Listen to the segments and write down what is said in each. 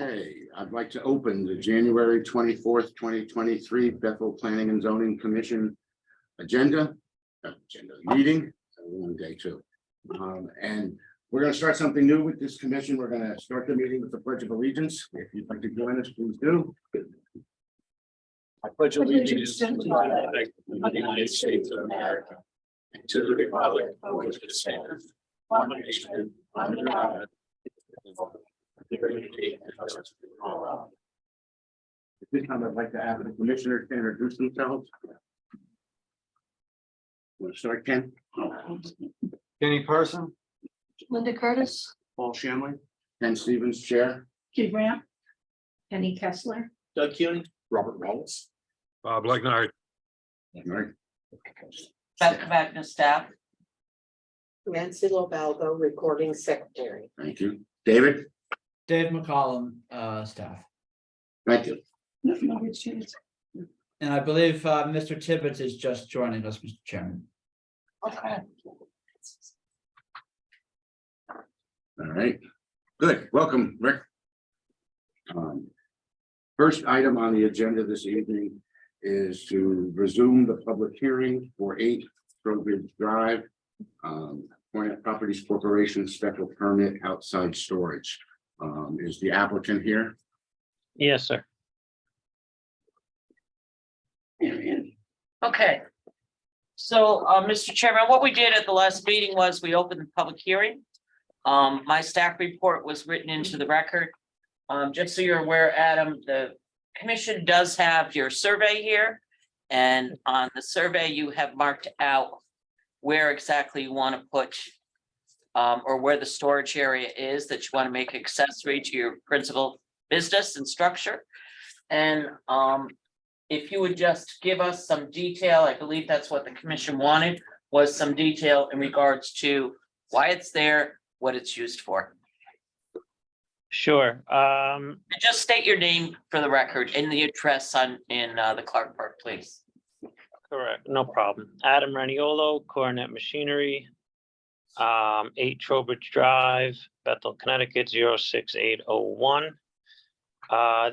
Okay, I'd like to open the January 24th, 2023 Bethel Planning and Zoning Commission agenda meeting, one day too. And we're going to start something new with this commission. We're going to start the meeting with the Pledge of Allegiance. If you'd like to join us, please do. I pledge allegiance to the flag of the United States of America and to the republic for which it stands, one nation, under God. At this time, I'd like to ask the commissioners to introduce themselves. Want to start, Ken? Kenny Parson, Linda Curtis, Paul Shanley, Ken Stevens, Chair. Kitty Grant, Penny Kessler, Doug Keeling, Robert Wallace. Bob Legnard. All right. Beth Wagner, staff. Nancy Lobaldo, recording secretary. Thank you. David? Dave McCollum, staff. Thank you. And I believe Mr. Tibbetts is just joining us, Mr. Chairman. Okay. All right, good. Welcome, Rick. First item on the agenda this evening is to resume the public hearing for 8 Trowbridge Drive, Hornet Properties Corporation special permit outside storage. Is the applicant here? Yes, sir. Okay. So, Mr. Chairman, what we did at the last meeting was we opened the public hearing. My staff report was written into the record. Just so you're aware, Adam, the commission does have your survey here. And on the survey, you have marked out where exactly you want to put or where the storage area is that you want to make accessory to your principal business and structure. And if you would just give us some detail, I believe that's what the commission wanted, was some detail in regards to why it's there, what it's used for. Sure. And just state your name for the record and the address in the Clark Park, please. Correct. No problem. Adam Raniolo, Coronet Machinery, 8 Trowbridge Drive, Bethel, Connecticut, 06801.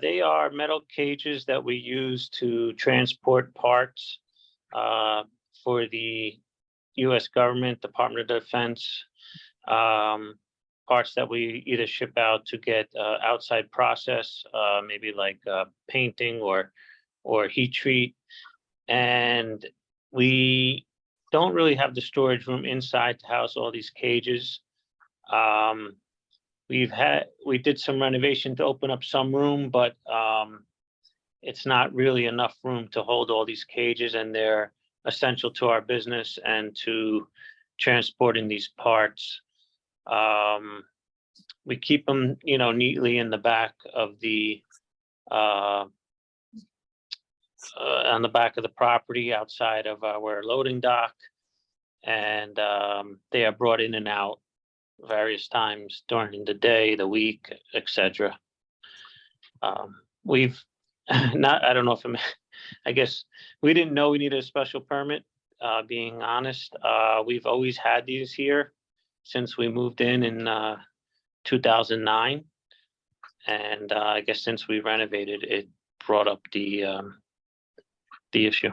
They are metal cages that we use to transport parts for the U.S. government, Department of Defense, parts that we either ship out to get outside process, maybe like painting or heat treat. And we don't really have the storage room inside to house all these cages. We did some renovation to open up some room, but it's not really enough room to hold all these cages, and they're essential to our business and to transporting these parts. We keep them, neatly in the back of the on the back of the property outside of our loading dock, and they are brought in and out various times during the day, the week, etc. We've not, I don't know if I guess we didn't know we needed a special permit, being honest. We've always had these here since we moved in 2009. And I guess since we renovated, it brought up the issue.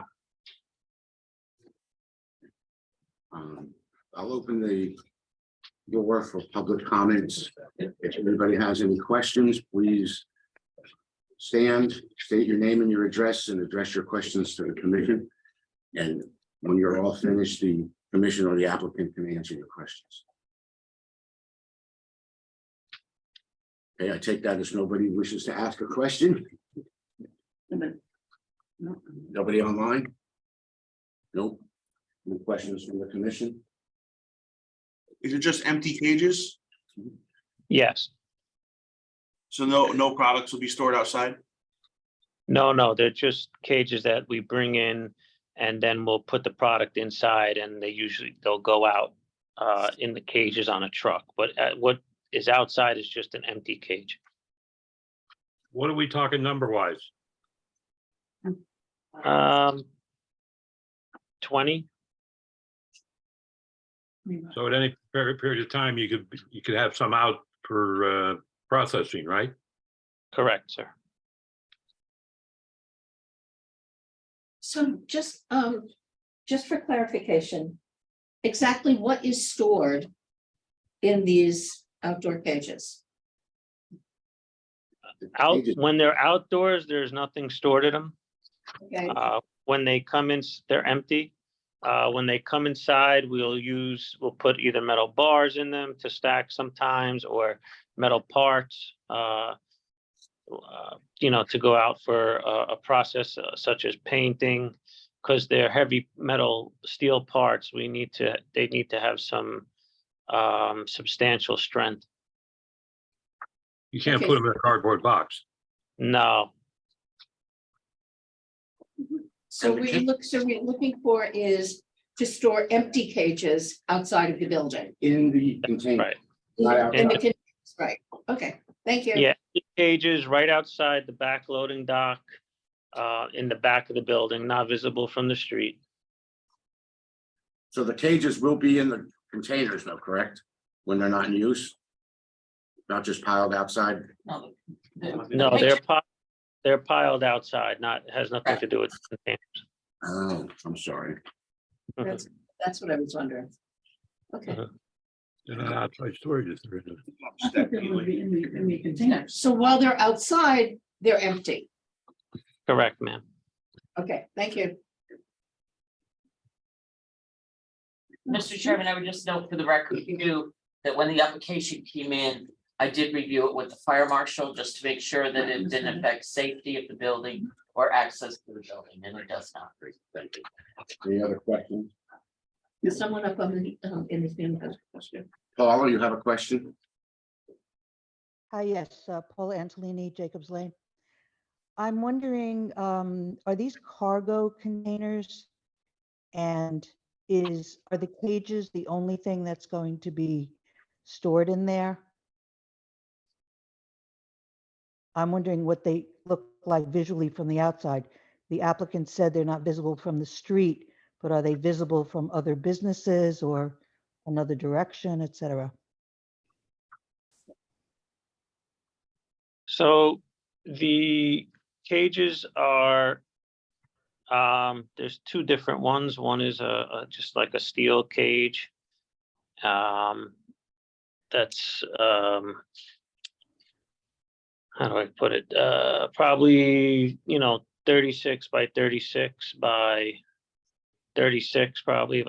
I'll open the door for public comments. If anybody has any questions, please stand, state your name and your address, and address your questions to the commission. And when you're all finished, the commission or the applicant can answer your questions. Okay, I take that as nobody wishes to ask a question. Nobody online? Nope. Any questions from the commission? Is it just empty cages? Yes. So no products will be stored outside? No, they're just cages that we bring in, and then we'll put the product inside, and they'll go out in the cages on a truck. But what is outside is just an empty cage. What are we talking number wise? 20. So at any period of time, you could have some out for processing, right? Correct, sir. So just for clarification, exactly what is stored in these outdoor cages? Out, Cages- when they're outdoors, there's nothing stored in them. Okay, When they come in, they're empty. When they come inside, we'll put either metal bars in them to stack sometimes, or metal parts, to go out for a process such as painting. Because they're heavy metal steel parts, they need to have some substantial strength. You can't Okay. put them in a cardboard box. No, so we're looking for is to store empty cages outside of the building. In the container. right. Not In the outside. Right, okay, thank you. Yeah, cages right outside the back loading dock, in the back of the building, not visible from the street. So the cages will be in the containers though, correct? When they're not in use? Not just piled outside? No, No, they're piled outside, has nothing to do with containers. Oh, I'm sorry. That's what I was wondering. Okay, Mhm. They're not outside storage. They're in the- so while they're outside, they're empty. Correct, ma'am. Okay, thank you. Mr. Chairman, I would just note for the record too, that when the application came in, I did review it with the fire marshal just to make sure that it didn't affect safety of the building or access to the building, and it does not. Thank you. Any other questions? Is someone up on the, in this being question? Paula, you have a question? Hi, yes, Paul Angelini, Jacobs Lane. I'm wondering, are these cargo containers? And are the cages the only thing that's going to be stored in there? I'm wondering what they look like visually from the outside. The applicant said they're not visible from the street, but are they visible from other businesses or another direction, et cetera? So the cages are, there's two different ones. One is just like a steel cage. That's, how do I put it? Probably, 36 by 36 by 36 probably,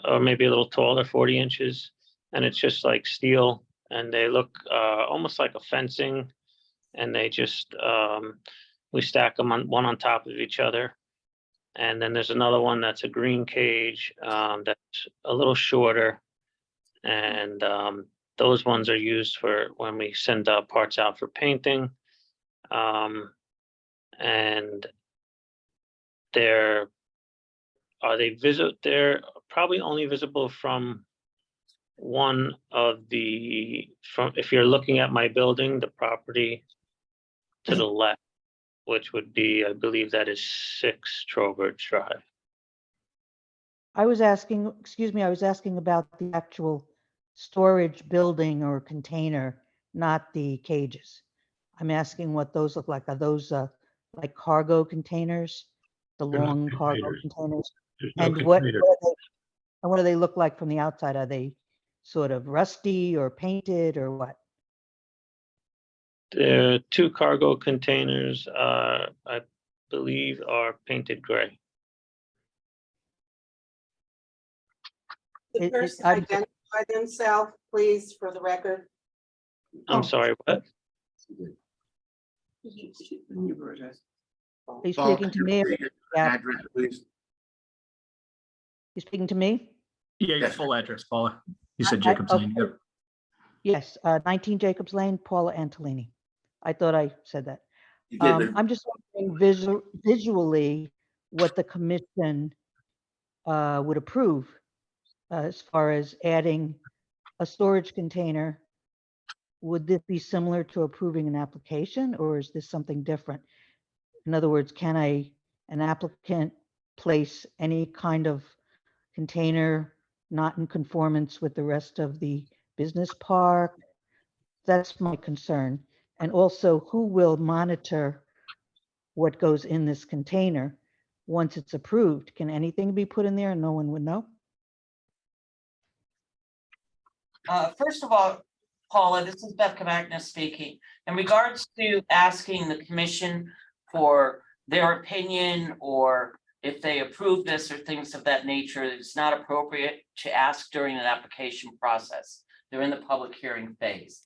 or maybe a little taller, 40 inches. And it's just like steel, and they look almost like a fencing, and they just, we stack them one on top of each other. And then there's another one that's a green cage, that's a little shorter. And those ones are used for when we send parts out for painting. And they're probably only visible from one of if you're looking at my building, the property to the left, which would be, I believe that is 6 Trowbridge Drive. I was asking about the actual storage building or container, not the cages. I'm asking what those look like. Are those like cargo containers? The They're not long cargo containers. containers? There's no And what container. do they look like from the outside? Are they sort of rusty or painted or what? The 2 cargo containers, I believe, are painted gray. The It- person I'm- identify themselves, please, for the record. I'm sorry, what? Are you Paula, speaking could to you me? repeat your Yeah. Address, please. You speaking to me? Yeah, your Yes. full address, Paula. You said I- Jacobs Lane. Yep. Yes, 19 Jacobs Lane, Paula Angelini. I thought I said that. You did, I'm just wondering visually what the commission would approve as far as adding a storage container. Would this be similar to approving an application, or is this something different? In other words, can an applicant place any kind of container not in conformance with the rest of the business park? That's my concern. And also, who will monitor what goes in this container once it's approved? Can anything be put in there and no one would know? First of all, Paula, this is Beth Cavagna speaking. In regards to asking the commission for their opinion or if they approve this or things of that nature, it's not appropriate to ask during an application process. They're in the public hearing phase.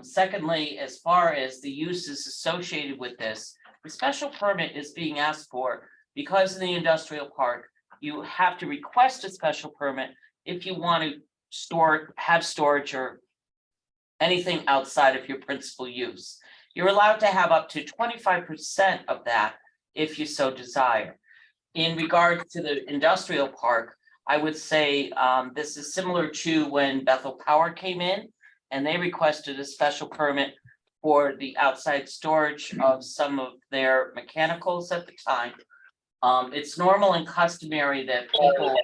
Secondly, as far as the uses associated with this, the special permit is being asked for because in the industrial park, you have to request a special permit if you want to have storage or anything outside of your principal use. You're allowed to have up to 25% of that if you so desire. In regards to the industrial park, I would say this is similar to when Bethel Power came in and they requested a special permit for the outside storage of some of their mechanicals at the time. It's normal and customary that people,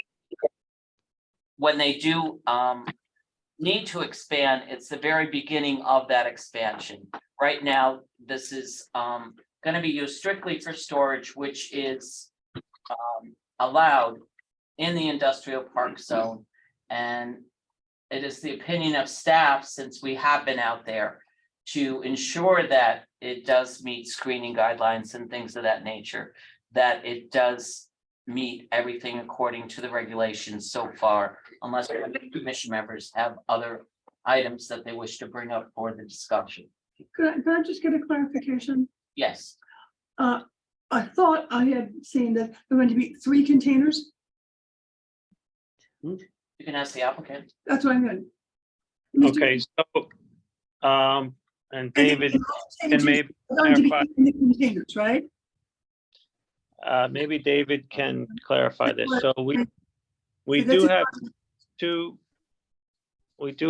when they do need to expand, it's the very beginning of that expansion. Right now, this is going to be used strictly for storage, which is allowed in the industrial park zone. And it is the opinion of staff, since we have been out there, to ensure that it does meet screening guidelines and things of that nature, that it does meet everything according to the regulations so far, unless commission members have other items that they wish to bring up for the discussion. Could I just get a clarification? Yes, I thought I had seen that there were going to be 3 containers. you can ask the applicant. That's what I meant. Okay, so, and David can maybe Going to be clarify. in the containers, right? Maybe David can clarify this. So we So that's do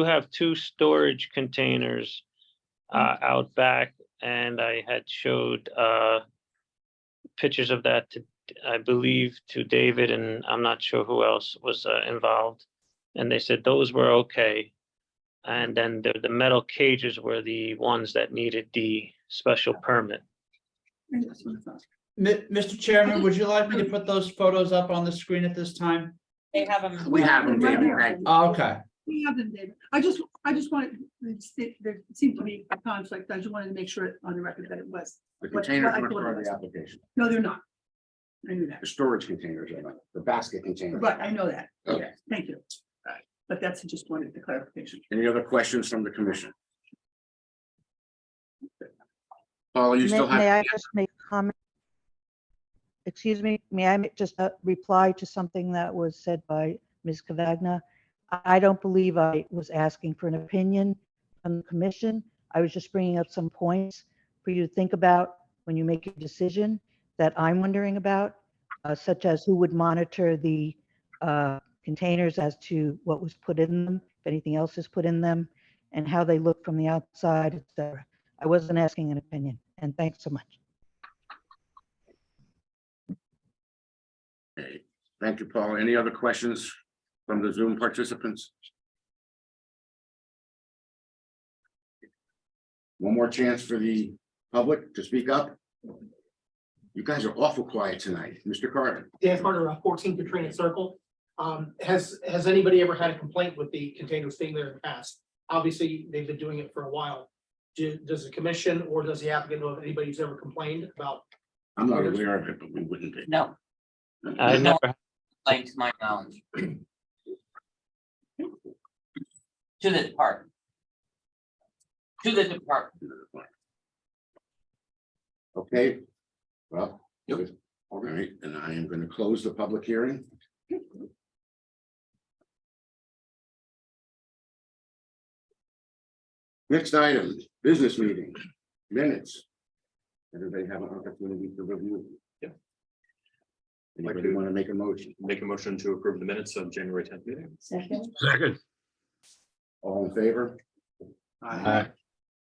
it. have two storage containers out back, and I had showed pictures of that to, I believe, to David, and I'm not sure who else was involved. And they said those were okay. And then the metal cages were the ones that needed the special permit. That's what I thought. Mr. Chairman, would you like me to put those photos up on the screen at this time? They have them. We have them, David. Right. Thank you. Okay, We have them, David. I just wanted, there seemed to be a conflict. I just wanted to make sure on the record that it was. The What- containers what I are thought it part of was. the application. No, they're not. I knew that. The storage containers are not, the basket containers. Right, I know that. Okay. Yeah, thank you. But that's just wanted the clarification. Any other questions from the commission? Paula, you still May have, I just make a comment? Excuse me, may I just reply to something that was said by Ms. Cavagna? I don't believe I was asking for an opinion from the commission. I was just bringing up some points for you to think about when you make your decision that I'm wondering about, such as who would monitor the containers as to what was put in them, if anything else is put in them, and how they look from the outside, etc. I wasn't asking an opinion, and thanks so much. okay. Thank you, Paula. Any other questions from the Zoom participants? One more chance for the public to speak up. You guys are awful quiet tonight. Mr. Carter. Dan Carter, 14 Katrina Circle. Has anybody ever had a complaint with the containers staying there in the past? Obviously, they've been doing it for a while. Does the commission or does the applicant know if anybody's ever complained about? I'm not aware of it, but we wouldn't be. No, I No. never, claim to my knowledge. To the department. To the department. Okay, well, all right, and I am going to close the public hearing. Next item, business meeting, minutes. Everybody have an opportunity to review. Yeah. Anybody want to make a motion? Make a motion to approve the minutes of January 10th meeting. Second. Second. All in favor?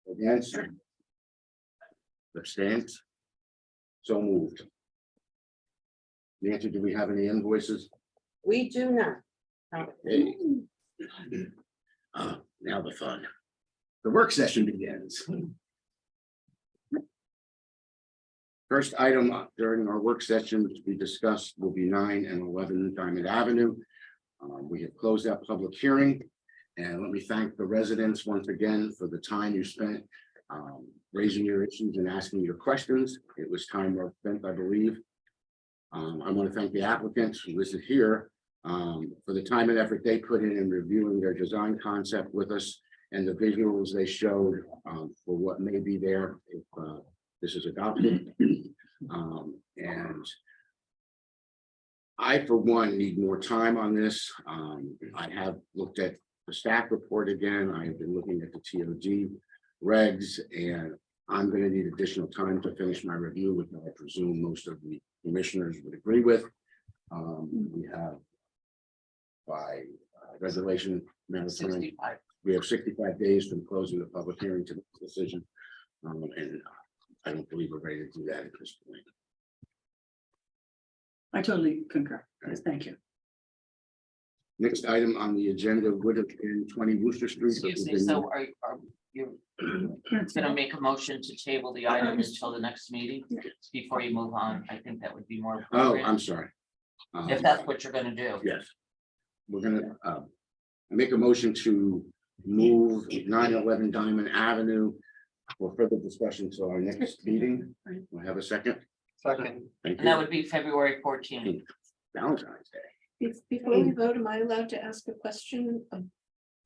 Against? Abstains? So moved. Nancy, do we have any invoices? We do not. Hey. Now the fun. The work session begins. First item during our work session to be discussed will be 9 and 11 Diamond Avenue. We have closed that public hearing. And let me thank the residents once again for the time you spent raising your issues and asking your questions. It was time well spent, I believe. I want to thank the applicants who listed here for the time and effort they put in reviewing their design concept with us and the visuals they showed for what may be there if this is adopted. And I, for one, need more time on this. I have looked at the staff report again. I have been looking at the TOD regs, and I'm going to need additional time to finish my review, which I presume most of the commissioners would agree with. We have by regulation, amount of time, 65. we have 65 days from closing the public hearing to make the decision. And I don't believe we're ready to do that at this point. I totally concur. Yes, thank you. Next item on the agenda would have been 20 Worcester Street. but Excuse we've me, been- so are you gonna make a motion to table the item until the next meeting before you move on? I think that would be more Oh, appropriate, I'm sorry. if that's what you're gonna do. Yes. We're gonna make a motion to move 911 Diamond Avenue for further discussion to our next meeting. We'll have a second. Second. Thank And that you. would be February 14th. Valentine's Day. Before we vote, am I allowed to ask a question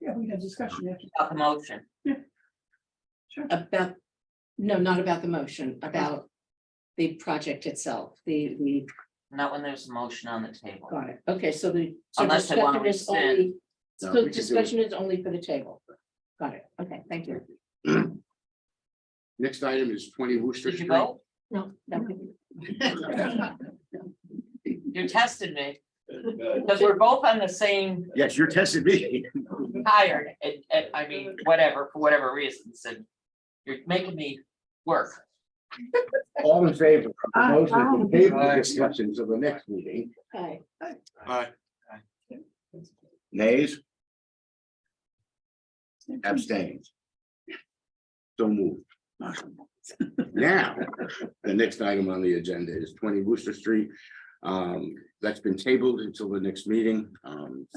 Yeah, we had discussion after. About the motion. about, no, not about the motion, about the project itself, the, Not when there's a motion on the table. got it. Okay, so so Unless they wanna discussion is rescind. only, No, so we can do it. discussion is only for the table. Got it. Okay, thank you. Next item is 20 Worcester Did you Street. vote? No, no. You tested me. Because we're both on the same Yes, you're testing me. tire, and I mean, whatever, for whatever reasons, and you're making me work. All in favor of the Aye, motion to aye. table the discussion to the next meeting. Hi. Aye. Nays, abstains. So moved. Now, the next item on the agenda is 20 Worcester Street. That's been tabled until the next meeting. And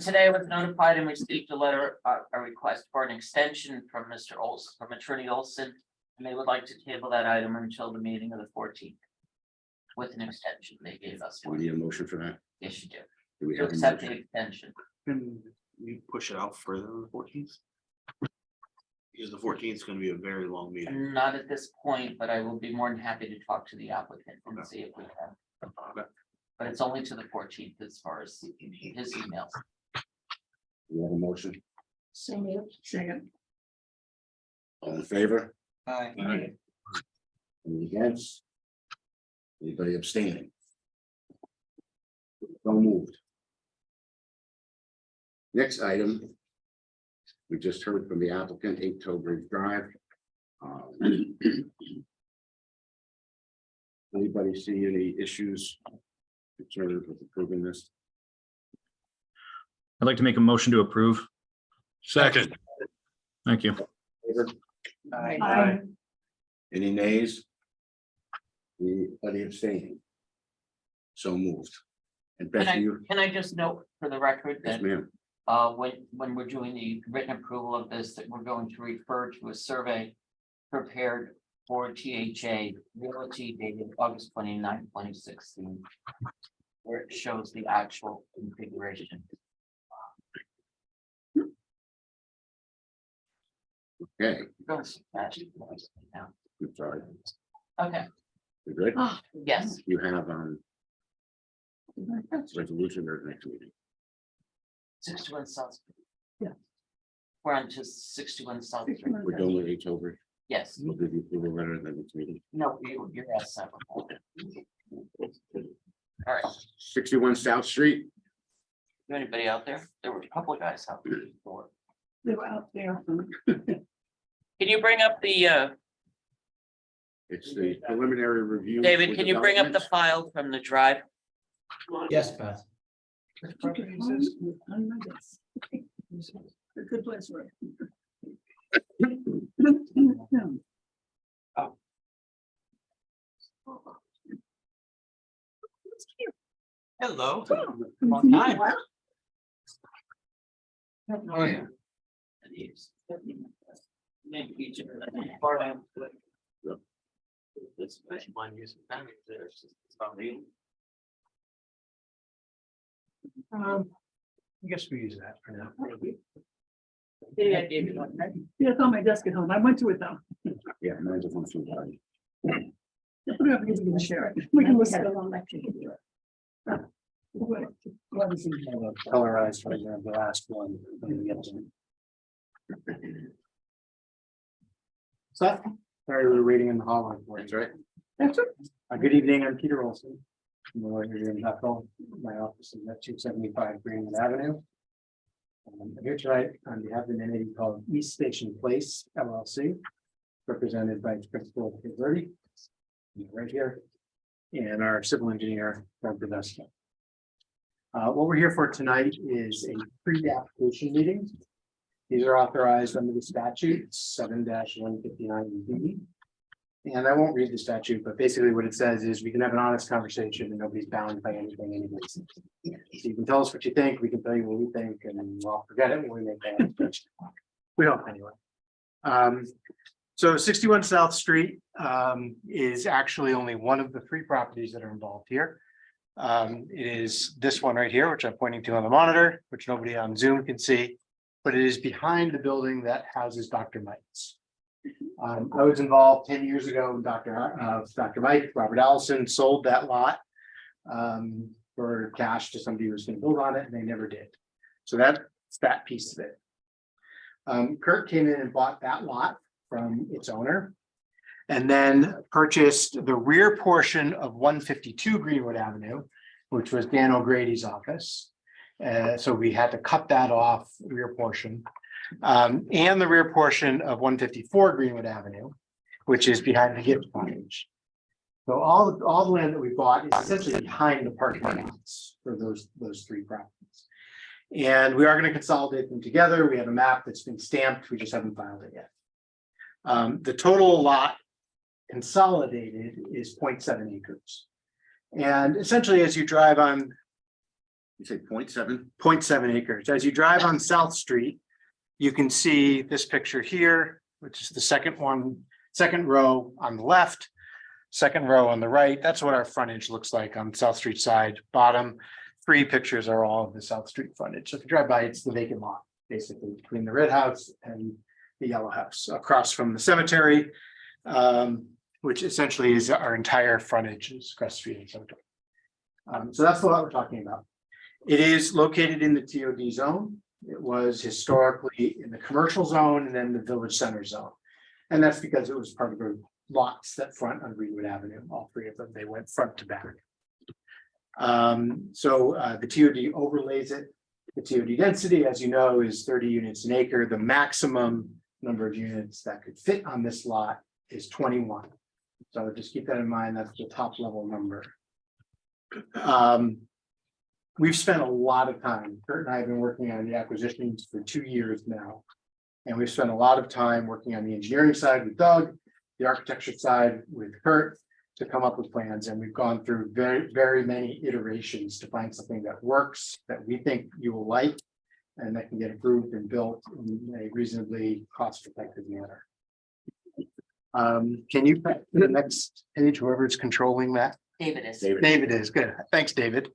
today I was notified and received a letter, a request for an extension from Mr. Olson, from Attorney Olson. And they would like to table that item until the meeting of the 14th. With an extension they gave us. We need a motion for that. Yes, you do. Do we To have a accept the motion? extension. Can we push it out further than the 14th? Because the 14th is gonna be a very long meeting. Not at this point, but I will be more than happy to talk to the applicant and see if we can. Okay. But it's only to the 14th as far as his emails. We have a motion. So moved. Second. All in favor? Aye. Any against? Anybody abstaining? So moved. Next item. We just heard from the applicant, 8 Towbridge Drive. Anybody see any issues? Concerns with approving this? I'd like to make a motion to approve. Second, Thank you. Favor? Aye. Any nays? Anybody abstaining? So moved. And Betsy, you, Can I just note for the record yes, that ma'am. when we're doing the written approval of this, that we're going to refer to a survey prepared for THA Realty dated August 29, 2016, where it shows the actual configuration. Okay, Going so fast now. I'm sorry. Okay, You're good? Ah, yes, You have resolution or next meeting. 61 South. Street. Yeah. We're on to 61 South. Street. We're done with 8 Towbridge. Yes, We'll give you approval letter at the next meeting. no, you're at 7. All right, 61 South Street. anybody out there? There were a couple of guys out there before. They were out there. Can you bring up the, It's the preliminary review. David, for can you bring up the developments. file from the drive? Yes, Beth. A good place, right? Hello. Long time. Oh, yeah. This one using that, there's, it's about me. I guess we use that for now. Yeah, I gave you one, right? Yeah, it's on my desk at home. I went to it though. Yeah, mine's a function. We don't have to give you share it. We can listen. Colorized right there, the last one. So, sorry, we were waiting in the hallway. That's right. That's it. Good evening, I'm Peter Olson. I'm a lawyer here in Bethel. My office is at 275 Greenwood Avenue. I'm here tonight on behalf of an entity called East Station Place LLC, represented by its principal, Kate Verdi, right here, and our civil engineer, Doug Tedesco. What we're here for tonight is a pre-application meeting. These are authorized under the statute 7-159B. And I won't read the statute, but basically what it says is we can have an honest conversation and nobody's bound by anything anybody says. So you can tell us what you think, we can tell you what we think, and we'll forget it when we make that decision. We hope anyway. So 61 South Street is actually only one of the three properties that are involved here. It is this one right here, which I'm pointing to on the monitor, which nobody on Zoom can see, but it is behind the building that houses Dr. Mike's. I was involved 10 years ago when Dr. Mike, Robert Allison sold that lot for cash to somebody who was going to build on it, and they never did. So that's that piece of it. Kurt came in and bought that lot from its owner, and then purchased the rear portion of 152 Greenwood Avenue, which was Dan O'Grady's office. So we had to cut that off, rear portion. And the rear portion of 154 Greenwood Avenue, which is behind the gift cottage. So all the land that we bought is essentially behind the parking lots for those three properties. And we are going to consolidate them together. We have a map that's been stamped. We just haven't filed it yet. The total lot consolidated is 0.7 acres. And essentially, as you drive on, You say 0.7? 0.7 acres, as you drive on South Street, you can see this picture here, which is the second row on the left, second row on the right. That's what our frontage looks like on South Street side. Bottom three pictures are all of the South Street frontage. So if you drive by, it's the vacant lot, basically between the red house and the yellow house across from the cemetery, which essentially is our entire frontage is across the street and cemetery. So that's the lot we're talking about. It is located in the TOD zone. It was historically in the commercial zone and then the village center zone. And that's because it was part of the lots that front on Greenwood Avenue, all three of them, they went front to back. The TOD overlays it. The TOD density, as you know, is 30 units an acre. The maximum number of units that could fit on this lot is 21. So just keep that in mind, that's the top level number. We've spent a lot of time, Kurt and I have been working on the acquisitions for 2 years now. And we've spent a lot of time working on the engineering side with Doug, the architecture side with Kurt to come up with plans. And we've gone through very, very many iterations to find something that works, that we think you will like, and that can get approved and built in a reasonably cost-effective manner. Can you put the next page, whoever's controlling that? David is. David is good. Thanks, David.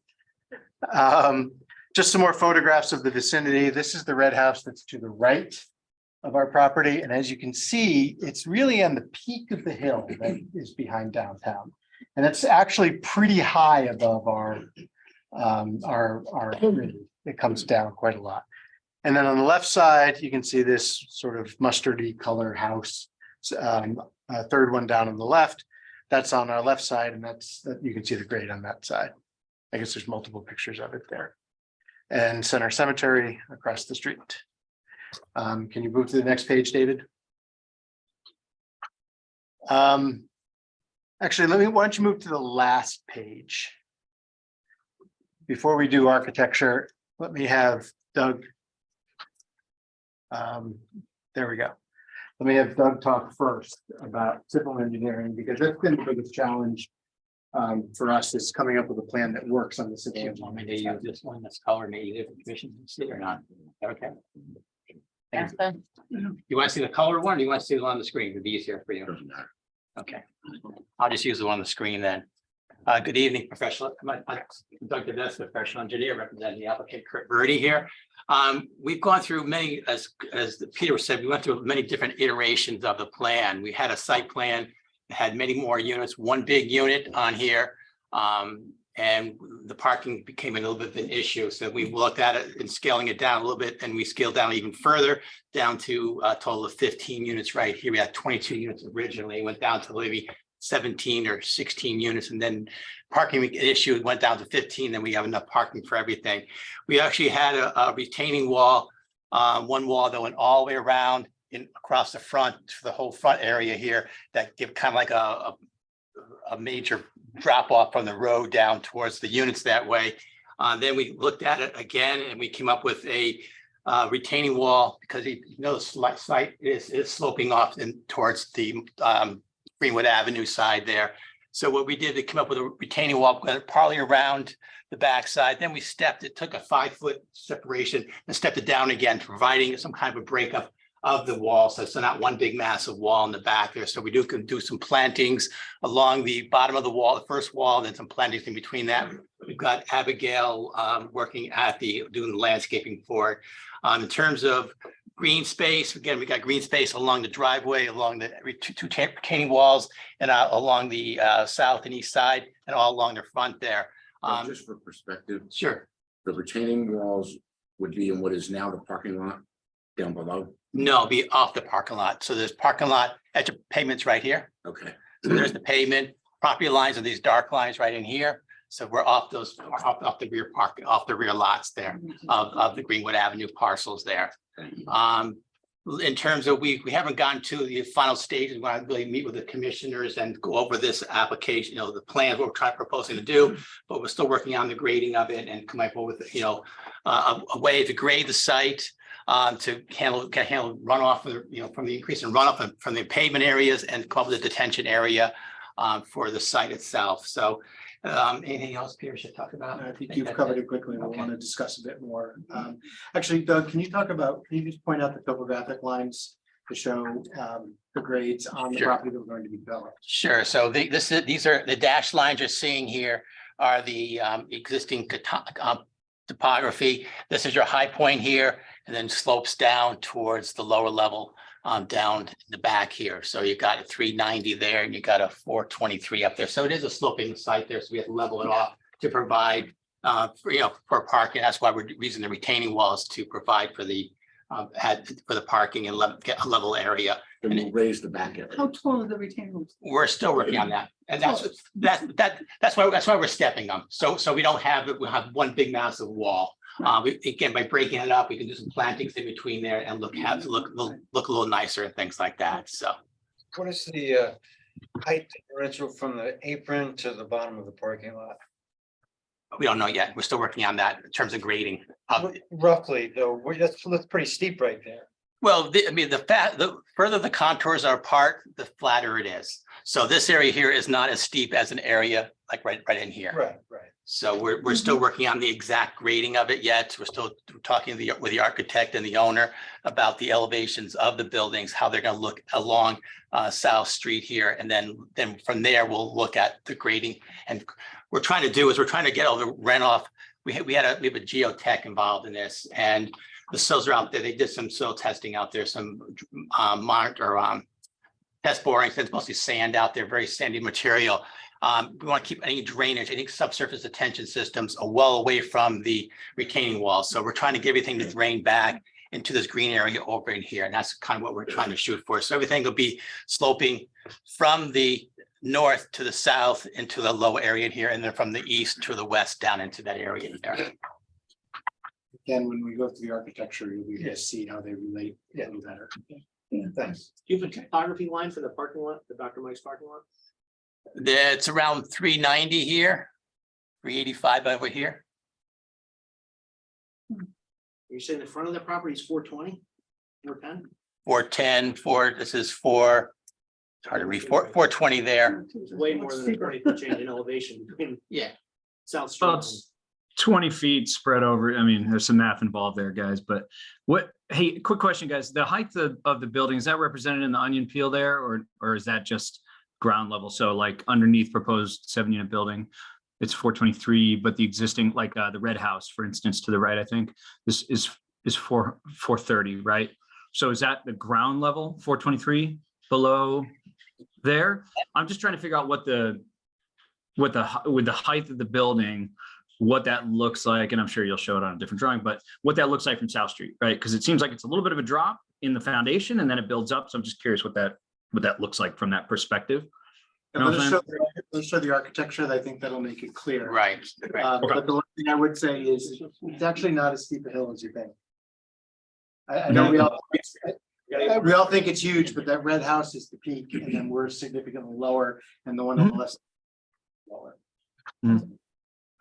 Just some more photographs of the vicinity. This is the red house that's to the right of our property. And as you can see, it's really on the peak of the hill that is behind downtown. And it's actually pretty high above our it comes down quite a lot. And then on the left side, you can see this sort of mustardy color house. A third one down on the left. That's on our left side, and you can see the grade on that side. I guess there's multiple pictures of it there. And Center Cemetery across the street. Can you move to the next page, David? Actually, why don't you move to the last page? Before we do architecture, let me have Doug. There we go. Let me have Doug talk first about civil engineering, because that's been the biggest challenge for us is coming up with a plan that works on the city. Want me to use this one that's colored, maybe different commissions can see it or not? Okay. Ask them. You want to see the color one, or you want to see the one on the screen? It'd be easier for you. Doesn't matter. Okay. I'll just use the one on the screen then. Good evening, professional. I'm Doug Devess, professional engineer representing the applicant Kurt Birdie here. We've gone through many, as Peter said, we went through many different iterations of the plan. We had a site plan that had many more units, one big unit on here. And the parking became a little bit of an issue. So we looked at it and scaling it down a little bit, and we scaled down even further down to a total of 15 units right here. We had 22 units originally, went down to maybe 17 or 16 units, and then parking issue went down to 15. Then we have enough parking for everything. We actually had a retaining wall, one wall that went all the way around across the front, for the whole front area here, that give kind of like a major drop off from the road down towards the units that way. Then we looked at it again, and we came up with a retaining wall, because you know the site is sloping off in towards the Greenwood Avenue side there. So what we did to come up with a retaining wall, partly around the backside. Then we stepped, it took a 5-foot separation and stepped it down again, providing some kind of a breakup of the wall. So it's not one big massive wall in the back there. So we can do some plantings along the bottom of the wall, the first wall, then some plantings in between that. We've got Abigail working at doing the landscaping for it. In terms of green space, again, we got green space along the driveway, along the two retaining walls, and along the south and east side, and all along the front there. Just for perspective, Sure. the retaining walls would be in what is now the parking lot down below. No, be off the parking lot. So there's parking lot at your pavement's right here. Okay. So there's the pavement, property lines are these dark lines right in here. So we're off those, off the rear parking, off the rear lots there of the Greenwood Avenue parcels there. In terms of, we haven't gotten to the final stages. We want to really meet with the commissioners and go over this application, the plans, what we're proposing to do, but we're still working on the grading of it and come up with, a way to grade the site, to handle runoff, from the increase in runoff from the pavement areas, and come up with a detention area for the site itself. So anything else Peter should talk about? I think you've covered it quickly. We want to discuss a bit more. Actually, Doug, can you just point out the topographic lines to show the grades on the Sure. property that we're going to be developed? Sure. So these are the dashed lines you're seeing here are the existing topography. This is your high point here, and then slopes down towards the lower level down in the back here. So you got a 390 there, and you got a 423 up there. So it is a sloping site there. So we have to level it off to provide for parking. That's why we're using the retaining walls to provide for the parking and get a level area. And we'll raise the back area. How tall are the retaining walls? We're still working on that, and that's why we're stepping them. So we don't have it. We'll have one big massive wall. Again, by breaking it up, we can do some plantings in between there and look a little nicer and things like that. So What is the height differential from the apron to the bottom of the parking lot? we don't know yet. We're still working on that in terms of grading. Roughly, though, that's pretty steep right there. Well, the further the contours are apart, the flatter it is. So this area here is not as steep as an area like right in here. Right. So we're still working on the exact grading of it yet. We're still talking with the architect and the owner about the elevations of the buildings, how they're going to look along South Street here. And then from there, we'll look at the grading. And we're trying to get all the runoff. We have a geotech involved in this, and the soils are out there. They did some soil testing out there, some test borings. It's mostly sand out there, very sandy material. We want to keep any drainage, any subsurface detention systems well away from the retaining walls. So we're trying to get everything to drain back into this green area over in here. And that's kind of what we're trying to shoot for. So everything will be sloping from the north to the south into the low area here, and then from the east to the west down into that area there. Again, when we go through the architecture, you'll be able to see how they relate a little better. Thanks. Do you have a topography line for the parking lot, the Dr. Mike's parking lot? It's around 390 here, 385 over here. You saying the front of the property is 420, 410? 410, this is 4, It's hard to read, 420 there. Way more than a 20-foot change in elevation between Yeah. South Street. Well, it's 20 feet spread over. I mean, there's some math involved there, guys, but hey, quick question, guys. The height of the building, is that represented in the onion peel there, or is that just ground level? So like underneath proposed 7-unit building, it's 423, but the existing, like the red house, for instance, to the right, I think this is 430, right? So is that the ground level, 423 below there? I'm just trying to figure out with the height of the building, what that looks like, and I'm sure you'll show it on a different drawing, but what that looks like from South Street, right? Because it seems like it's a little bit of a drop in the foundation and then it builds up. So I'm just curious what that looks like from that perspective. You know what I'm saying? Let's show the architecture. I think that'll make it clear. Right. But the one thing I would say is it's actually not as steep a hill as you think. I know we all think it's huge, but that red house is the peak and then we're significantly lower and the one on the left. Lower.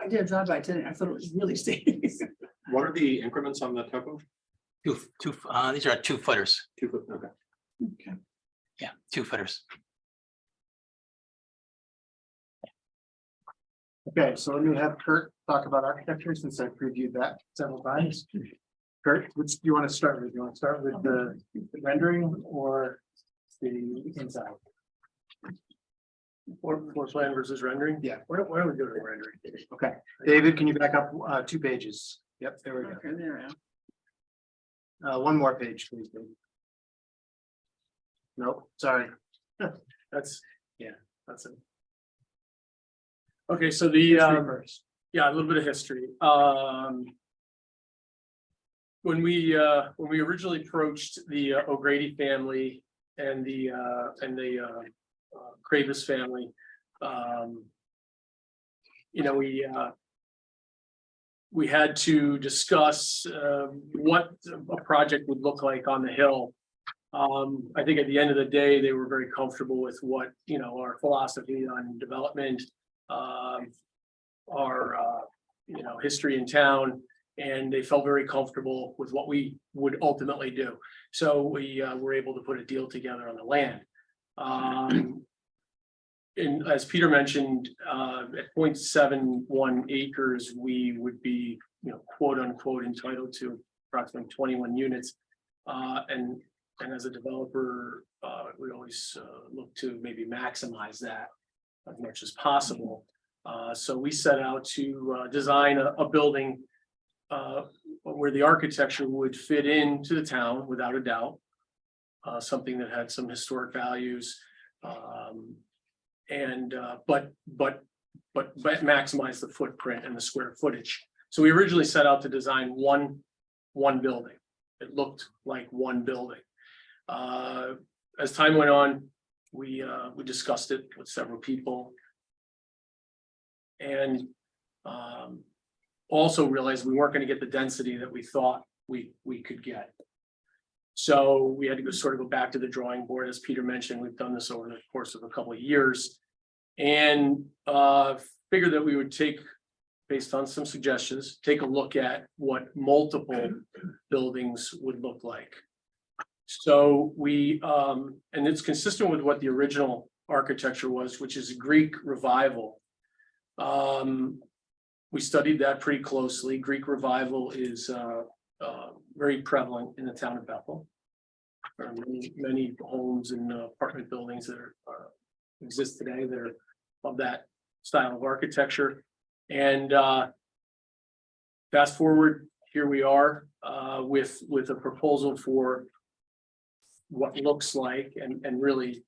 I did a drive by today. I thought it was really steep. What are the increments on the topo? These are 2 footers. 2 foot, okay. Okay. Yeah, 2 footers. Okay, so let me have Kurt talk about architecture since I previewed that several times. Kurt, which do you want to start with? Do you want to start with the rendering or the inside? Floor plan versus rendering? Yeah, why don't we go to the rendering? Okay, David, can you back up 2 pages? Yep, there we go. Okay, there I am. One more page, please, David. Nope, sorry. That's it. Okay, so the, yeah, a little bit of history. When we originally approached the O'Grady family and the Kravis family, you know, we had to discuss what a project would look like on the Hill. I think at the end of the day, they were very comfortable with what, you know, our philosophy on development, our you know, history in town, and they felt very comfortable with what we would ultimately do. So we were able to put a deal together on the land. And as Peter mentioned, at 0.71 acres, we would be, you know, quote unquote entitled to approximately 21 units. And as a developer, we always look to maybe maximize that as much as possible. So we set out to design a building where the architecture would fit into the town without a doubt. Something that had some historic values, but maximize the footprint and the square footage. So we originally set out to design one building. It looked like one building. As time went on, we discussed it with several people, and also realized we weren't going to get the density that we thought we could get. So we had to go back to the drawing board. As Peter mentioned, we've done this over the course of a couple of years, and figured that we would take, based on some suggestions, take a look at what multiple buildings would look like. So we, and it's consistent with what the original architecture was, which is Greek Revival. We studied that pretty closely. Greek Revival is very prevalent in the town of Bethel. There are many homes and apartment buildings that exist today that are of that style of architecture. And fast forward, here we are with a proposal for what looks like, and really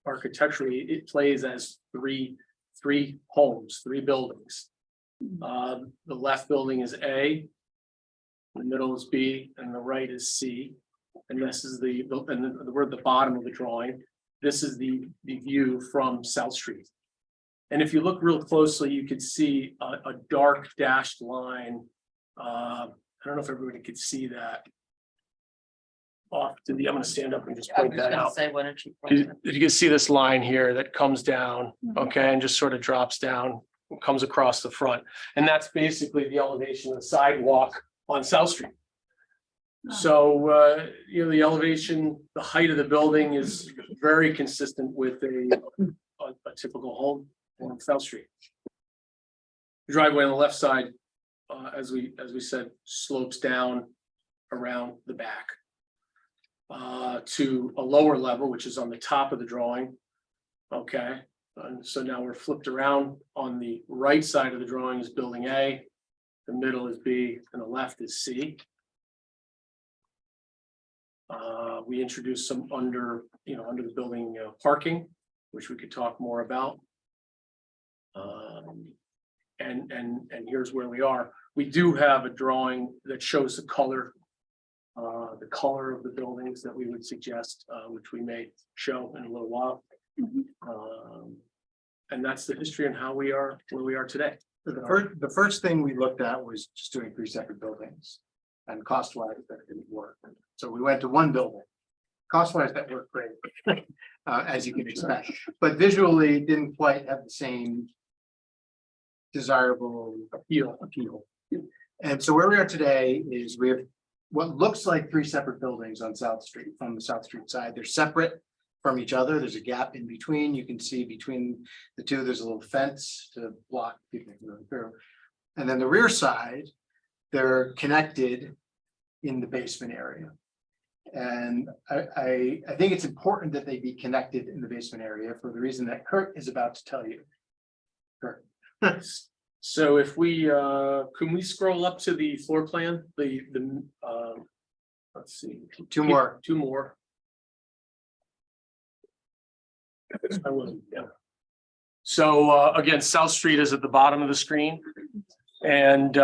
architecturally, it plays as three homes, 3 buildings. The left building is A, the middle is B, and the right is C. And this is we're at the bottom of the drawing. This is the view from South Street. And if you look real closely, you could see a dark dashed line. I don't know if everybody could see that. Off to the, I'm going to stand up and just point that out. Why don't you point it? If you can see this line here that comes down, okay, and just sort of drops down, comes across the front. And that's basically the elevation of the sidewalk on South Street. So, the elevation, the height of the building is very consistent with a typical home on South Street. The driveway on the left side, as we said, slopes down around the back to a lower level, which is on the top of the drawing. Okay, and so now we're flipped around. On the right side of the drawing is building A, the middle is B, and the left is C. We introduced some under the building parking, which we could talk more about. And here's where we are. We do have a drawing that shows the color of the buildings that we would suggest, which we may show in a little while. And that's the history and how we are where we are today. The first thing we looked at was just doing 3 separate buildings. And cost wise, that didn't work. So we went to 1 building. Cost wise, that worked great, as you can expect, but visually it didn't quite have the same desirable appeal. And so where we are today is we have what looks like 3 separate buildings on South Street, from the South Street side. They're separate from each other. There's a gap in between. You can see between the two, there's a little fence to block people from going through. And then the rear side, they're connected in the basement area. And I think it's important that they be connected in the basement area for the reason that Kurt is about to tell you. Kurt. So if we, can we scroll up to the floor plan, let's see. 2 more. 2 more. I will, yeah. So, again, South Street is at the bottom of the screen. And,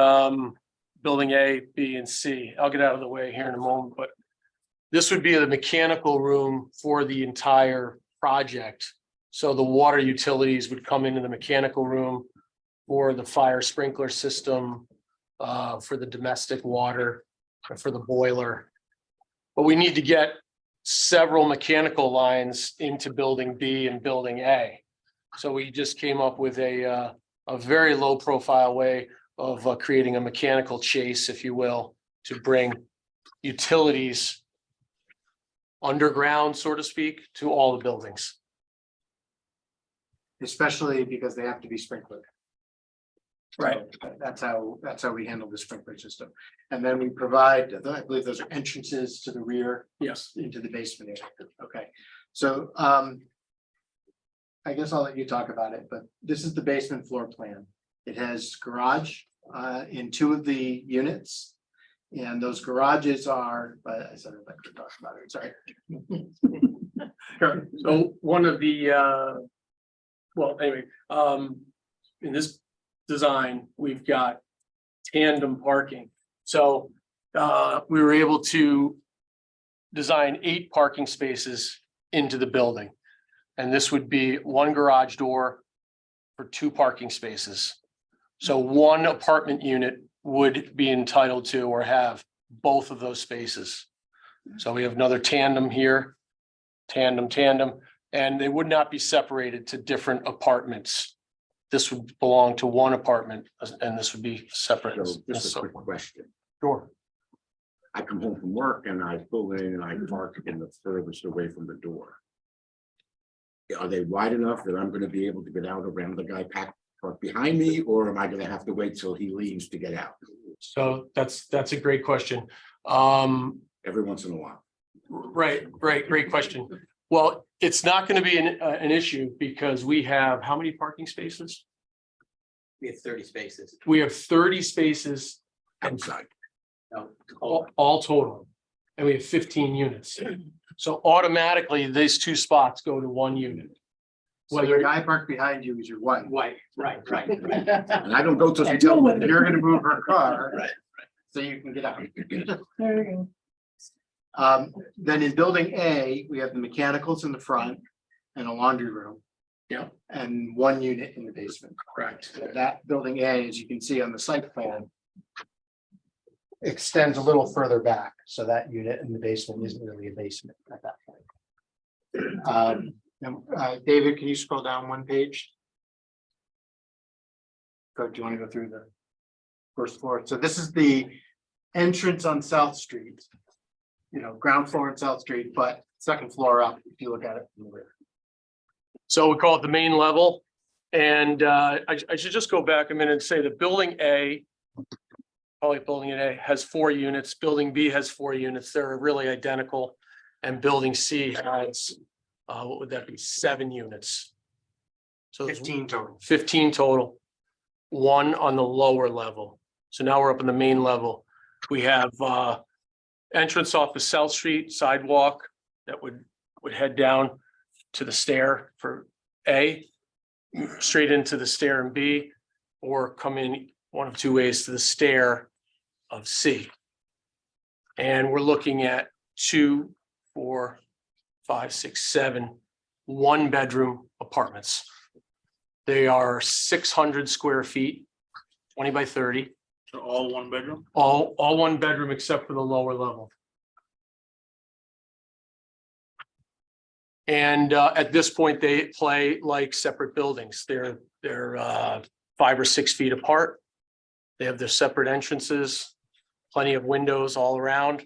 building A, B, and C. I'll get out of the way here in a moment, but this would be the mechanical room for the entire project. So the water utilities would come into the mechanical room, for the fire sprinkler system, for the domestic water, for the boiler. But we need to get several mechanical lines into building B and building A. So we just came up with a very low profile way of creating a mechanical chase, if you will, to bring utilities underground, so to speak, to all the buildings. Especially because they have to be sprinkled. Right. So that's how we handle the sprinkler system. And then we provide, I believe those are entrances to the rear. Yes. Into the basement area. Okay, so I guess I'll let you talk about it, but this is the basement floor plan. It has garage in 2 of the units. And those garages are, but I said I'd like to talk about it, sorry. Sure. So one of the, well, anyway, in this design, we've got tandem parking. So we were able to design 8 parking spaces into the building. And this would be 1 garage door for 2 parking spaces. So 1 apartment unit would be entitled to or have both of those spaces. So we have another tandem here, tandem, and they would not be separated to different apartments. This would belong to 1 apartment and this would be separate. So just a quick question. Sure. I come home from work and I pull in and I park in the furthest away from the door. Are they wide enough that I'm gonna be able to get out around the guy parked behind me, or am I gonna have to wait till he leaves to get out? So that's a great question. Every once in a while. Right, great question. Well, it's not going to be an issue because we have how many parking spaces? We have 30 spaces. We have 30 spaces Outside. No, all total, and we have 15 units. So automatically, these 2 spots go to 1 unit. So your guy parked behind you is your wife. right. And I don't go to. You're gonna move her car. Right. So you can get out. There you go. Then in building A, we have the mechanicals in the front and a laundry room. Yeah. And 1 unit in the basement. Correct. That building A, as you can see on the site plan, extends a little further back, so that unit in the basement isn't really a basement at that point. David, can you scroll down 1 page? Go, do you want to go through the first floor? So this is the entrance on South Street. ground floor in South Street, but second floor up, if you look at it from the rear. So we call it the main level. And I should just go back a minute and say that building A, probably building A has 4 units, building B has 4 units. They're really identical. And building C has, what would that be, 7 units. So there's 15 total. 15 total, 1 on the lower level. So now we're up in the main level. We have entrance off the South Street sidewalk that would head down to the stair for A, straight into the stair in B, or come in one of 2 ways to the stair of C. And we're looking at 2, 4, 5, 6, 7 1-bedroom apartments. They are 600 square feet, 20 by 30, They're all 1 bedroom? all 1 bedroom except for the lower level. And at this point, they play like separate buildings. They're 5 or 6 feet apart. They have their separate entrances, plenty of windows all around.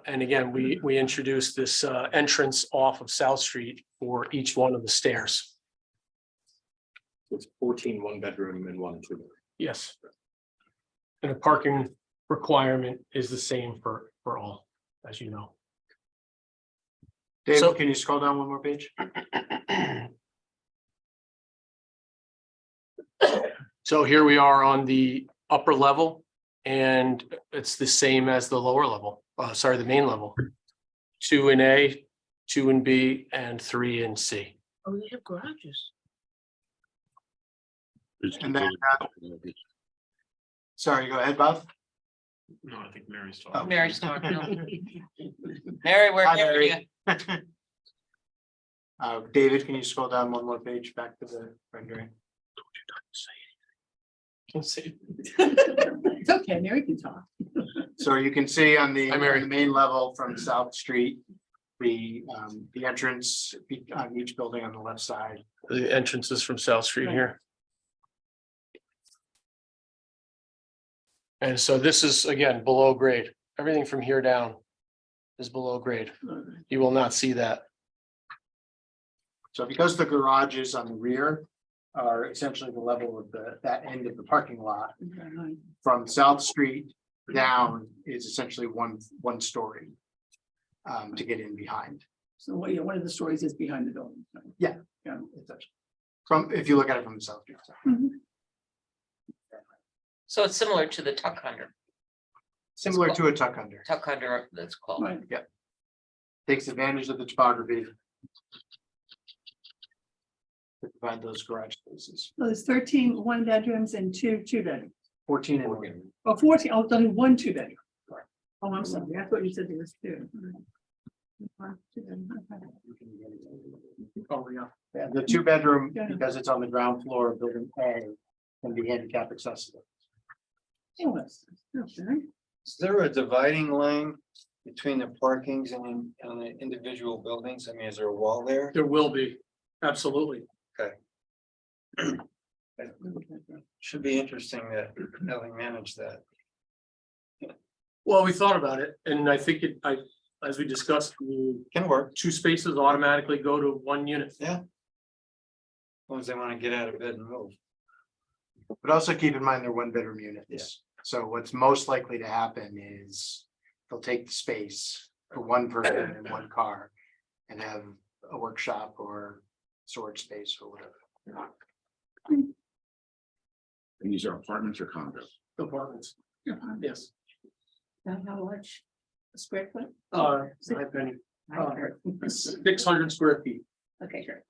And again, we introduced this entrance off of South Street for each one of the stairs. It's 14 1-bedroom and 1 2-bedroom. Yes. And the parking requirement is the same for all, as you know. Dave, So- can you scroll down one more page? So here we are on the upper level, and it's the same as the lower level, the main level. 2 in A, 2 in B, and 3 in C. Oh, they have garages. And then, sorry, go ahead, Bob. No, I think Mary's talking. Mary's talking. Mary, we're Hi, hearing Mary. you. David, can you scroll down one more page back to the rendering? It's okay, Mary can talk. So you can see on the Hi, Mary. on the main level from South Street, the entrance on each building on the left side. The entrances from South Street here. And so this is, again, below grade. Everything from here down is below grade. You will not see that. So because the garages on the rear are essentially the level of that end of the parking lot, from South Street down is essentially one story to get in behind. So one of the stories is behind the building. Yeah. Yeah. Essentially. From, if you look at it from the South Street side. Mhm. So it's similar to the Tuck Under. Similar to a tuck under. Tuck Under, that's called. Right. Takes advantage of the topography. To provide those garage spaces. Well, there's 13 1-bedrooms and 2 2-bedrooms. 14 and 1. Oh, 14, oh, it's only 1 2-bedroom. Oh, I'm sorry, I thought you said there was 2. One, 2-bedroom, okay. Oh, yeah. Yeah, the 2-bedroom, Yeah. because it's on the ground floor of building A, can be handicap accessible. Oh, that's- okay. Is there a dividing line between the parkings and the individual buildings? I mean, is there a wall there? There will be, absolutely. Should be interesting that how they manage that. Well, we thought about it, and I think as we discussed, Can work, 2 spaces automatically go to 1 unit. as long as they want to get out of bed and move. But also keep in mind they're 1-bedroom units. So what's most likely to happen is they'll take the space for 1 person and 1 car and have a workshop or storage space or whatever. And these are apartments or condos? Apartments. Yes. Now, how much a square foot? Hi, Penny. 600 square feet. Okay, sure.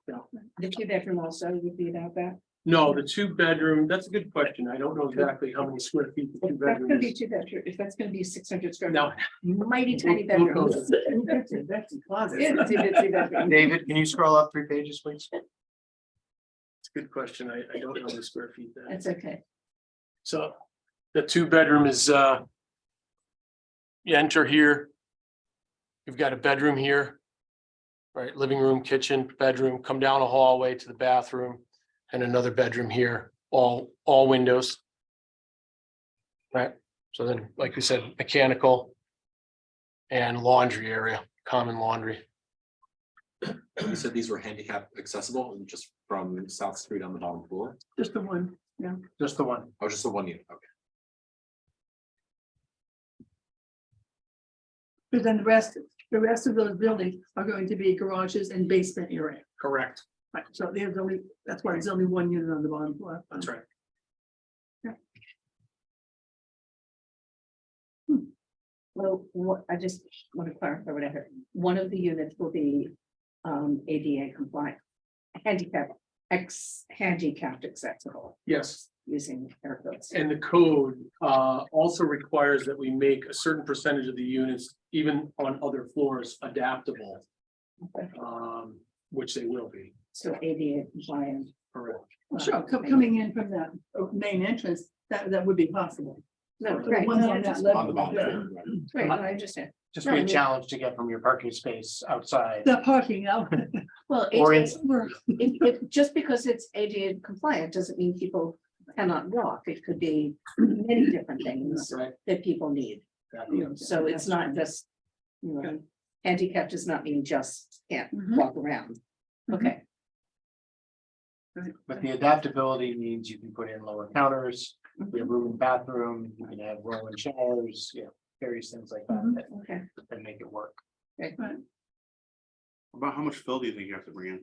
The 2-bedroom also would be about that. No, the 2-bedroom, that's a good question. I don't know exactly how many square feet the If that's 2-bedroom gonna be is. 2-bedroom, if that's gonna be 600 square. No. Mighty tiny We'll go bedrooms. That's a closet. Yeah, it's a bedroom. David, can you scroll up 3 pages, please? It's a good question. I don't know the square feet there. That's okay. So the 2-bedroom is, you enter here. You've got a bedroom here. Right, living room, kitchen, bedroom, come down a hallway to the bathroom and another bedroom here, all windows. Right, so then, like we said, mechanical, and laundry area, common laundry. You said these were handicap accessible and just from South Street on the bottom floor? Just the one, yeah. Just the one. Oh, just the one unit, okay. But then the rest of those buildings are going to be garages and basement area. Correct. Right, so there's only, that's why there's only one unit on the bottom floor. That's right. Well, what, I just want to clarify what I heard. One of the units will be ADA compliant, handicapped accessible Yes. using air quotes. And the code also requires that we make a certain percentage of the units, even on other floors, adaptable. Which they will be. So ADA compliant. Correct. Sure, coming in from that main entrance, that would be possible. No, The right. ones on that level. On the bottom floor, right. Right, I understand. Just No, be I a mean- challenge to get from your parking space outside. The parking out. Well, Or just because it's ADA compliant doesn't mean people cannot walk. It could be many different things Right. that people need. So it's not just, handicap does not mean just can't Mhm. walk around. Okay, But the adaptability means you can put in lower counters, you have room and bathroom, you can have rolling showers, various things like that okay. that make it work. About how much fill do you think you have to bring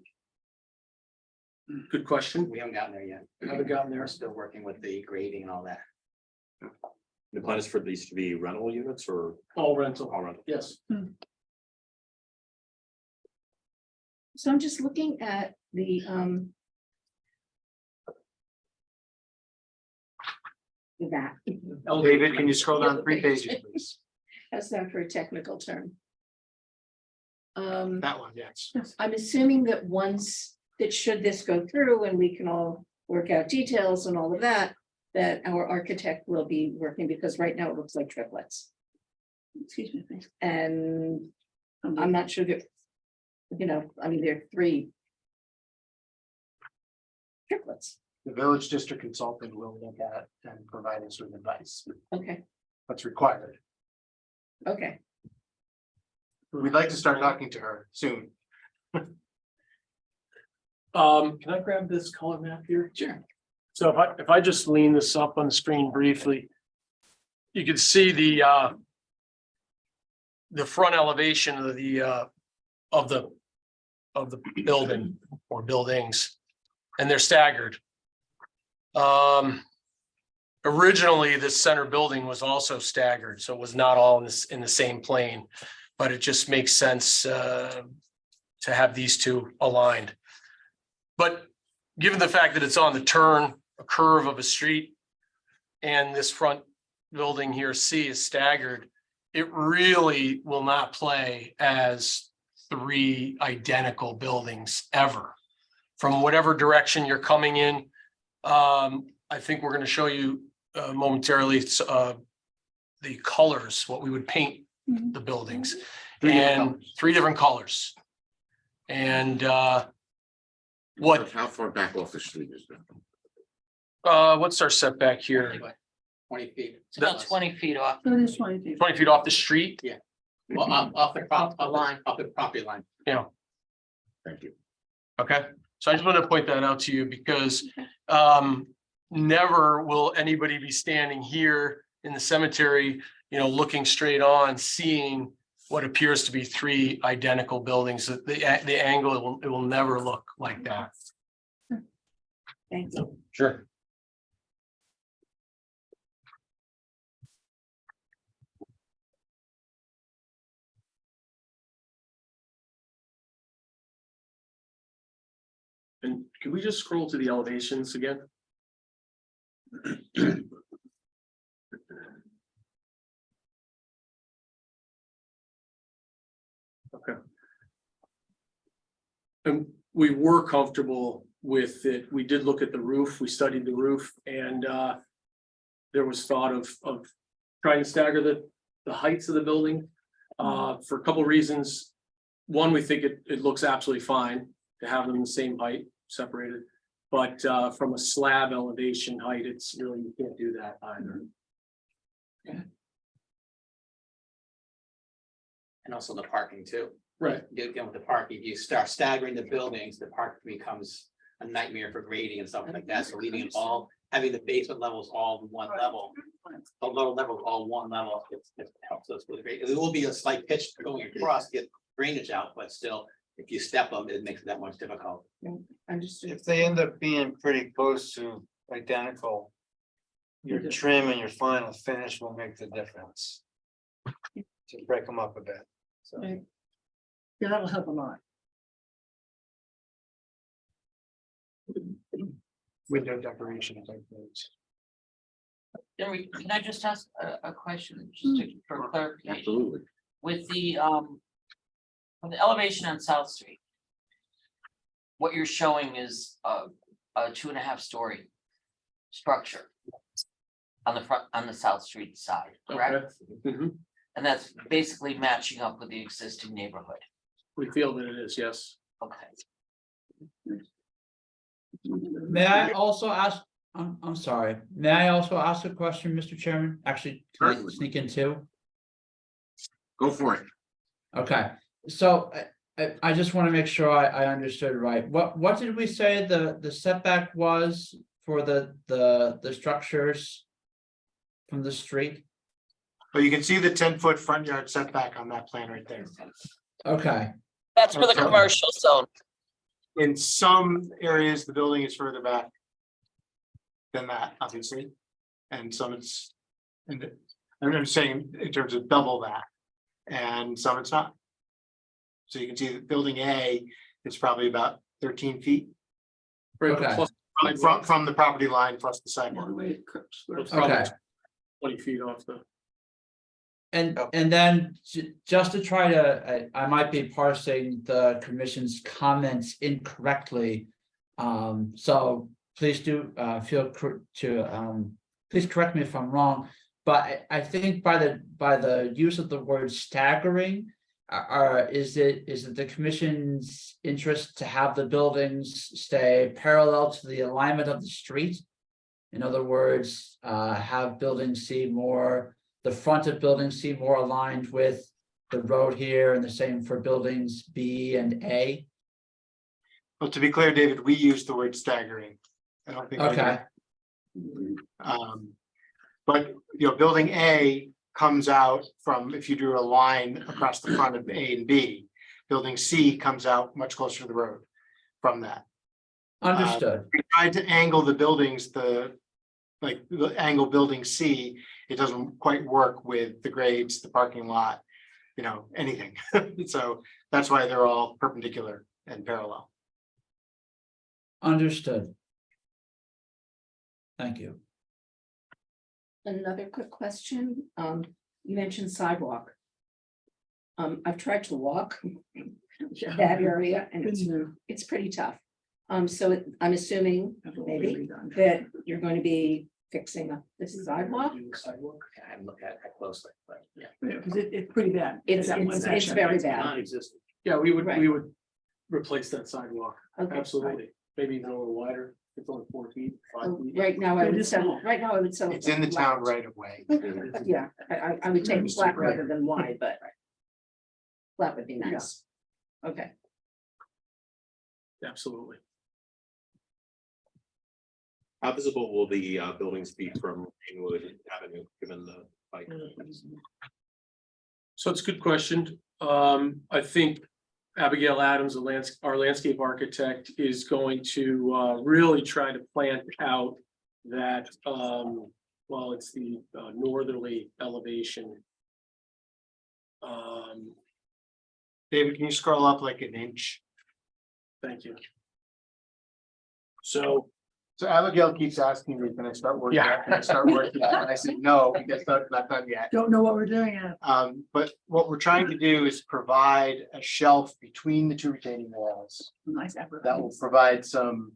in? Good question. We haven't gotten there yet. Haven't gotten there. We're still working with the grading and all that. The plan is for these to be rental units or All rental. all rental? Yes. So I'm just looking at the that. David, can you scroll down 3 pages, please? How's that for a technical term? That one, yes. I'm assuming that once that should this go through and we can all work out details and all of that, that our architect will be working, because right now it looks like triplets. Excuse me. please. And I'm not sure that, I mean, there are 3 triplets. The village district consultant will look at and provide us with advice. Okay, That's required. okay. We'd like to start talking to her soon. Can I grab this color map here? Sure. So if I just lean this up on the screen briefly, you can see the front elevation of the building or buildings, and they're staggered. Originally, this center building was also staggered, so it was not all in the same plane, but it just makes sense to have these two aligned. But given the fact that it's on the turn, a curve of a street, and this front building here, C, is staggered, it really will not play as 3 identical buildings ever. From whatever direction you're coming in, I think we're going to show you momentarily the colors, what we would paint the buildings, 3 different and colors. 3 different colors. And what, How far back off the street is that? what's our setback here? 20 feet. It's about 20 feet off. So it is 20 feet. 20 feet off the street? Well, off the property line. Yeah. Thank you. Okay, so I just wanted to point that out to you because never will anybody be standing here in the cemetery, looking straight on, seeing what appears to be 3 identical buildings. The angle, it will never look like that. Thank you. Sure. And can we just scroll to the elevations again? Okay. And we were comfortable with it. We did look at the roof, we studied the roof, and there was thought of trying to stagger the heights of the building for a couple of reasons. One, we think it looks absolutely fine to have them the same height, separated. But from a slab elevation height, it's really, you can't do that either. and also the parking too. Right. Again, with the parking, if you start staggering the buildings, the park becomes a nightmare for grading and stuff like that, so leaving it all, having the basement levels all one level. The lower level all one level, it helps us with the grade. It will be a slight pitch going across, to get drainage out, but still, if you step them, it makes it that much difficult. Understood. If they end up being pretty close to identical, your trim and your final finish will make the difference. To break them up a bit, so. Right. Yeah, that'll help a lot. Window decoration type things. Can I just ask a question, just for clarification? Absolutely. With the elevation on South Street. What you're showing is a 2.5 story structure. On the front, on the South Street side, correct? Mhm. And that's basically matching up with the existing neighborhood. We feel that it is, yes. Okay. May I also ask, I'm sorry, may I also ask a question, Mr. Chairman? Actually, can I Certainly. sneak in two? Go for it. Okay, so I just want to make sure I understood right. What did we say the setback was for the structures from the street? But you can see the 10-foot front yard setback on that plan right there. Okay, That's for the Okay. commercial zone. In some areas, the building is further back than that, obviously, and some it's, and I'm saying in terms of double that, and some it's not. So you can see that building A is probably about 13 feet Right, but Okay. plus from the property line plus the Yeah, sidewalk. the way it cooks. it's probably okay. 20 feet off the. And then just to try to, I might be parsing the commission's comments incorrectly. So please do feel please correct me if I'm wrong. But I think by the use of the word staggering, is it the commission's interest to have the buildings stay parallel to the alignment of the street? In other words, have buildings see more. The front of buildings seem more aligned with the road here, and the same for buildings B and A. Well, to be clear, David, we use the word staggering. I don't think. Okay, But, you know, building A comes out from, if you drew a line across the front of A and B, building C comes out much closer to the road from that. understood. We tried to angle the buildings, the angle building C, it doesn't quite work with the grades, the parking lot, you know, anything. So that's why they're all perpendicular and parallel. Understood. Thank you. Another quick question, you mentioned sidewalk. I've tried to walk that area and it's pretty tough. So I'm assuming maybe that you're going to be fixing up this sidewalk. I haven't looked at it closely, but yeah. Because it's pretty bad. It's That one very section. bad. Non-existent. Yeah, we Right. would replace that sidewalk, Okay. absolutely, maybe even a little wider, it's only 4 feet, 5 Oh, feet. Right now, I It would is sell, small. right now, I would sell. It's in the town right away. Yeah, I would take flat rather than wide, but. Flat would be nice. Okay, Absolutely. How visible will the buildings be from Greenwood Avenue, given the bike? So it's a good question. I think Abigail Adams, our landscape architect, is going to really try to plan out that, well, it's the northerly elevation. David, can you scroll up like an inch? Thank you. So, So Abigail keeps asking me, can I start working? Yeah. Can I start working? And I said, no, because that's not done yet. Don't know what we're doing yet. But what we're trying to do is provide a shelf between the two retaining walls Nice effort. that will provide some.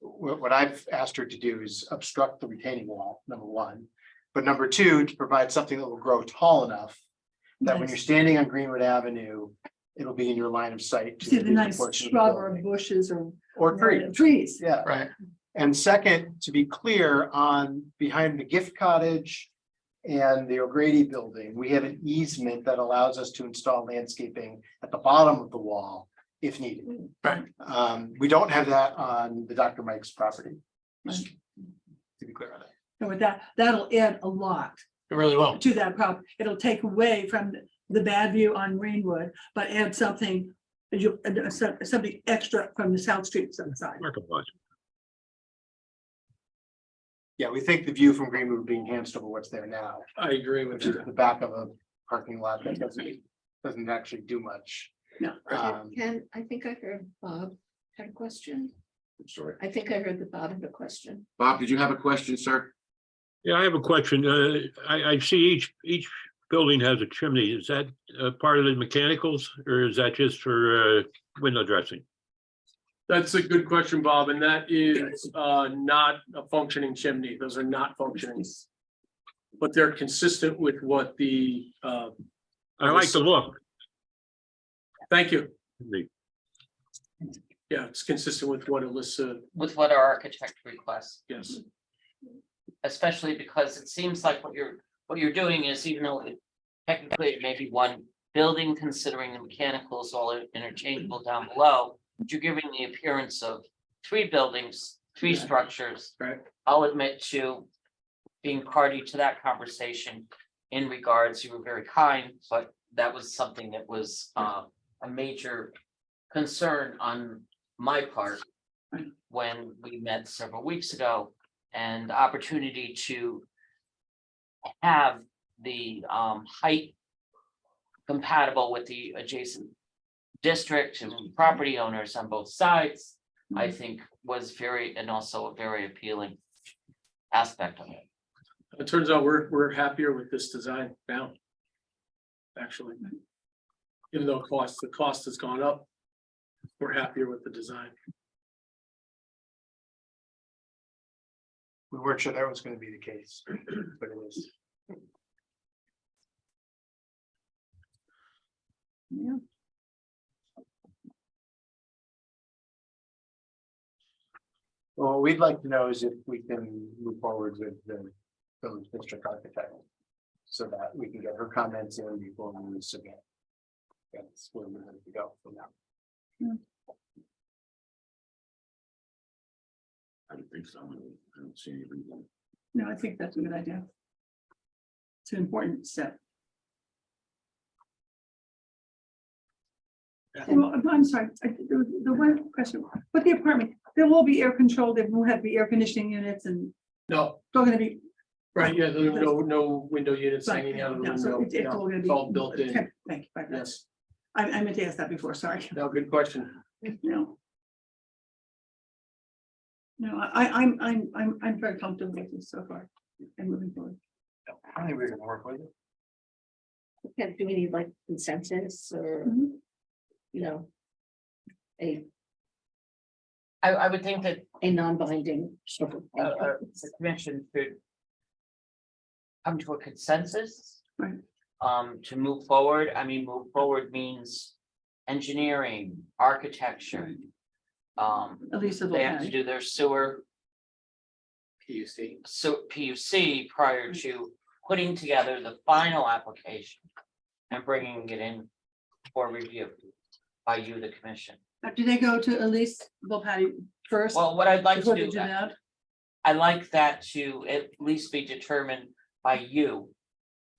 What I've asked her to do is obstruct the retaining wall, number one. But number two, to provide something that will grow tall enough that when Nice. you're standing on Greenwood Avenue, it'll be in your line of sight. to See the the nice portion of the shrub or building. bushes Or trees. trees. Yeah. right, And second, to be clear, on behind the gift cottage and the O'Grady building, we have an easement that allows us to install landscaping at the bottom of the wall if needed. Right. We don't have that on the Dr. Mike's property. Just to be clear on that. And with that, that'll add a lot It really will. to that problem. It'll take away from the bad view on Greenwood, but add something, something extra from the South Street side. Yeah, we think the view from Greenwood would be enhanced over what's there now, I agree with which is you. the back of a parking lot that doesn't actually do much. No. I think I heard Bob had a question. I'm sorry. I think I heard that Bob had a question. Bob, did you have a question, sir? Yeah, I have a question. I see each building has a chimney. Is that part of the mechanicals or is that just for window dressing? That's a good question, Bob, and that is not a functioning chimney. Those are not functioning. But they're consistent with what the I like the look. thank you. Yeah, it's consistent with what Alyssa, With what our architect requests, yes. especially because it seems like what you're doing is, even though technically it may be one building, considering the mechanicals all interchangeable down below, but you're giving the appearance of 3 buildings, 3 structures. Right. I'll admit to being party to that conversation in regards, you were very kind, but that was something that was a major concern on my part when we met several weeks ago, and the opportunity to have the height compatible with the adjacent district and property owners on both sides, I think was very, and also a very appealing aspect of it. It turns out we're happier with this design now. Actually. Even though the cost has gone up, we're happier with the design. We weren't sure that was going to be the case, but it is. Yeah. Well, what we'd like to know is if we can move forward with the village district architect. So that we can get her comments in before we submit. That's where we're going to go from now. I don't think so. I don't see any reason. No, I think that's a good idea. It's an important step. Well, I'm sorry, the one question, but the apartment, there will be air controlled, there will have to be air conditioning units and No, it's all gonna be. right, yeah, there's no window units Right, hanging out of the yeah, so window. it's all No, gonna it's be. all built in. Thank you. Yes, I meant to ask that before, sorry. no, good question. No. No, I'm very comfortable with this so far and moving forward. I think we can work with it. Okay, do we need like consensus or, Mhm. you know, a I would think that non-binding? the commission should come to a consensus. Right. To move forward, I mean, move forward means engineering, architecture. At least it'll They have to have. do their sewer, PUC. so PUC prior to putting together the final application and bringing it in for review by you, the commission. Do they go to Elise Volpatty first? Well, what I'd like before to they do, that? I like that to at least be determined by you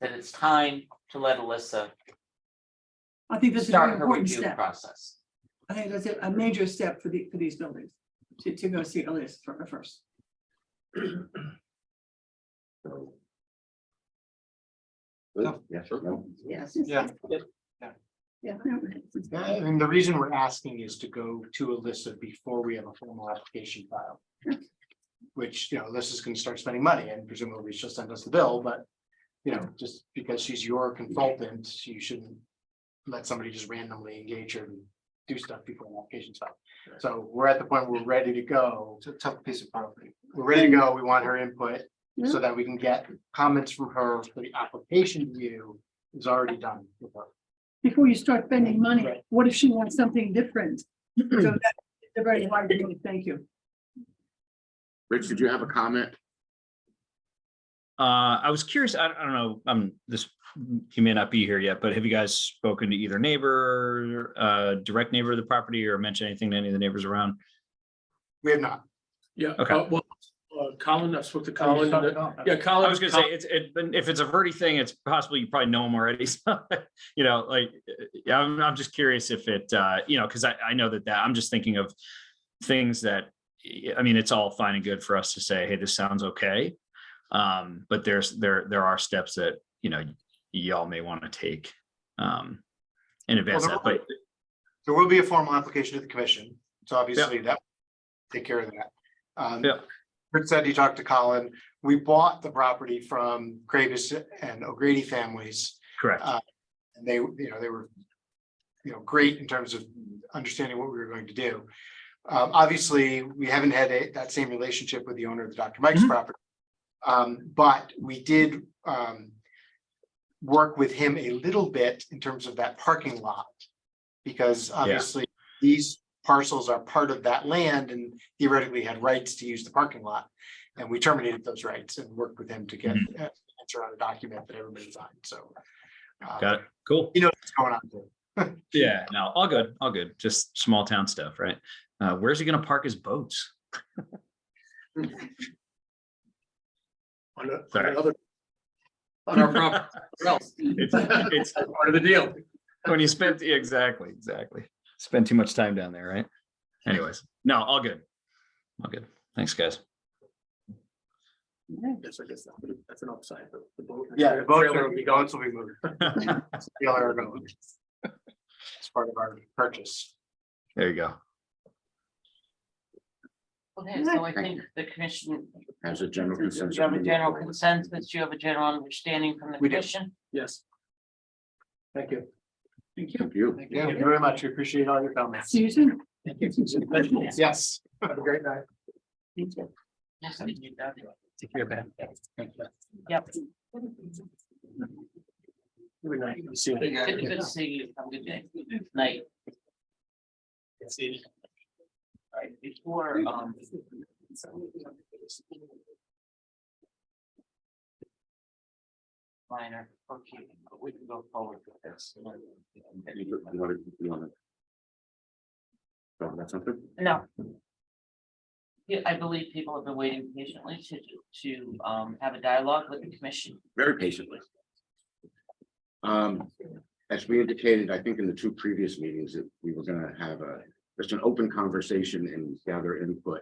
that it's time to let Alyssa I think that's a very start her important review step. process. I think that's a major step for these buildings, to go see Elise first. Yes or no? Yes. Yeah. Yeah. I mean, the reason we're asking is to go to Alyssa before we have a formal application filed. Which, you know, Alyssa's gonna start spending money and presumably she'll send us the bill, but. You know, just because she's your consultant, you shouldn't let somebody just randomly engage her and do stuff before an application's filed. So we're at the point where we're ready to go. It's a tough piece of property. We're ready to go. We want her input so that we can get comments from her for the application view is already done with her. Before you start spending money, Right. what if she wants something different? So that's a very hard thing, thank you. Rich, did you have a comment? I was curious, I don't know, you may not be here yet, but have you guys spoken to either neighbor, direct neighbor of the property or mentioned anything to any of the neighbors around? We have not. Yeah, Okay. well, Colin, I spoke to Oh, you Colin. talked to Colin? Yeah, Colin. I was gonna say, if it's a Verdi thing, it's possible you probably know him already, so, you know, like, yeah, I'm just curious if it, you know, because I know that I'm just thinking of things that, I mean, it's all fine and good for us to say, hey, this sounds okay. But there are steps that, you know, y'all may want to take in advance of that, but There will be a formal application to the commission, so obviously that take care of that. Yeah. Kurt said he talked to Colin. We bought the property from Kravis and O'Grady families. correct. And they were, great in terms of understanding what we were going to do. Obviously, we haven't had that same relationship with the owner of the Dr. Mike's property. But we did work with him a little bit in terms of that parking lot. Because obviously these parcels are part of that land and theoretically had rights to use the parking lot. And we terminated those rights and worked with him to get an answer on a document that everybody signed, so. Got it. Cool. You know what's going on there. Yeah, no, all good. Just small town stuff, right? Where's he gonna park his boats? On Sorry. on our property. It's Part of the deal. when you spend, exactly. Spend too much time down there, right? Anyways, no, all good. Thanks, guys. Yes, I guess that's an upside, but the boat. Yeah, the trailer will be gone. boats will be moved. The other are going. It's part of our purchase. There you go. Okay, so I think the commission, As a general do consensus. you have a general consensus? Do you have a general understanding from the We do. commission? Yes. Thank you. Thank you. Yeah, thank you very much. We appreciate all your comments. See you soon. Yes, have a great night. Yes, I did that. Take care, Ben. Yep. Good night. See you. Good to see you. Have a good day. Night. All right, before, minor, okay, but we can go forward with this. You wanna talk about something? No. Yeah, I believe people have been waiting patiently to have a dialogue with the commission. Very patiently. As we indicated, I think in the two previous meetings that we were gonna have just an open conversation and gather input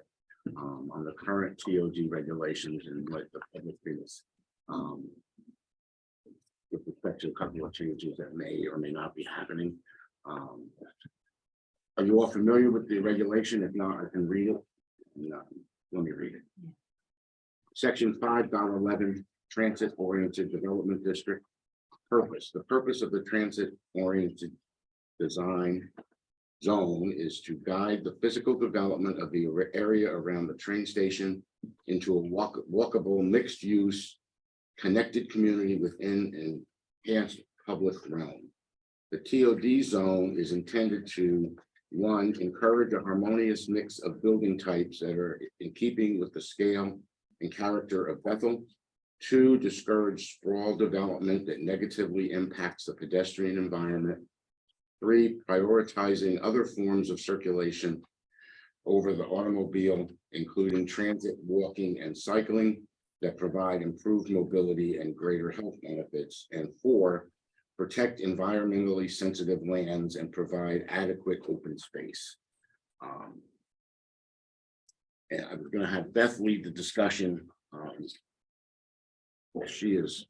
on the current TOD regulations and what the public thinks. With respect to a couple of changes that may or may not be happening. Are you all familiar with the regulation? If not, I can read it. No, let me read it. Section 5.11, Transit Oriented Development District. Purpose. The purpose of the transit oriented design zone is to guide the physical development of the area around the train station into a walkable, mixed use, connected community within an enhanced public realm. The TOD zone is intended to, one, encourage a harmonious mix of building types that are in keeping with the scale and character of Bethel. Two, discourage sprawl development that negatively impacts the pedestrian environment. Three, prioritizing other forms of circulation over the automobile, including transit, walking, and cycling that provide improved mobility and greater health benefits. And four, protect environmentally sensitive lands and provide adequate open space. And I'm going to have Beth lead the discussion. She is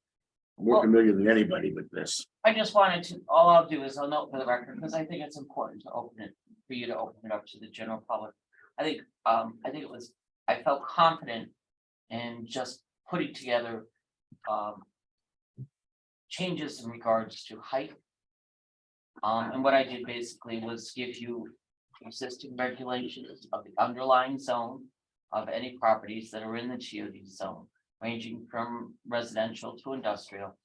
more familiar than anybody with this. I just wanted to, all I'll do is I'll note for the record, because I think it's important to open it, for you to open it up to the general public. I felt confident in just putting together changes in regards to height. And what I did basically was give you existing regulations of the underlying zone of any properties that are in the TOD zone, ranging from residential to industrial.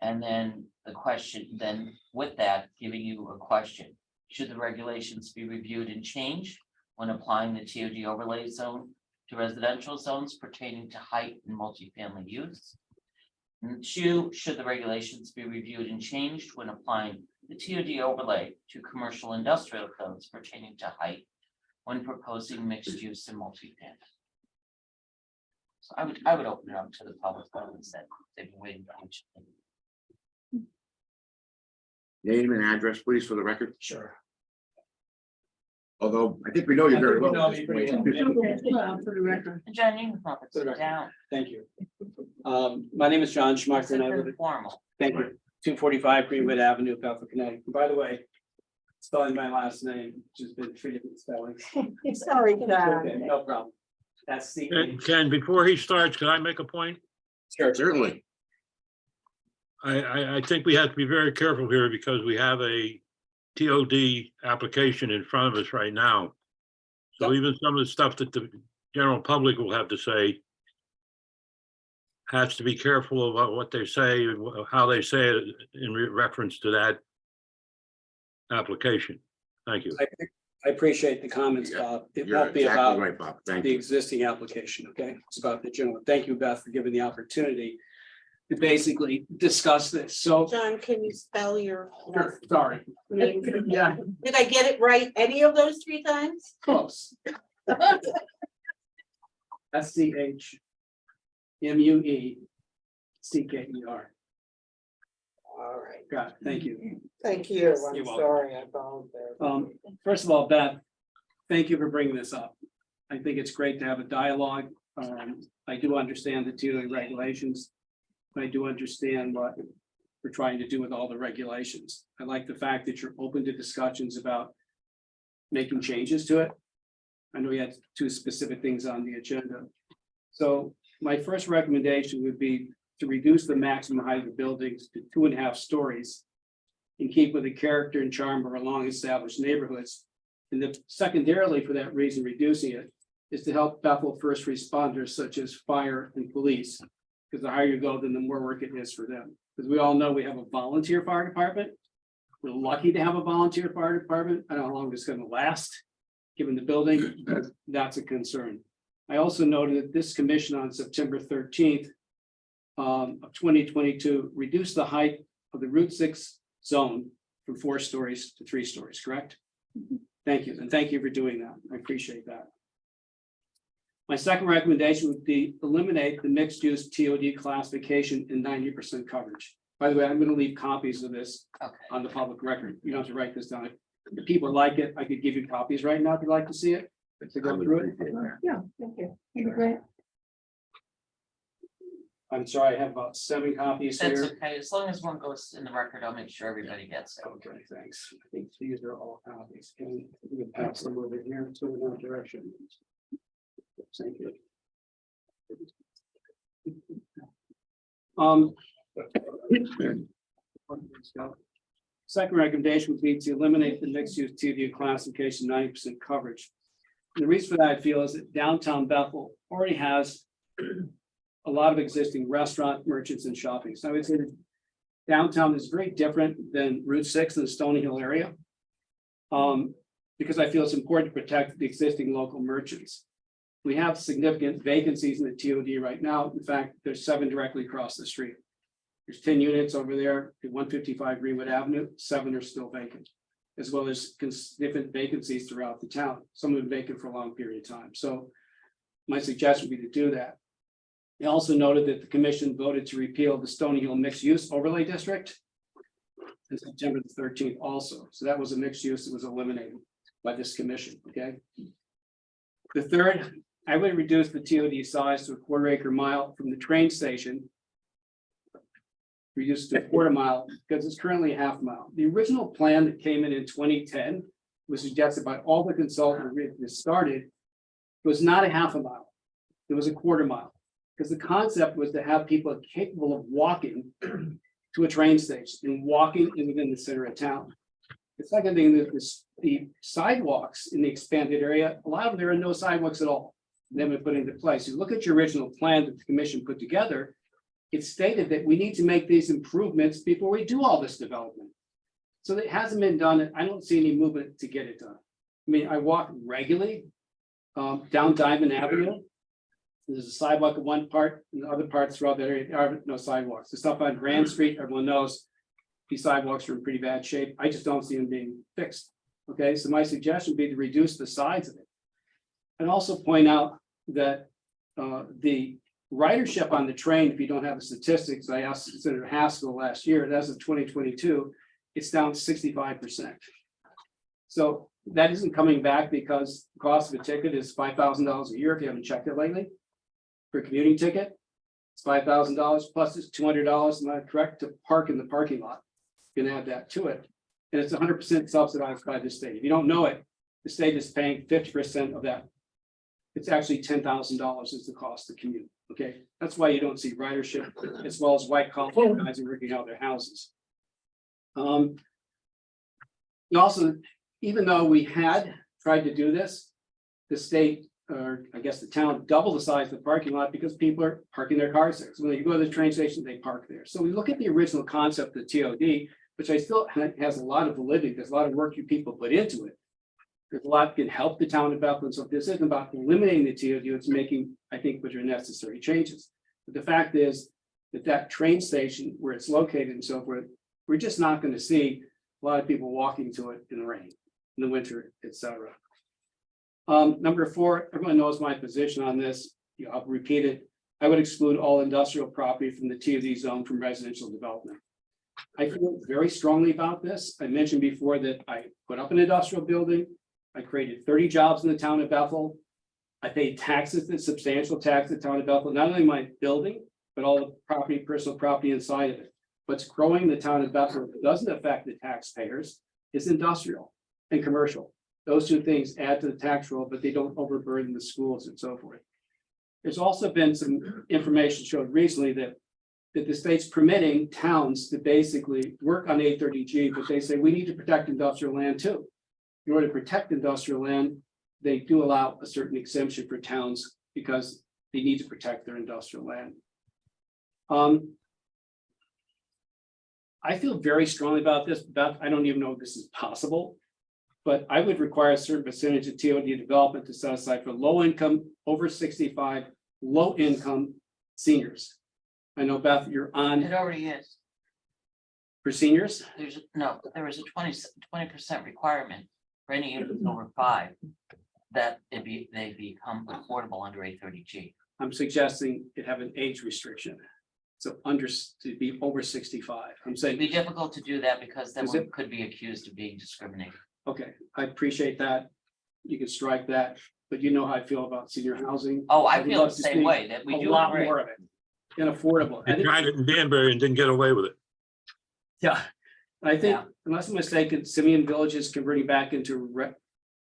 And then the question, then with that, giving you a question, should the regulations be reviewed and changed when applying the TOD overlay zone to residential zones pertaining to height and multifamily use? And 2, should the regulations be reviewed and changed when applying the TOD overlay to commercial industrial codes pertaining to height when proposing mixed use and multi-family? So I would open it up to the public comments that they've been waiting for. Name and address, please, for the record. Sure. Although I think we know you very well. know me pretty well. Well, for the record. And John, you can pop it For the record. down. Thank you. My name is John Schmucker and I live at, Formal. thank you, 245 Greenwood Avenue, Bethel, Connecticut. By the way, spelling my last name, which has been 3 different spellings. Sorry, John. Okay, no problem. That's the. Ken, before he starts, can I make a point? Sure. Certainly. I think we have to be very careful here because we have a TOD application in front of us right now. So even some of the stuff that the general public will have to say has to be careful about what they say and how they say it in reference to that application. Thank you. I appreciate the comments, Bob. It You're won't be exactly about right, Bob. Thank the you. existing application, okay? It's about the general. Thank you, Beth, for giving the opportunity to basically discuss this. So, John, can you spell your? sorry. name? Yeah, Did I get it right any of those 3 times? close. SCHMUECKER. All right. Got it. Thank you. Thank you. You're I'm welcome. sorry, I apologize. First of all, Beth, thank you for bringing this up. I think it's great to have a dialogue. I do understand the TOD regulations. I do understand what we're trying to do with all the regulations. I like the fact that you're open to discussions about making changes to it. I know we had 2 specific things on the agenda. So my first recommendation would be to reduce the maximum height of the buildings to 2.5 stories and keep with the character and charm of our long-established neighborhoods. And then secondarily, for that reason, reducing it is to help Bethel first responders such as fire and police. Because the higher you go, then the more work it is for them. Because we all know we have a volunteer fire department. We're lucky to have a volunteer fire department. I don't know how long it's going to last, given the building, but that's a concern. I also noted that this commission on September 13th of 2022 reduced the height of the Route 6 zone from 4 stories to 3 stories, correct? Thank you, and thank you for doing that. I appreciate that. My second recommendation would be eliminate the mixed use TOD classification in 90% coverage. By the way, I'm going to leave copies of this on the public record. You don't have to write this down. If people like it, I could give you copies right now if you'd like to see it. To go through it. Yeah, thank you. That'd be great. I'm sorry, I have about 7 copies That's here. okay, as long as one goes in the record, I'll make sure everybody gets it. Okay, thanks. I think these are all copies. Can we pass them over here to another direction? Thank you. Second recommendation would be to eliminate the mixed use TOD classification 90% coverage. And the reason for that, I feel, is that downtown Bethel already has a lot of existing restaurant merchants and shopping. So I would say that downtown is very different than Route 6 in the Stony Hill area. Because I feel it's important to protect the existing local merchants. We have significant vacancies in the TOD right now. In fact, there's 7 directly across the street. There's 10 units over there at 155 Greenwood Avenue, 7 are still vacant, as well as different vacancies throughout the town. Some have been vacant for a long period of time. So my suggestion would be to do that. I also noted that the commission voted to repeal the Stony Hill mixed use overlay district on September the 13th also. So that was a mixed use that was eliminated by this commission, okay? The third, I would reduce the TOD size to a 1/4 acre mile from the train station. Reduce to a 1/4 mile because it's currently a 1/2 mile. The original plan that came in 2010 was suggested by all the consultants that started was not a 1/2 mile. It was a 1/4 mile. Because the concept was to have people capable of walking to a train station and walking within the center of town. The second thing is the sidewalks in the expanded area, a lot of them, there are no sidewalks at all. They haven't been put into place. You look at your original plan that the commission put together, it stated that we need to make these improvements before we do all this development. So that hasn't been done. I don't see any movement to get it done. I mean, I walk regularly down Diamond Avenue. There's a sidewalk at one part, and the other parts throughout that area, there are no sidewalks. The stuff on Grand Street, everyone knows. These sidewalks are in pretty bad shape. I just don't see them being fixed. Okay, so my suggestion would be to reduce the size of it. And also point out that the ridership on the train, if you don't have the statistics, I asked Senator Haskell last year, and as of 2022, it's down 65%. So that isn't coming back because the cost of a ticket is $5,000 a year if you haven't checked it lately. For a commuting ticket, it's $5,000 plus it's $200, am I correct, to park in the parking lot. You can add that to it. And it's 100% subsidized by the state. If you don't know it, the state is paying 50% of that. It's actually $10,000 is the cost to commute. Okay, that's why you don't see ridership as well as white collar guys working out of their houses. Also, even though we had tried to do this, the state, or I guess the town, doubled the size of the parking lot because people are parking their cars there. So when you go to the train station, they park there. So we look at the original concept of the TOD, which I still has a lot of validity. There's a lot of work you people put into it. There's a lot that can help the town of Bethlehem. So if this isn't about eliminating the TOD, it's making, I think, which are necessary changes. But the fact is that that train station where it's located and so forth, we're just not going to see a lot of people walking to it in the rain, in the winter, etc. Number 4, everyone knows my position on this. I'll repeat it. I would exclude all industrial property from the TOD zone from residential development. I feel very strongly about this. I mentioned before that I put up an industrial building. I created 30 jobs in the town of Bethel. I paid taxes, the substantial tax in the town of Bethel, not only my building, but all the property, personal property inside of it. What's growing in the town of Bethel that doesn't affect the taxpayers is industrial and commercial. Those two things add to the tax roll, but they don't overburden the schools and so forth. There's also been some information showed recently that the state's permitting towns to basically work on 830G, but they say we need to protect industrial land too. In order to protect industrial land, they do allow a certain exemption for towns because they need to protect their industrial land. I feel very strongly about this, Beth. I don't even know if this is possible, but I would require a certain percentage of TOD development to set aside for low income, over 65, low income seniors. I know, Beth, you're on It already is. for seniors. There was a 20% requirement for any units over 5 that they become affordable under 830G. I'm suggesting it have an age restriction. So to be over 65. I'm saying. It'd be difficult to do that because then Is we it? could be accused of being discriminated. Okay, I appreciate that. You can strike that, but you know how I feel about senior housing. Oh, I I'd feel love the to same see way, that we a do lot agree. more of it and affordable. I tried it in Danbury and didn't get away with it. Yeah, I think Yeah. unless I'm mistaken, Simeon Village is converting back into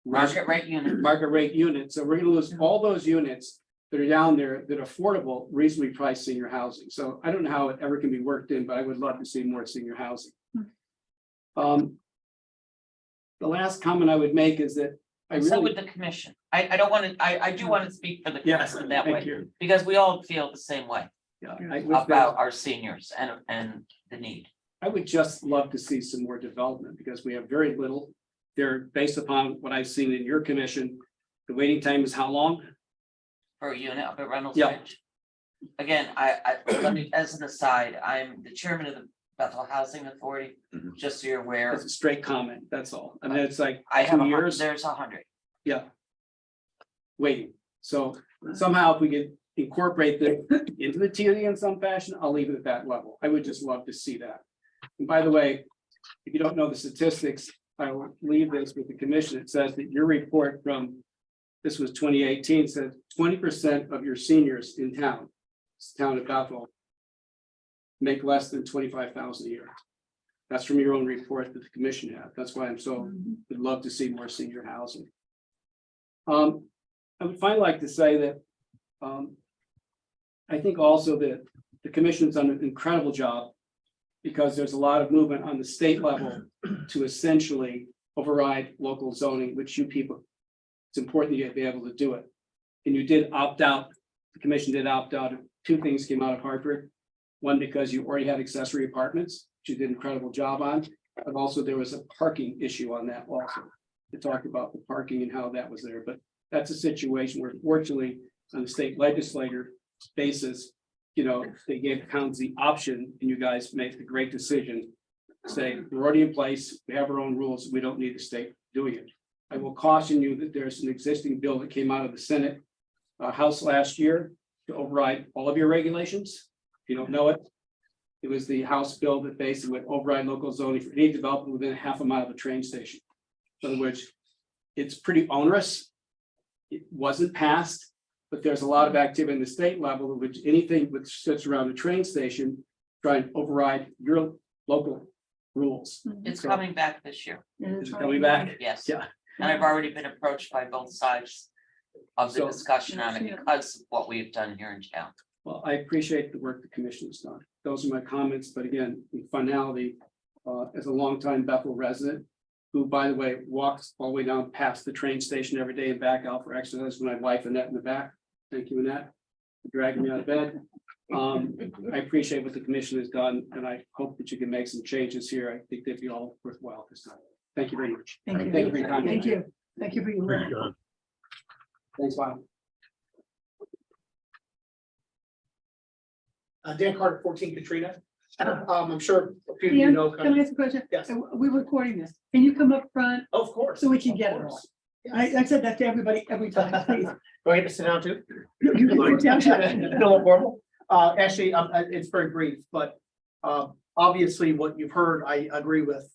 Market rate unit. market rate units. So we're gonna lose all those units that are down there that are affordable, reasonably priced senior housing. So I don't know how it ever can be worked in, but I would love to see more senior housing. The last comment I would make is that I So really, would the commission. I don't want to, I do want to speak for the yes, commission that thank way, you. because we all feel the same way Yeah, I wish that- about our seniors and the need. I would just love to see some more development because we have very little. They're based upon what I've seen in your commission. The waiting time is how long? For a unit up at Reynolds Yeah. Ridge. Again, let me, as an aside, I'm the chairman of the Bethel Housing Authority, just so you're aware. That's a straight comment, that's all. I mean, it's like I have 2 years, there's 100. yeah. Waiting, so somehow if we could incorporate the into the TOD in some fashion, I'll leave it at that level. I would just love to see that. And by the way, if you don't know the statistics, I will leave this with the commission. It says that your report from, this was 2018, said 20% of your seniors in town, this town of Bethel, make less than 25,000 a year. That's from your own report that the commission had. That's why I'm so, would love to see more senior housing. I would finally like to say that I think also that the commission's done an incredible job because there's a lot of movement on the state level to essentially override local zoning, which you people, it's important that you be able to do it. And you did opt out, the commission did opt out. 2 things came out of Hartford. One, because you already had accessory apartments, which you did an incredible job on, but also there was a parking issue on that also. To talk about the parking and how that was there, but that's a situation where fortunately on the state legislator basis, you know, they gave towns the option and you guys make the great decision. Say, we're already in place, we have our own rules, we don't need the state doing it. I will caution you that there's an existing bill that came out of the Senate House last year to override all of your regulations. If you don't know it, it was the House bill that basically would override local zoning for any development within a half a mile of a train station. In other words, it's pretty onerous. It wasn't passed, but there's a lot of activity in the state level, which anything which sits around the train station, try and override your local rules. It's So- coming back this year. Is it coming back? Yes. Yeah. And I've already been approached by both sides of the So- discussion on it because of what we've done here in town. Well, I appreciate the work the commission has done. Those are my comments, but again, in finality, as a longtime Bethel resident, who, by the way, walks all the way down past the train station every day and back out for exercise with my wife Annette in the back. Thank you, Annette, for dragging me out of bed. I appreciate what the commission has done, and I hope that you can make some changes here. I think they'd be all worthwhile this time. Thank you very much. Thank you. Thank you for your time. Thank you. Thank you for your Thank work. you, John. Thanks, Bob. Dan Carter, 14 Katrina. I'm sure a few of you Dan, know. can I ask a question? Yes. We're recording this. Can you come up front Of course. so we can get it Of all? course. I said that to everybody every time, please. Do I get to sit down too? You can sit down. Still informal. Actually, it's very brief, but obviously what you've heard, I agree with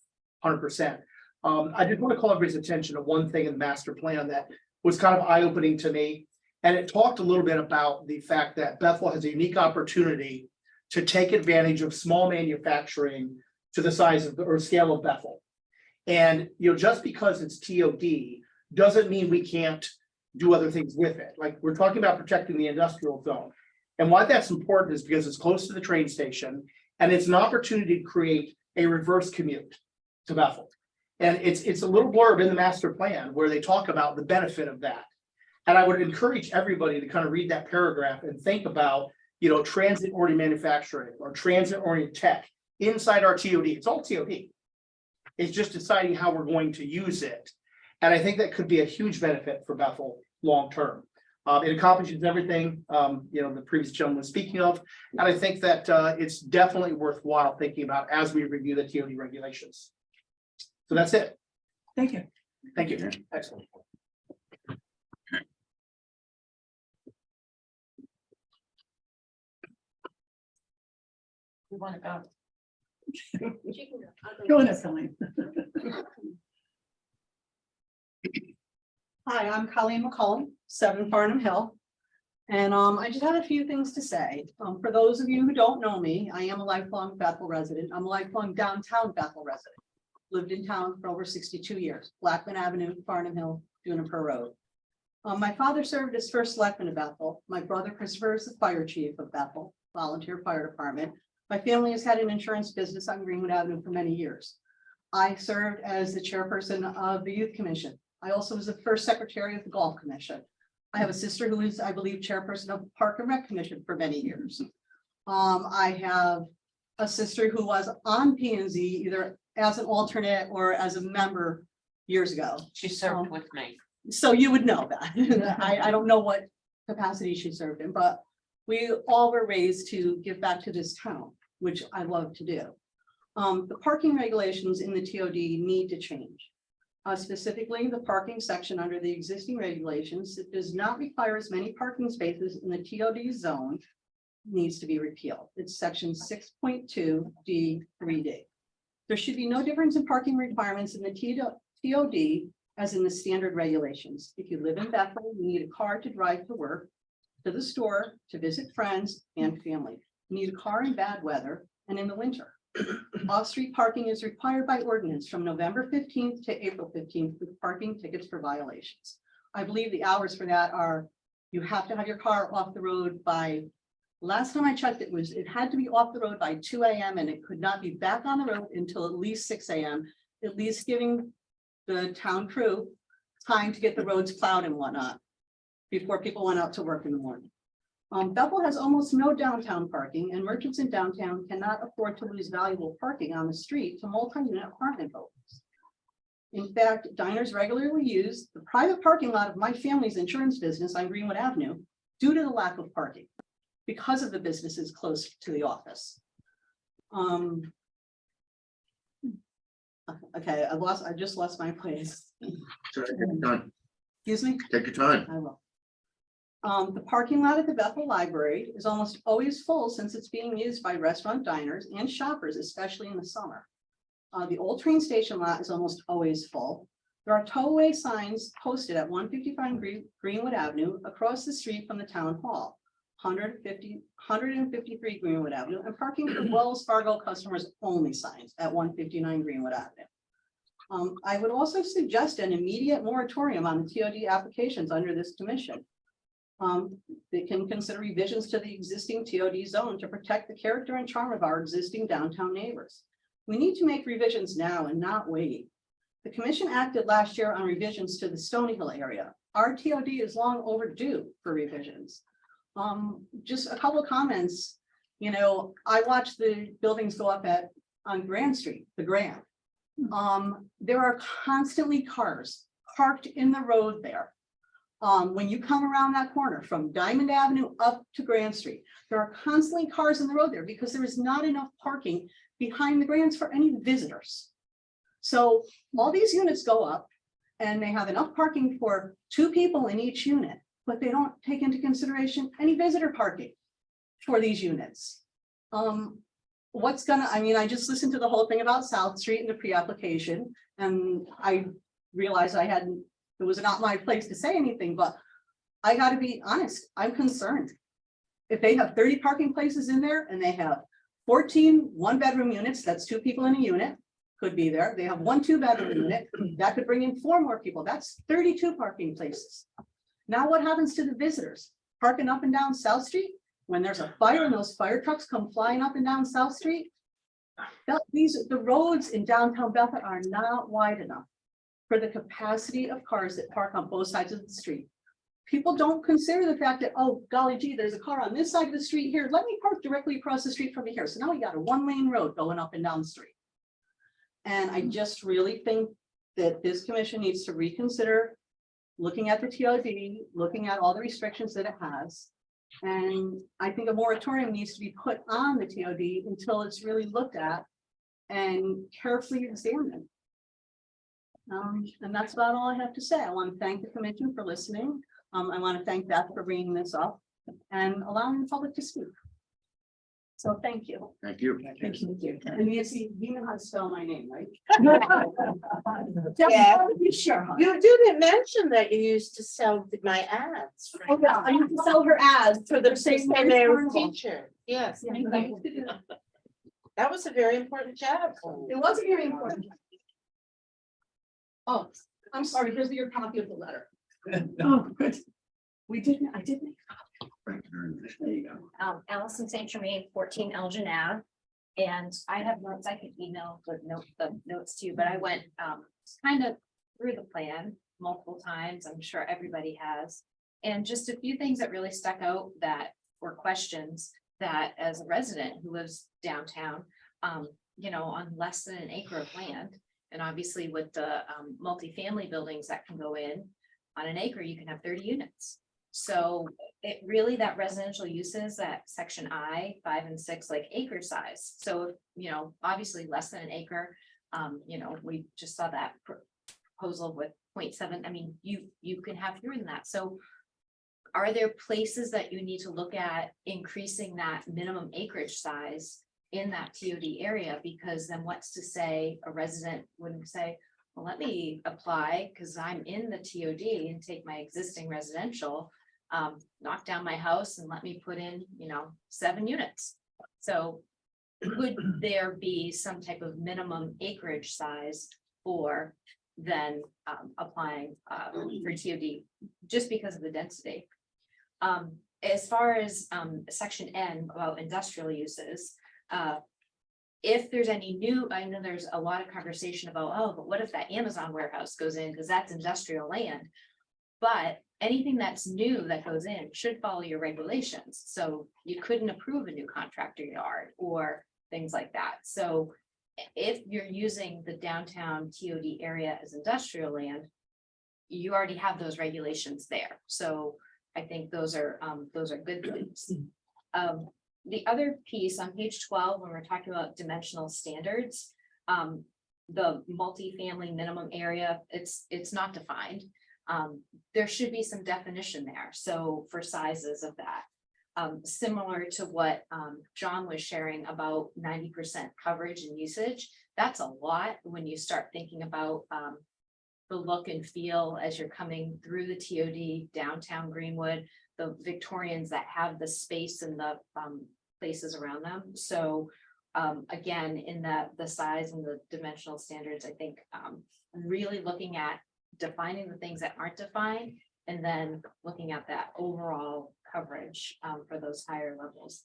100%. I just want to call everybody's attention to one thing in the master plan that was kind of eye-opening to me. And it talked a little bit about the fact that Bethel has a unique opportunity to take advantage of small manufacturing to the size of or scale of Bethel. And, you know, just because it's TOD doesn't mean we can't do other things with it. Like, we're talking about protecting the industrial zone. And why that's important is because it's close to the train station and it's an opportunity to create a reverse commute to Bethel. And it's a little blurb in the master plan where they talk about the benefit of that. And I would encourage everybody to kind of read that paragraph and think about, you know, transit-oriented manufacturing or transit-oriented tech inside our TOD. It's all TOD. It's just deciding how we're going to use it. And I think that could be a huge benefit for Bethel long-term. It accomplishes everything, you know, the previous gentleman was speaking of. And I think that it's definitely worthwhile thinking about as we review the TOD regulations. So that's it. Thank you. Thank you. Excellent. We want to go. Go on, Colleen. Hi, I'm Colleen McCollum, 7 Farnham Hill. And I just had a few things to say. For those of you who don't know me, I am a lifelong Bethel resident. I'm a lifelong downtown Bethel resident. Lived in town for over 62 years, Blackman Avenue, Farnham Hill, Juniper Road. My father served as first selectman of Bethel. My brother Christopher is the fire chief of Bethel, volunteer fire department. My family has had an insurance business on Greenwood Avenue for many years. I served as the chairperson of the youth commission. I also was the first secretary of the golf commission. I have a sister who is, I believe, chairperson of the Park and Rec Commission for many years. I have a sister who was on P and Z either as an alternate or as a member years ago. She served with me. So you would know that. I don't know what capacity she served in, but we all were raised to give back to this town, which I love to do. The parking regulations in the TOD need to change. Specifically, the parking section under the existing regulations that does not require as many parking spaces in the TOD zone needs to be repealed. It's section 6.2 D3D. There should be no difference in parking requirements in the TOD as in the standard regulations. If you live in Bethel, you need a car to drive to work, to the store, to visit friends and family. You need a car in bad weather and in the winter. Off-street parking is required by ordinance from November 15th to April 15th with parking tickets for violations. I believe the hours for that are, you have to have your car off the road by, last time I checked, it had to be off the road by 2 a.m. and it could not be back on the road until at least 6 a.m., at least giving the town crew time to get the roads plowed and whatnot before people went out to work in the morning. Bethel has almost no downtown parking and merchants in downtown cannot afford to lose valuable parking on the street to multi-unit apartment buildings. In fact, diners regularly use the private parking lot of my family's insurance business on Greenwood Avenue due to the lack of parking because of the businesses close to the office. Okay, I just lost my place. So take your time. Excuse me? Take your time. I will. The parking lot at the Bethel Library is almost always full since it's being used by restaurant diners and shoppers, especially in the summer. The old train station lot is almost always full. There are tow-away signs posted at 155 Greenwood Avenue across the street from the town hall. 153 Greenwood Avenue, and parking for Wells Fargo customers only signs at 159 Greenwood Avenue. I would also suggest an immediate moratorium on the TOD applications under this commission. They can consider revisions to the existing TOD zone to protect the character and charm of our existing downtown neighbors. We need to make revisions now and not wait. The commission acted last year on revisions to the Stony Hill area. Our TOD is long overdue for revisions. Just a couple of comments. You know, I watched the buildings go up on Grand Street, the Grand. There are constantly cars parked in the road there. When you come around that corner from Diamond Avenue up to Grand Street, there are constantly cars in the road there because there is not enough parking behind the Grands for any visitors. So all these units go up and they have enough parking for 2 people in each unit, but they don't take into consideration any visitor parking for these units. I just listened to the whole thing about South Street and the pre-application, and I realized it was not my place to say anything, but I gotta be honest, I'm concerned. If they have 30 parking places in there and they have 14 one-bedroom units, that's 2 people in a unit, could be there. They have 1 2-bedroom unit, that could bring in 4 more people. That's 32 parking places. Now what happens to the visitors parking up and down South Street? When there's a fire and those fire trucks come flying up and down South Street, the roads in downtown Bethel are not wide enough for the capacity of cars that park on both sides of the street. People don't consider the fact that, oh, golly gee, there's a car on this side of the street here. Let me park directly across the street from here. So now we got a 1-lane road going up and down the street. And I just really think that this commission needs to reconsider looking at the TOD, looking at all the restrictions that it has. And I think a moratorium needs to be put on the TOD until it's really looked at and carefully examined. And that's about all I have to say. I want to thank the commission for listening. I want to thank Beth for bringing this up and allowing the public to speak. So thank you. Thank you. Thank you. And Nancy, you know how to spell my name, right? Yeah. Sure. You didn't mention that you used to sell my ads. Oh, yeah, I used to sell her ads For the same primary teacher. Yes. Yeah, I used to do that. That was a very important job. It was very important. Oh, I'm sorry, here's your copy of the letter. Oh, good. I did make a copy. There you go. Allison St. Germain, 14 Elgin Ave. And I have notes, I could email the notes to you, but I went kind of through the plan multiple times. I'm sure everybody has. And just a few things that really stuck out that were questions that as a resident who lives downtown, you know, on less than an acre of land. And obviously with the multifamily buildings that can go in on an acre, you can have 30 units. So it really, that residential uses that section I, 5 and 6, like acre size. So, you know, obviously less than an acre, you know, we just saw that proposal with 0.7. I mean, you can have fewer than that. So are there places that you need to look at increasing that minimum acreage size in that TOD area? Because then what's to say a resident wouldn't say, well, let me apply because I'm in the TOD and take my existing residential, knock down my house and let me put in, you know, 7 units. So could there be some type of minimum acreage size for then applying for TOD just because of the density? As far as section N about industrial uses, if there's any new, I know there's a lot of conversation about, oh, but what if that Amazon warehouse goes in because that's industrial land? But anything that's new that goes in should follow your regulations. So you couldn't approve a new contractor yard or things like that. So if you're using the downtown TOD area as industrial land, you already have those regulations there. So I think those are good things. The other piece on page 12, when we're talking about dimensional standards, the multifamily minimum area, it's not defined. There should be some definition there, so for sizes of that. Similar to what John was sharing about 90% coverage and usage, that's a lot when you start thinking about the look and feel as you're coming through the TOD downtown Greenwood, the Victorians that have the space and the places around them. So again, in the size and the dimensional standards, I think really looking at defining the things that aren't defined, and then looking at that overall coverage for those higher levels.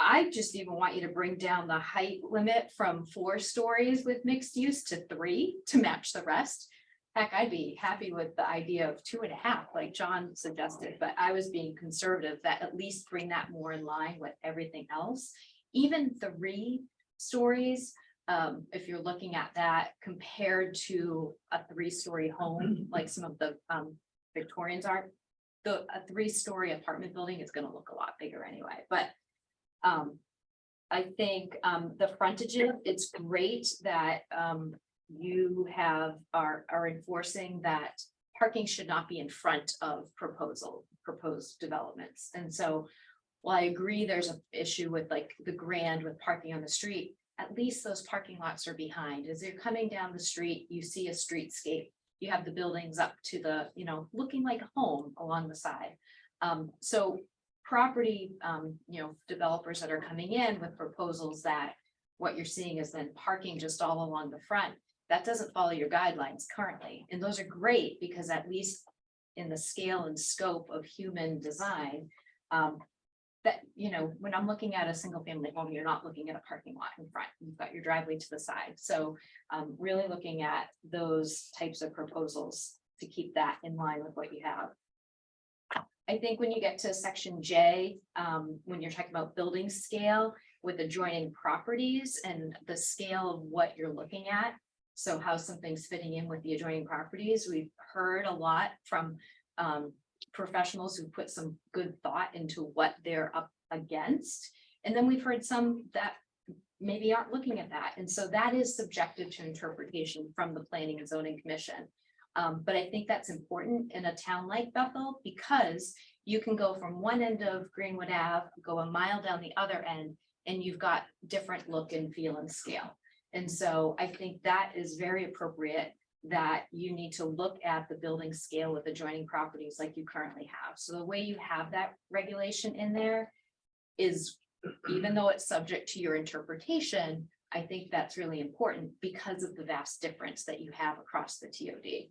I just even want you to bring down the height limit from 4 stories with mixed use to 3 to match the rest. Heck, I'd be happy with the idea of 2.5, like John suggested, but I was being conservative, that at least bring that more in line with everything else. Even 3 stories, if you're looking at that compared to a 3-story home, like some of the Victorians are, a 3-story apartment building is going to look a lot bigger anyway. But I think the frontages, it's great that you are enforcing that parking should not be in front of proposed developments. And so while I agree there's an issue with like the Grand with parking on the street, at least those parking lots are behind. As you're coming down the street, you see a streetscape. You have the buildings up to the, looking like a home along the side. So property, developers that are coming in with proposals that what you're seeing is then parking just all along the front, that doesn't follow your guidelines currently. And those are great because at least in the scale and scope of human design, that, when I'm looking at a single family home, you're not looking at a parking lot in front. You've got your driveway to the side. So really looking at those types of proposals to keep that in line with what you have. I think when you get to section J, when you're talking about building scale with adjoining properties and the scale of what you're looking at, so how something's fitting in with the adjoining properties, we've heard a lot from professionals who put some good thought into what they're up against. And then we've heard some that maybe aren't looking at that. And so that is subjective to interpretation from the Planning and Zoning Commission. But I think that's important in a town like Bethel because you can go from one end of Greenwood Ave, go a mile down the other end, and you've got different look and feel and scale. And so I think that is very appropriate that you need to look at the building scale with adjoining properties like you currently have. So the way you have that regulation in there is, even though it's subject to your interpretation, I think that's really important because of the vast difference that you have across the TOD.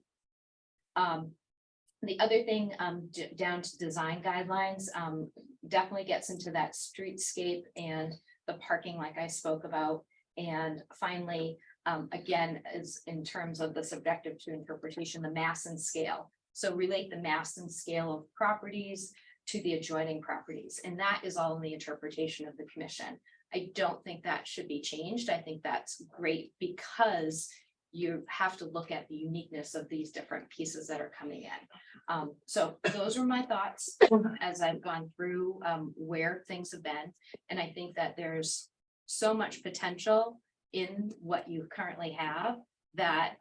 The other thing down to design guidelines definitely gets into that streetscape and the parking like I spoke about. And finally, again, is in terms of the subjective to interpretation, the mass and scale. So relate the mass and scale of properties to the adjoining properties. And that is all in the interpretation of the commission. I don't think that should be changed. I think that's great because you have to look at the uniqueness of these different pieces that are coming in. So those were my thoughts as I've gone through where things have been. And I think that there's so much potential in what you currently have that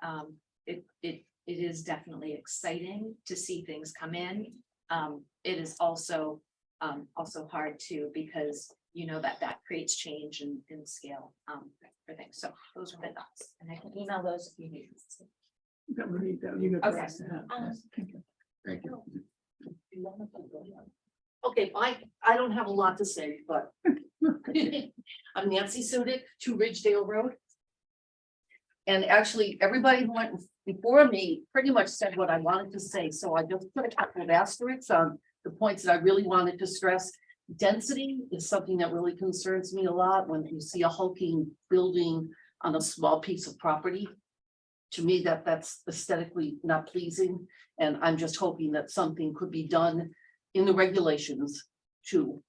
it is definitely exciting to see things come in. It is also hard too, because that creates change in scale for things. So those are my thoughts, and I can email those if you need. Okay. Thank you. Okay, I don't have a lot to say, but I'm Nancy Sudik, 2 Ridgedale Road. And actually, everybody who went before me pretty much said what I wanted to say, so I just put a couple of asterisks on the points that I really wanted to stress. Density is something that really concerns me a lot when you see a hulking building on a small piece of property. To me, that's aesthetically not pleasing, and I'm just hoping that something could be done in the regulations to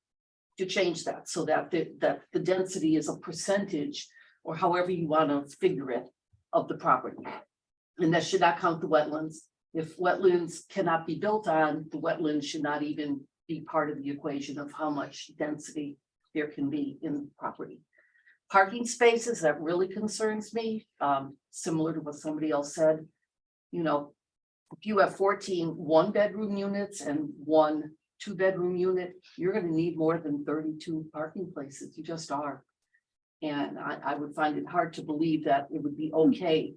change that so that the density is a percentage, or however you want to figure it, of the property. And that should not count the wetlands. If wetlands cannot be built on, the wetlands should not even be part of the equation of how much density there can be in property. Parking spaces, that really concerns me, similar to what somebody else said. You know, if you have 14 one-bedroom units and 1 2-bedroom unit, you're gonna need more than 32 parking places, you just are. And I would find it hard to believe that it would be okay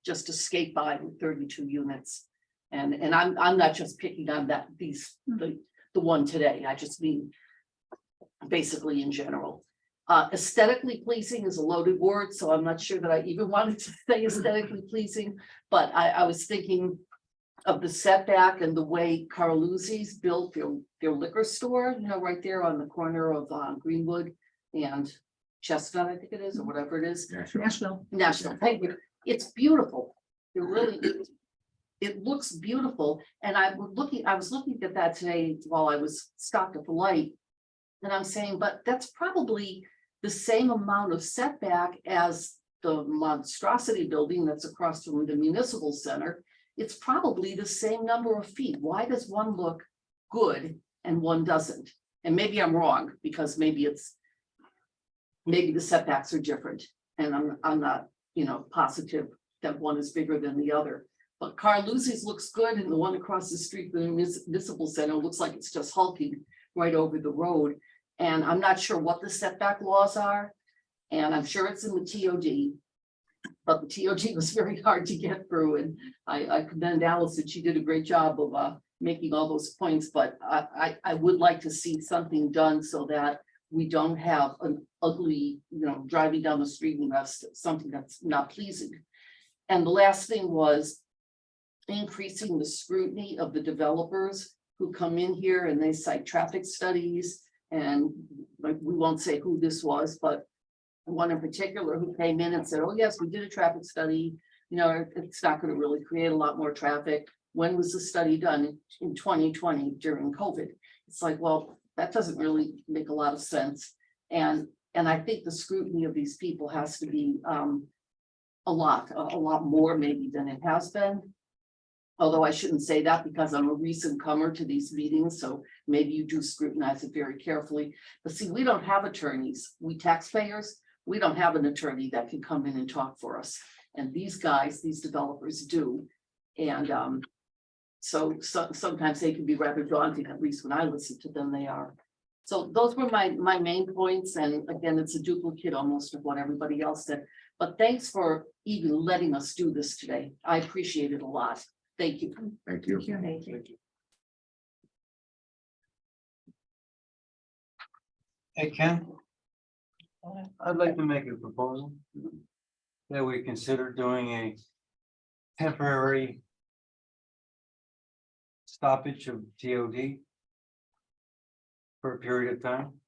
just to skate by with 32 units. And I'm not just picking on that, the one today, I just mean basically in general. Aesthetically pleasing is a loaded word, so I'm not sure that I even wanted to say aesthetically pleasing, but I was thinking of the setback and the way Carluzzi's built their liquor store, you know, right there on the corner of Greenwood and Chestnut, I think it is, or whatever it is. National, thank you. It's beautiful. It really is. It looks beautiful. And I was looking at that today while I was stopped at the light. And I'm saying, but that's probably the same amount of setback as the monstrosity building that's across from the municipal center. It's probably the same number of feet. Why does one look good and one doesn't? And maybe I'm wrong, because maybe the setbacks are different. And I'm not, you know, positive that one is bigger than the other. But Carluzzi's looks good, and the one across the street, the municipal center, looks like it's just hulking right over the road. And I'm not sure what the setback laws are, and I'm sure it's in the TOD. But the TOD was very hard to get through, and I commend Allison. She did a great job of making all those points, but I would like to see something done so that we don't have an ugly, you know, driving down the street and that's something that's not pleasing. And the last thing was increasing the scrutiny of the developers who come in here and they cite traffic studies, and like, we won't say who this was, but one in particular who came in and said, oh yes, we did a traffic study, you know, it's not going to really create a lot more traffic. When was the study done? In 2020 during COVID? It's like, well, that doesn't really make a lot of sense. And I think the scrutiny of these people has to be a lot more maybe than it has been. Although I shouldn't say that because I'm a recent comer to these meetings, so maybe you do scrutinize it very carefully. But see, we don't have attorneys, we taxpayers, we don't have an attorney that can come in and talk for us. And these guys, these developers do. And so sometimes they can be rather daunting, at least when I listen to them, they are. So those were my main points. And again, it's a duplicate almost of what everybody else said. But thanks for even letting us do this today. I appreciate it a lot. Thank you. Thank you. Thank you. Hey, Ken. I'd like to make a proposal that we consider doing a temporary stoppage of TOD for a period of time.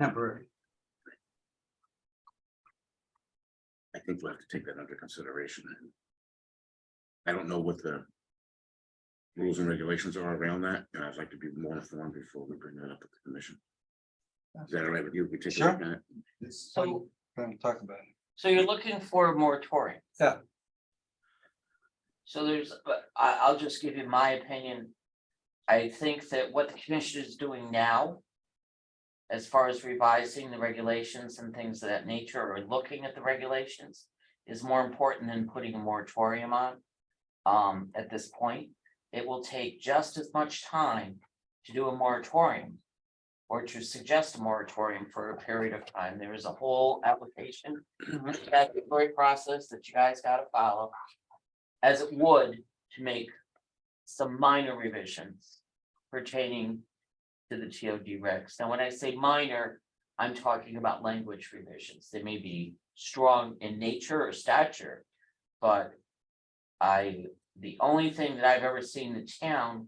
Temporary. I think we'll have to take that under consideration. I don't know what the rules and regulations are around that, and I'd like to be more informed before we bring that up at the commission. Is that all right with you? We take a look at it? So, Going to talk about it. so you're looking for a moratorium? Yeah. So but I'll just give you my opinion. I think that what the commission is doing now, as far as revising the regulations and things of that nature, or looking at the regulations, is more important than putting a moratorium on. At this point, it will take just as much time to do a moratorium or to suggest a moratorium for a period of time. There is a whole application statutory process that you guys got to follow, as it would to make some minor revisions pertaining to the TOD regs. Now, when I say minor, I'm talking about language revisions. They may be strong in nature or stature, but the only thing that I've ever seen the town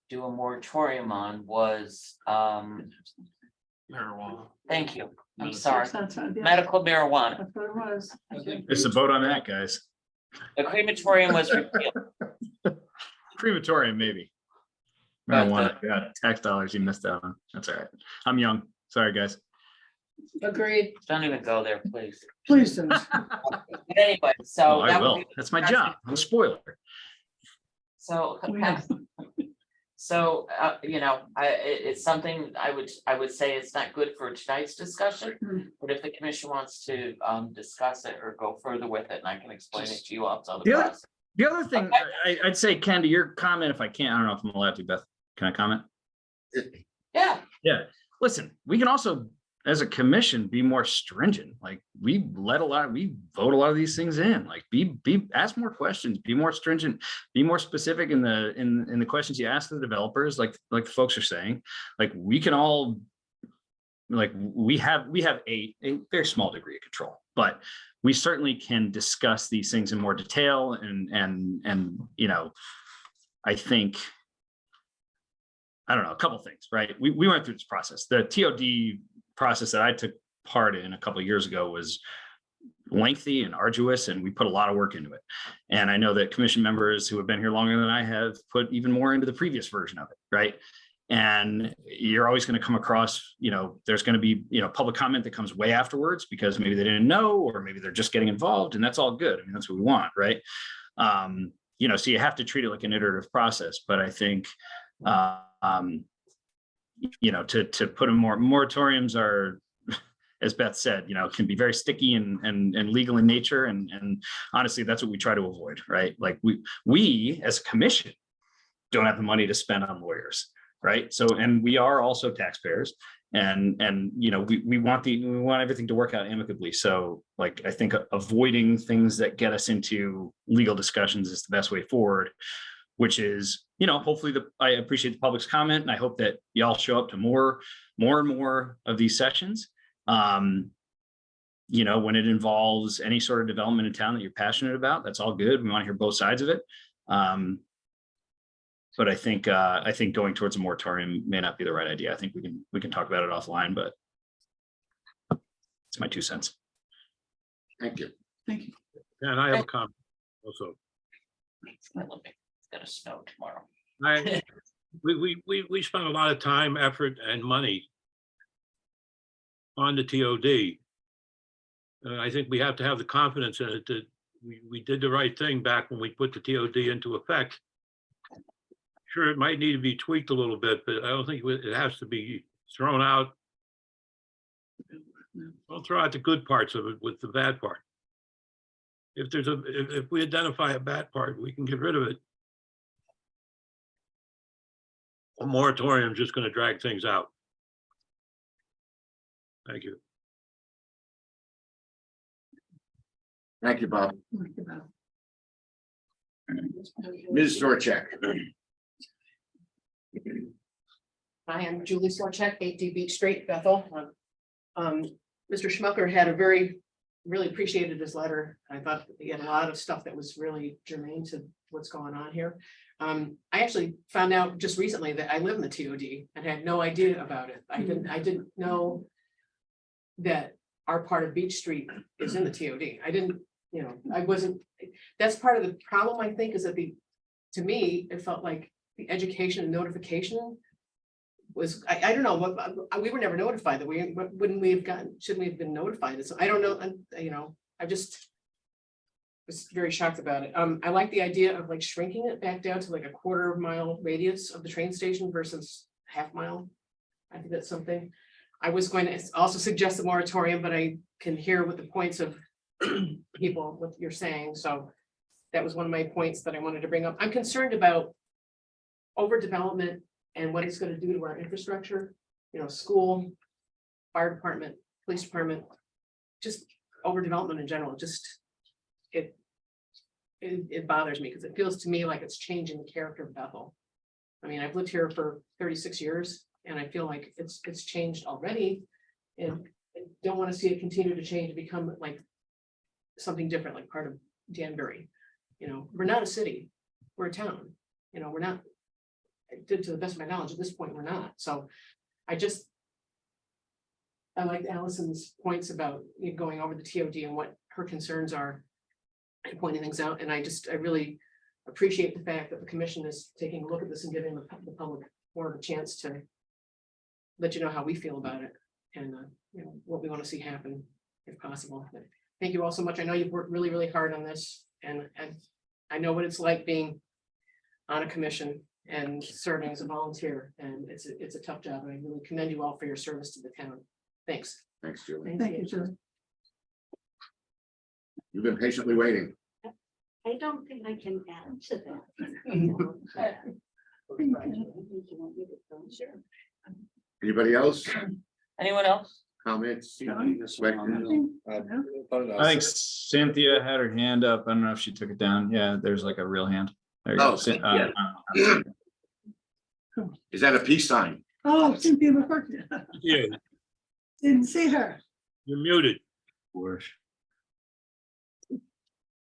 do a moratorium on was Marijuana. thank you. I'm sorry. That's right, yeah. Medical marijuana. That's what it was. It's a vote on that, guys. The crematorium was repealed. Crematorium, maybe. But Marijuana, yeah, tax dollars you missed out on. That's all right. I'm young. Sorry, guys. Agreed. Don't even go there, please. Please don't. But anyway, so. Oh, I that would will. be- That's my job. I'm a spoiler. So, We have- so, you know, it's something I would say it's not good for tonight's discussion. Hmm. But if the commission wants to discuss it or go further with it, and I can explain it to you outside the The other- process. The other thing, I'd say, Ken, to your comment, if I can, I don't know if I'm allowed to, Beth, can I comment? Yeah, Yeah, listen, we can also, as a commission, be more stringent. Like, we vote a lot of these things in, like, ask more questions, be more stringent, be more specific in the questions you ask the developers, like the folks are saying. Like, we can all, like, we have a very small degree of control, but we certainly can discuss these things in more detail and, you know, I think, I don't know, a couple things, right? We went through this process. The TOD process that I took part in a couple of years ago was lengthy and arduous, and we put a lot of work into it. And I know that commission members who have been here longer than I have put even more into the previous version of it, right? And you're always going to come across, you know, there's going to be, you know, public comment that comes way afterwards because maybe they didn't know, or maybe they're just getting involved, and that's all good. I mean, that's what we want, right? You know, so you have to treat it like an iterative process. But I think, you know, to put in more moratoriums are, as Beth said, you know, can be very sticky and legal in nature. And honestly, that's what we try to avoid, right? Like we as a commission don't have the money to spend on lawyers, right? So, and we are also taxpayers, and you know, we want everything to work out amicably. So, like, I think avoiding things that get us into legal discussions is the best way forward, which is, you know, hopefully I appreciate the public's comment, and I hope that y'all show up to more and more of these sessions. You know, when it involves any sort of development in town that you're passionate about, that's all good. We want to hear both sides of it. But I think going towards a moratorium may not be the right idea. I think we can talk about it offline, but it's my 2 cents. Thank you. Thank you. And I have a comment also. It's gonna snow tomorrow. We spent a lot of time, effort, and money on the TOD. And I think we have to have the confidence in it that we did the right thing back when we put the TOD into effect. Sure, it might need to be tweaked a little bit, but I don't think it has to be thrown out. Don't throw out the good parts of it with the bad part. If we identify a bad part, we can get rid of it. A moratorium is just going to drag things out. Thank you. Thank you, Bob. Ms. Zorchek. I am Julie Sorchek, 8D Beach Street, Bethel. Mr. Schmucker had really appreciated his letter. I thought he had a lot of stuff that was really germane to what's going on here. I actually found out just recently that I live in the TOD and had no idea about it. I didn't know that our part of Beach Street is in the TOD. I didn't, you know, I wasn't, that's part of the problem, I think, is that to me, it felt like the education and notification was, I don't know, but we were never notified that shouldn't we have been notified? So I don't know, you know, I just was very shocked about it. I like the idea of like shrinking it back down to like a quarter-mile radius of the train station versus half-mile. I think that's something. I was going to also suggest a moratorium, but I can hear what the points of people, what you're saying. So that was one of my points that I wanted to bring up. I'm concerned about overdevelopment and what it's going to do to our infrastructure, you know, school, fire department, police department, just overdevelopment in general. Just it bothers me because it feels to me like it's changing the character of Bethel. I mean, I've lived here for 36 years and I feel like it's changed already, and I don't want to see it continue to change, become like something different, like part of Danbury. You know, we're not a city, we're a town. You know, we're not, to the best of my knowledge, at this point, we're not. So I like Allison's points about going over the TOD and what her concerns are and pointing things out. And I really appreciate the fact that the commission is taking a look at this and giving the public more of a chance to let you know how we feel about it. And you know, what we want to see happen if possible. But thank you all so much. I know you've worked really, really hard on this, and I know what it's like being on a commission and serving as a volunteer, and it's a tough job, and I really commend you all for your service to the town. Thanks. Thanks, Julie. Thank you, Julie. You've been patiently waiting. I don't think I can add to that. Sure. Anybody else? Anyone else? Comments? Nothing? I think Cynthia had her hand up. I don't know if she took it down. Yeah, there's like a real hand. There you Oh, go. Is that a peace sign? Oh, Cynthia McCourty. Yeah, Didn't see her. you're muted.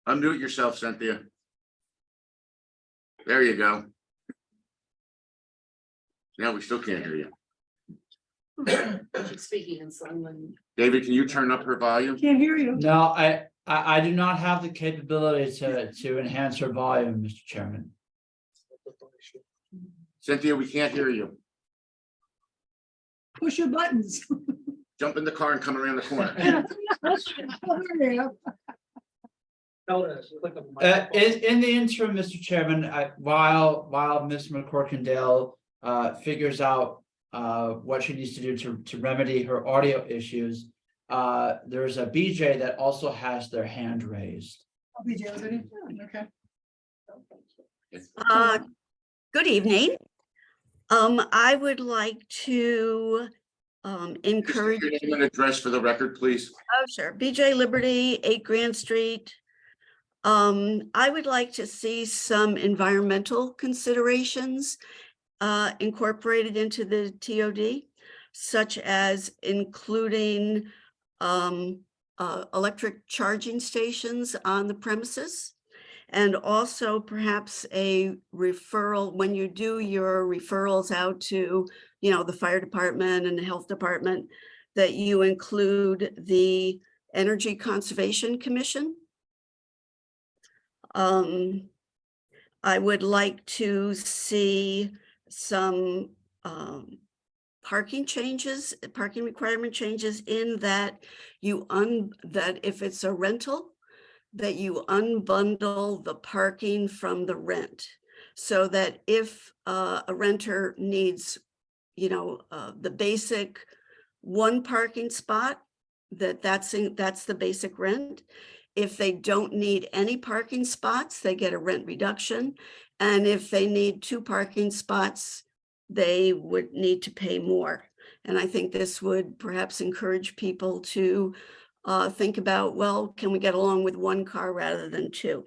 Unmute yourself, Cynthia. There you go. Now we still can't hear you. She's speaking in sign language. David, can you turn up her volume? Can't hear you. No, I do not have the capability to enhance her volume, Mr. Chairman. Cynthia, we can't hear you. Push your buttons. Jump in the car and come around the corner. Hurry up. Tell her to click on the microphone. In the interim, Mr. Chairman, while Ms. McCorkindale figures out what she needs to do to remedy her audio issues, there's a BJ that also has their hand raised. Okay. Good evening. I would like to encourage. Your name and address for the record, please. Oh, sure. BJ Liberty, 8 Grand Street. I would like to see some environmental considerations incorporated into the TOD, such as including electric charging stations on the premises. And also perhaps a referral, when you do your referrals out to, you know, the fire department and the health department, that you include the Energy Conservation Commission. I would like to see some parking requirement changes in that that if it's a rental, that you unbundle the parking from the rent, so that if a renter needs, you know, the basic one parking spot, that's the basic rent. If they don't need any parking spots, they get a rent reduction. And if they need 2 parking spots, they would need to pay more. And I think this would perhaps encourage people to think about, well, can we get along with 1 car rather than 2?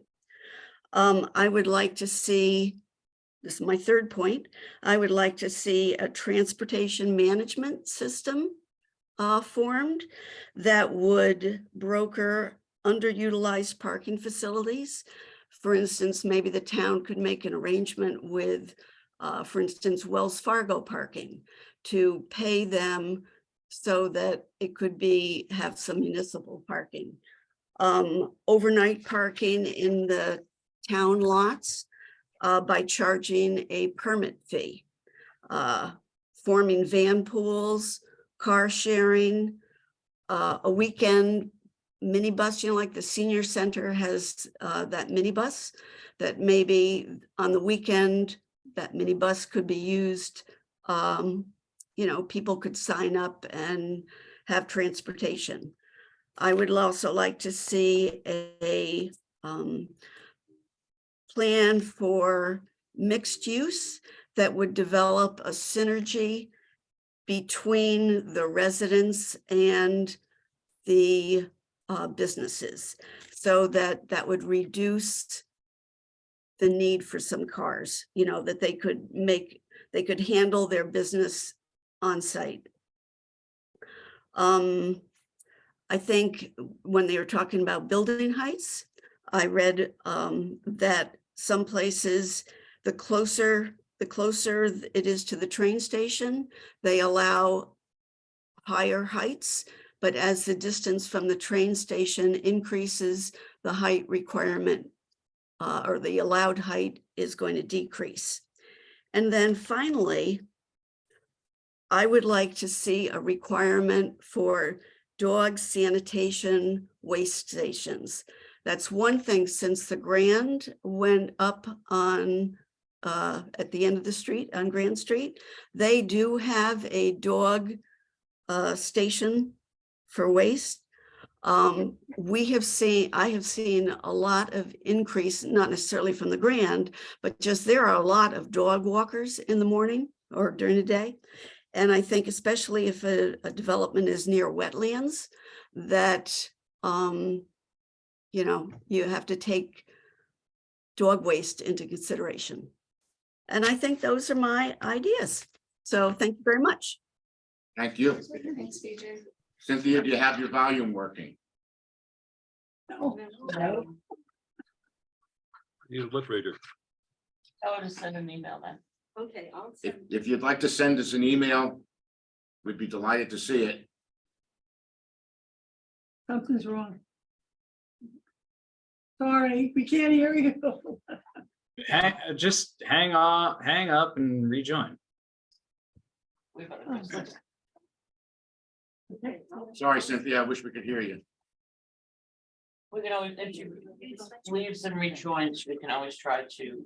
I would like to see, this is my third point, I would like to see a transportation management system formed that would broker underutilized parking facilities. For instance, maybe the town could make an arrangement with, for instance, Wells Fargo parking to pay them so that it could have some municipal parking. Overnight parking in the town lots by charging a permit fee. Forming van pools, car sharing, a weekend minibus, you know, like the senior center has that minibus, that maybe on the weekend, that minibus could be used. You know, people could sign up and have transportation. I would also like to see a plan for mixed use that would develop a synergy between the residents and the businesses, so that would reduce the need for some cars, you know, that they could handle their business on site. I think when they were talking about building heights, I read that some places, the closer it is to the train station, they allow higher heights, but as the distance from the train station increases, the height requirement or the allowed height is going to decrease. And then finally, I would like to see a requirement for dog sanitation waste stations. That's one thing since the Grand went up on at the end of the street on Grand Street. They do have a dog station for waste. I have seen a lot of increase, not necessarily from the Grand, but just there are a lot of dog walkers in the morning or during the day. And I think especially if a development is near wetlands, that, you know, you have to take dog waste into consideration. And I think those are my ideas. So thank you very much. Thank you. Thanks, BJ. Cynthia, do you have your volume working? No. Need a lip reader. Tell her to send an email then. Okay, I'll If, send. if you'd like to send us an email, we'd be delighted to see it. Something's wrong. Sorry, we can't hear you. Just hang on, hang up and rejoin. We better do this. Okay. Sorry, Cynthia, I wish we could hear you. We can always, if she leaves and rejoins, we can always try to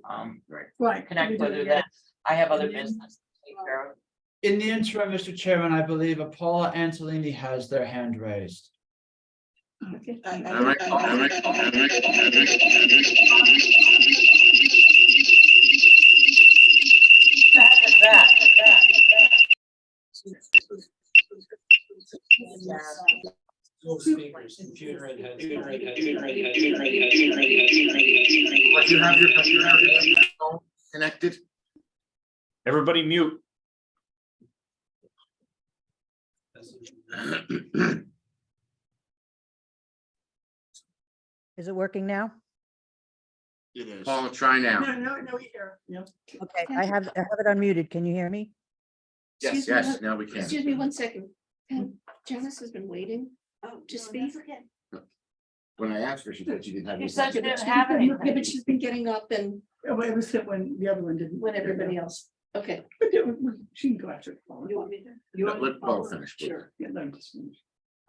Right. connect with her then. I have other business to take care of. In the interim, Mr. Chairman, I believe Paula Angelini has their hand raised. Okay. All right, all right. No speakers, computer and headset. But you have your phone connected? Everybody mute. Is it working now? It is. Paul, try now. No, we hear. Yep. Okay, I have it unmuted. Can you hear me? Yes, Excuse me, yes, now we can. Excuse me 1 second. Janice has been waiting to speak. When I asked her, she said she didn't have. You any said you phone. didn't have anything. Yeah, but she's been getting up and Oh, but it was when the other one didn't. when everybody else. Okay. She can go after the phone. You want me to? Let Paul finish, please. Sure. Yeah, let him just finish.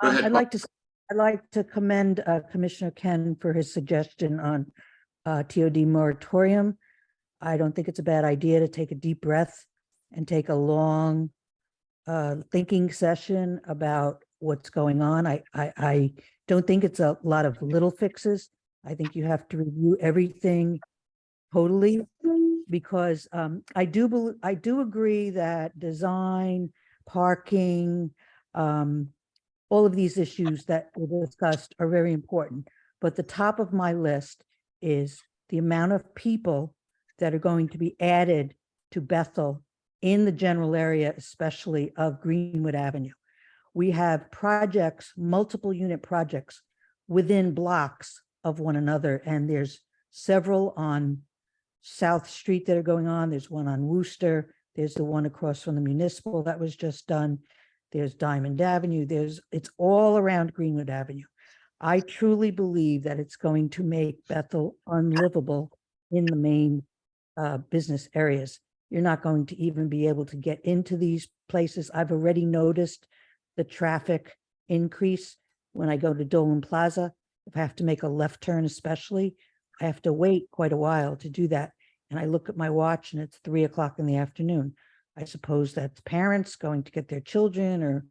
Go ahead, I'd like to commend Commissioner Ken for his suggestion on TOD moratorium. I don't think it's a bad idea to take a deep breath and take a long thinking session about what's going on. I don't think it's a lot of little fixes. I think you have to review everything totally, because I do agree that design, parking, all of these issues that were discussed are very important. But the top of my list is the amount of people that are going to be added to Bethel in the general area, especially of Greenwood Avenue. We have projects, multiple unit projects within blocks of one another, and there's several on South Street that are going on. There's one on Wooster. There's the one across from the municipal that was just done. There's Diamond Avenue. It's all around Greenwood Avenue. I truly believe that it's going to make Bethel unlivable in the main business areas. You're not going to even be able to get into these places. I've already noticed the traffic increase when I go to Dolan Plaza. If I have to make a left turn especially, I have to wait quite a while to do that. And I look at my watch and it's 3 o'clock in the afternoon. I suppose that's parents going to get their children or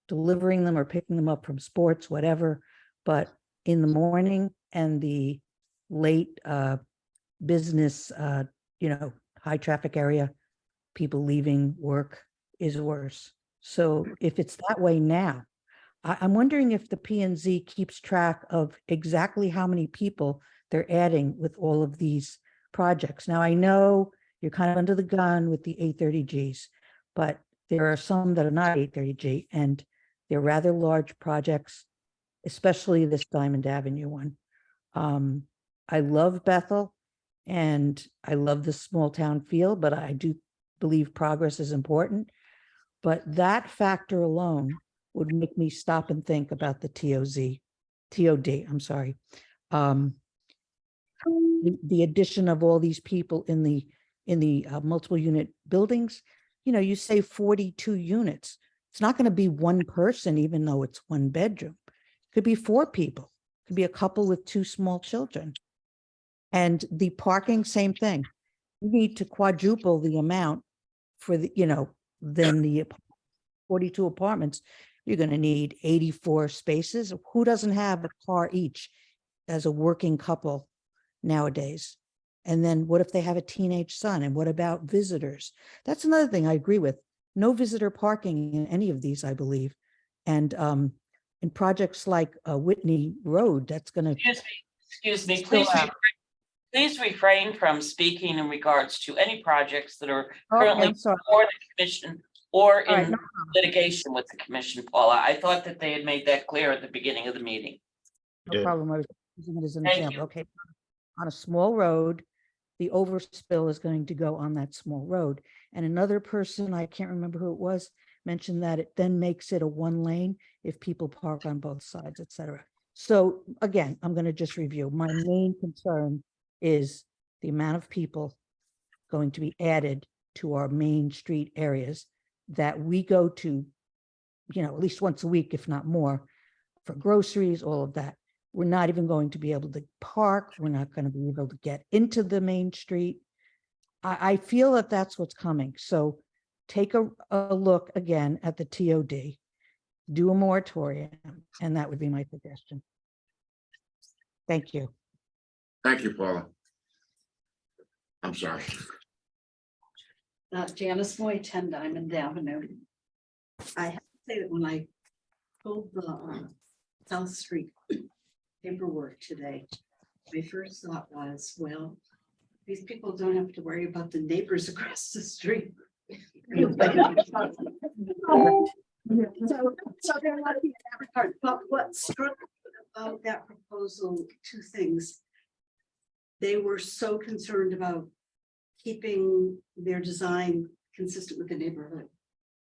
delivering them or picking them up from sports, whatever. But in the morning and the late business, high traffic area, people leaving work is worse. So if it's that way now, I'm wondering if the P&Z keeps track of exactly how many people they're adding with all of these projects. Now, I know you're kind of under the gun with the 830Gs, but there are some that are not 830G, and they're rather large projects, especially this Diamond Avenue one. I love Bethel and I love the small town feel, but I do believe progress is important. But that factor alone would make me stop and think about the TOD, I'm sorry. The addition of all these people in the multiple unit buildings, you say 42 units. It's not going to be one person, even though it's one bedroom. It could be 4 people, it could be a couple with 2 small children. And the parking, same thing. You need to quadruple the amount for the, than the 42 apartments. You're going to need 84 spaces. Who doesn't have a car each as a working couple nowadays? And then what if they have a teenage son? And what about visitors? That's another thing I agree with. No visitor parking in any of these, I believe. And in projects like Whitney Road, that's going to. Excuse me, Still have- please refrain from speaking in regards to any projects that are Okay, currently I'm sorry. before the commission or All right, in no litigation with the commission, Paula. I thought that they had made that clear at the beginning of the meeting. No problem. I was using it as an Thank example. you. Okay. On a small road, the overspill is going to go on that small road. And another person, I can't remember who it was, mentioned that it then makes it a 1 lane if people park on both sides, et cetera. So again, I'm going to just review. My main concern is the amount of people going to be added to our main street areas that we go to, at least once a week, if not more, for groceries, all of that. We're not even going to be able to park. We're not going to be able to get into the main street. I feel that that's what's coming. So take a look again at the TOD, do a moratorium, and that would be my suggestion. Thank you. Thank you, Paula. I'm sorry. Janice Moy, 10 Diamond Avenue. I have to say that when I pulled the South Street paperwork today, my first thought was, well, these people don't have to worry about the neighbors across the street. So they're not being advertised. But what struck about that proposal, 2 things. They were so concerned about keeping their design consistent with the neighborhood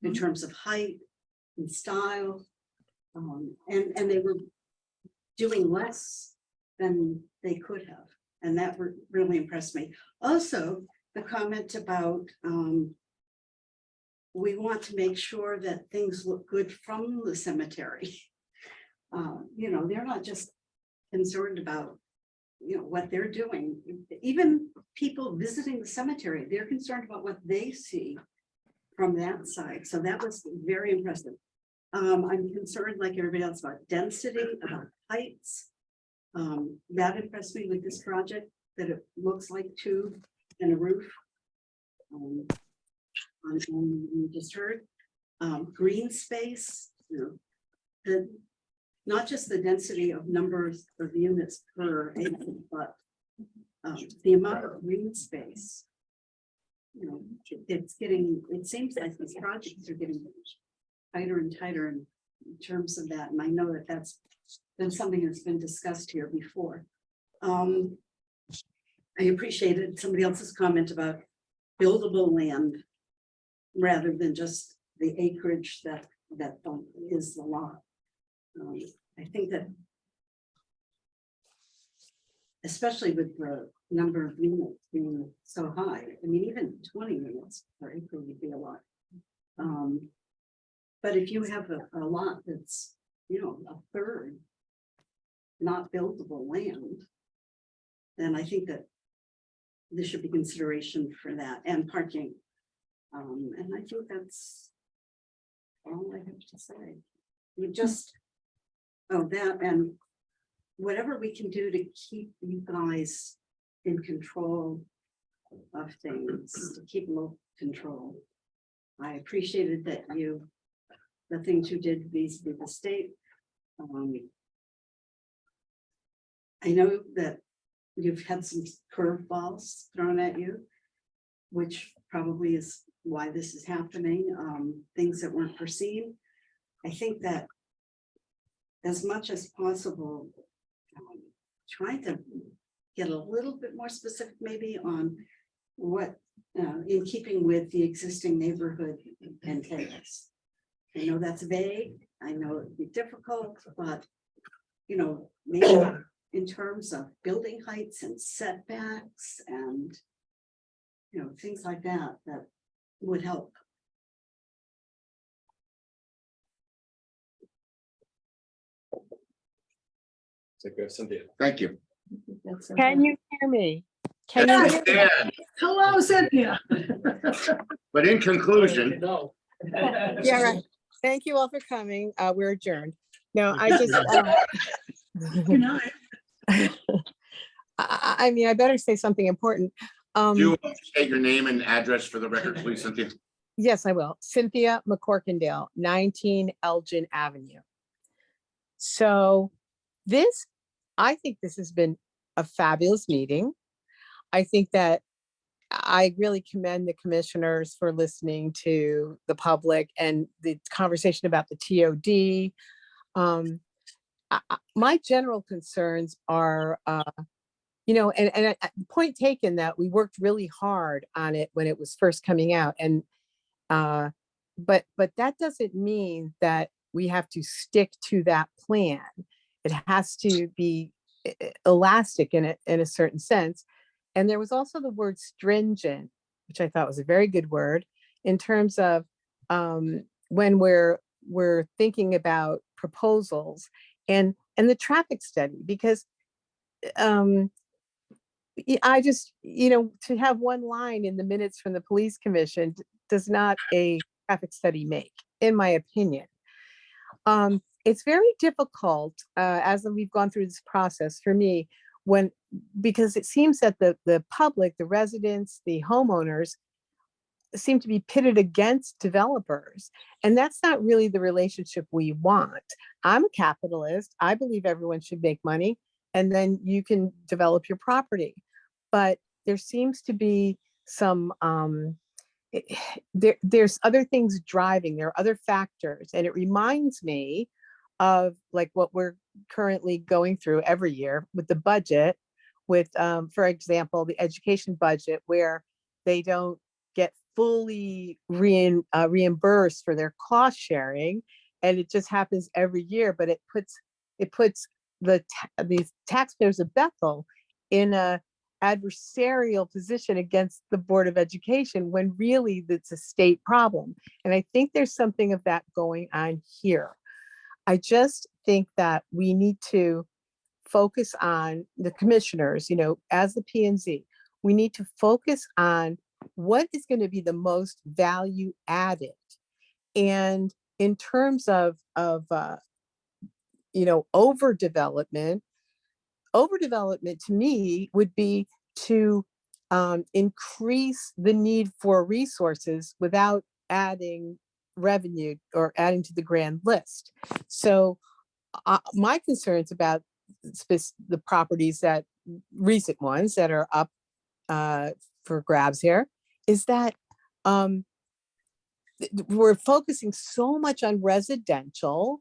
in terms of height and style. And they were doing less than they could have. And that really impressed me. Also, the comment about we want to make sure that things look good from the cemetery. They're not just concerned about what they're doing. Even people visiting the cemetery, they're concerned about what they see from that side. So that was very impressive. I'm concerned, like everybody else, about density, about heights. That impressed me with this project, that it looks like 2 and a roof. We just heard green space, not just the density of numbers of units per acre, but the amount of green space. It seems like these projects are getting tighter and tighter in terms of that. And I know that that's been something that's been discussed here before. I appreciated somebody else's comment about buildable land rather than just the acreage that is the lot. I think that especially with the number of units being so high, I mean, even 20 units per acre would be a lot. But if you have a lot that's, a third not buildable land, then I think that there should be consideration for that and parking. And I think that's all I have to say. You just, that and whatever we can do to keep you guys in control of things, to keep local control. I appreciated that the things you did vis-a-vis the state. I know that you've had some curveballs thrown at you, which probably is why this is happening, things that weren't foreseen. I think that as much as possible, trying to get a little bit more specific maybe on what, in keeping with the existing neighborhood entails. I know that's vague, I know it'd be difficult, but maybe in terms of building heights and setbacks and things like that, that would help Thank you. Can you hear me? Can you hear me? Yeah, Hello, Cynthia. but in conclusion, No. Yeah, right. Thank you all for coming. We're adjourned. No, I just, Good night. I mean, I better say something important. do you state your name and address for the record, please, Cynthia? Yes, I will. Cynthia McCorkindale, 19 Elgin Avenue. So this, I think this has been a fabulous meeting. I think that I really commend the commissioners for listening to the public and the conversation about the TOD. My general concerns are, and point taken that we worked really hard on it when it was first coming out, and but that doesn't mean that we have to stick to that plan. It has to be elastic in a certain sense. And there was also the word stringent, which I thought was a very good word in terms of when we're thinking about proposals and the traffic study, because I just, to have one line in the minutes from the police commission does not a traffic study make, in my opinion. It's very difficult as we've gone through this process for me, because it seems that the public, the residents, the homeowners seem to be pitted against developers. And that's not really the relationship we want. I'm a capitalist. I believe everyone should make money, and then you can develop your property. But there seems to be some, there's other things driving, there are other factors. And it reminds me of like what we're currently going through every year with the budget, with, for example, the education budget, where they don't get fully reimbursed for their cost sharing. And it just happens every year, but it puts the taxpayers of Bethel in a adversarial position against the Board of Education, when really it's a state problem. And I think there's something of that going on here. I just think that we need to focus on the commissioners, as the P&Z, we need to focus on what is going to be the most value added. And in terms of overdevelopment to me would be to increase the need for resources without adding revenue or adding to the grand list. So my concerns about the properties, that recent ones that are up for grabs here, is that we're focusing so much on residential,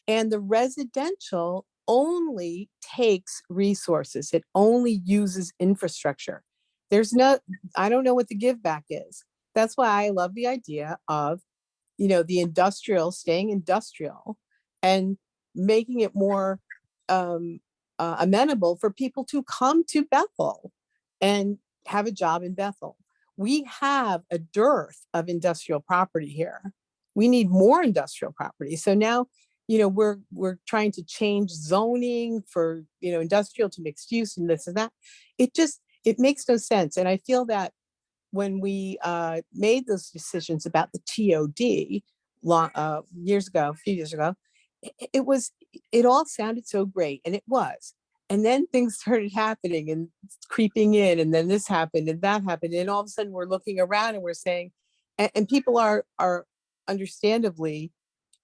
and the residential only takes resources. It only uses infrastructure. I don't know what the give back is. That's why I love the idea of, the industrial staying industrial and making it more amenable for people to come to Bethel and have a job in Bethel. We have a dearth of industrial property here. We need more industrial property. So now, we're trying to change zoning for, industrial to mixed use and this and that. It makes no sense. And I feel that when we made those decisions about the TOD a few years ago, it all sounded so great, and it was. And then things started happening and creeping in, and then this happened and that happened. And all of a sudden we're looking around and we're saying, and people are understandably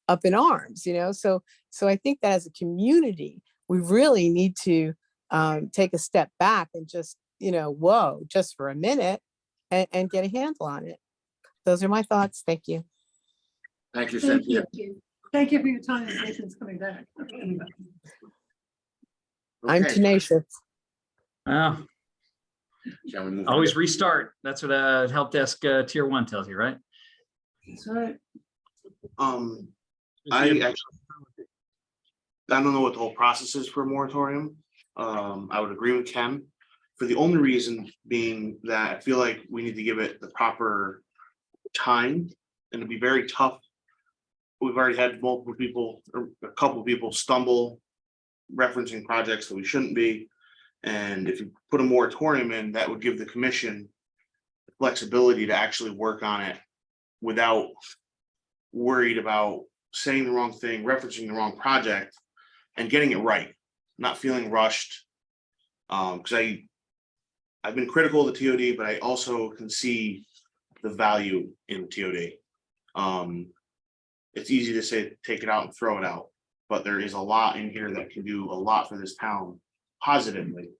up in arms, So I think that as a community, we really need to take a step back and just, whoa, just for a minute and get a handle on it. Those are my thoughts. Thank you. Thank you, Thank Cynthia. you. Thank you for your time. Nathan's coming back. I'm Okay, tenacious. Well, shall we move on? always restart. That's what help desk tier 1 tells you, right? That's right. I don't know what the whole process is for a moratorium. I would agree with Ken, for the only reason being that I feel like we need to give it the proper time, and it'd be very tough. We've already had multiple people, or a couple of people stumble referencing projects that we shouldn't be. And if you put a moratorium in, that would give the commission flexibility to actually work on it without worried about saying the wrong thing, referencing the wrong project, and getting it right, not feeling rushed. Because I've been critical of the TOD, but I also can see the value in TOD. It's easy to say, take it out and throw it out, but there is a lot in here that can do a lot for this town positively.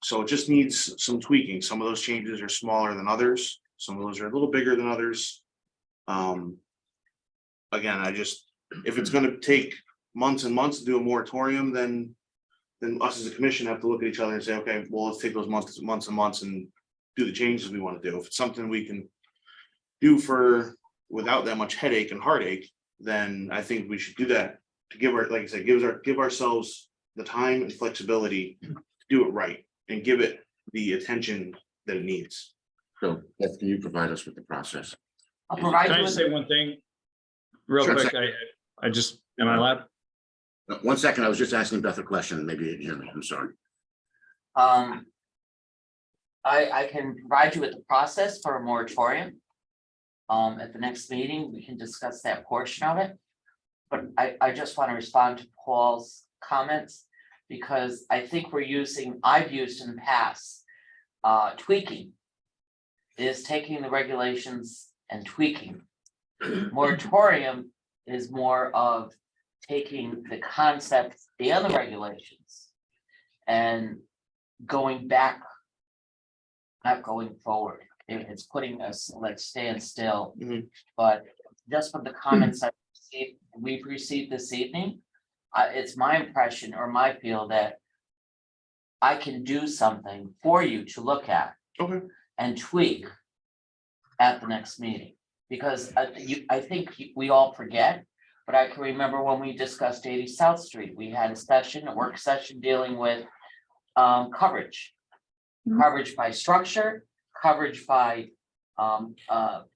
So it just needs some tweaking. Some of those changes are smaller than others. Some of those are a little bigger than others. Again, if it's gonna take months and months to do a moratorium, then us as a commission have to look at each other and say, okay, well, let's take those months and months and do the changes we want to do. If it's something we can do without that much headache and heartache, then I think we should do that to give like I said, give ourselves the time and flexibility to do it right and give it the attention that it needs. So Beth, can you provide us with the process? I'll provide Can I you just with, say one thing? Real Sure. quick, am I allowed? No, 1 second, I was just asking Beth a question. Maybe you didn't hear me. I'm sorry. I can provide you with the process for a moratorium. At the next meeting, we can discuss that portion of it. But I just want to respond to Paul's comments, because I think I've used in the past, tweaking is taking the regulations and tweaking. Moratorium is more of taking the concepts and the regulations and going back, not going forward. It's putting us, let's stand still. But just from the comments we've received this evening, it's my impression or my feel that I can do something for you to look at and tweak at the next meeting. Because I think we all forget, but I can remember when we discussed 80 South Street, we had a work session dealing with coverage. Coverage by structure, coverage by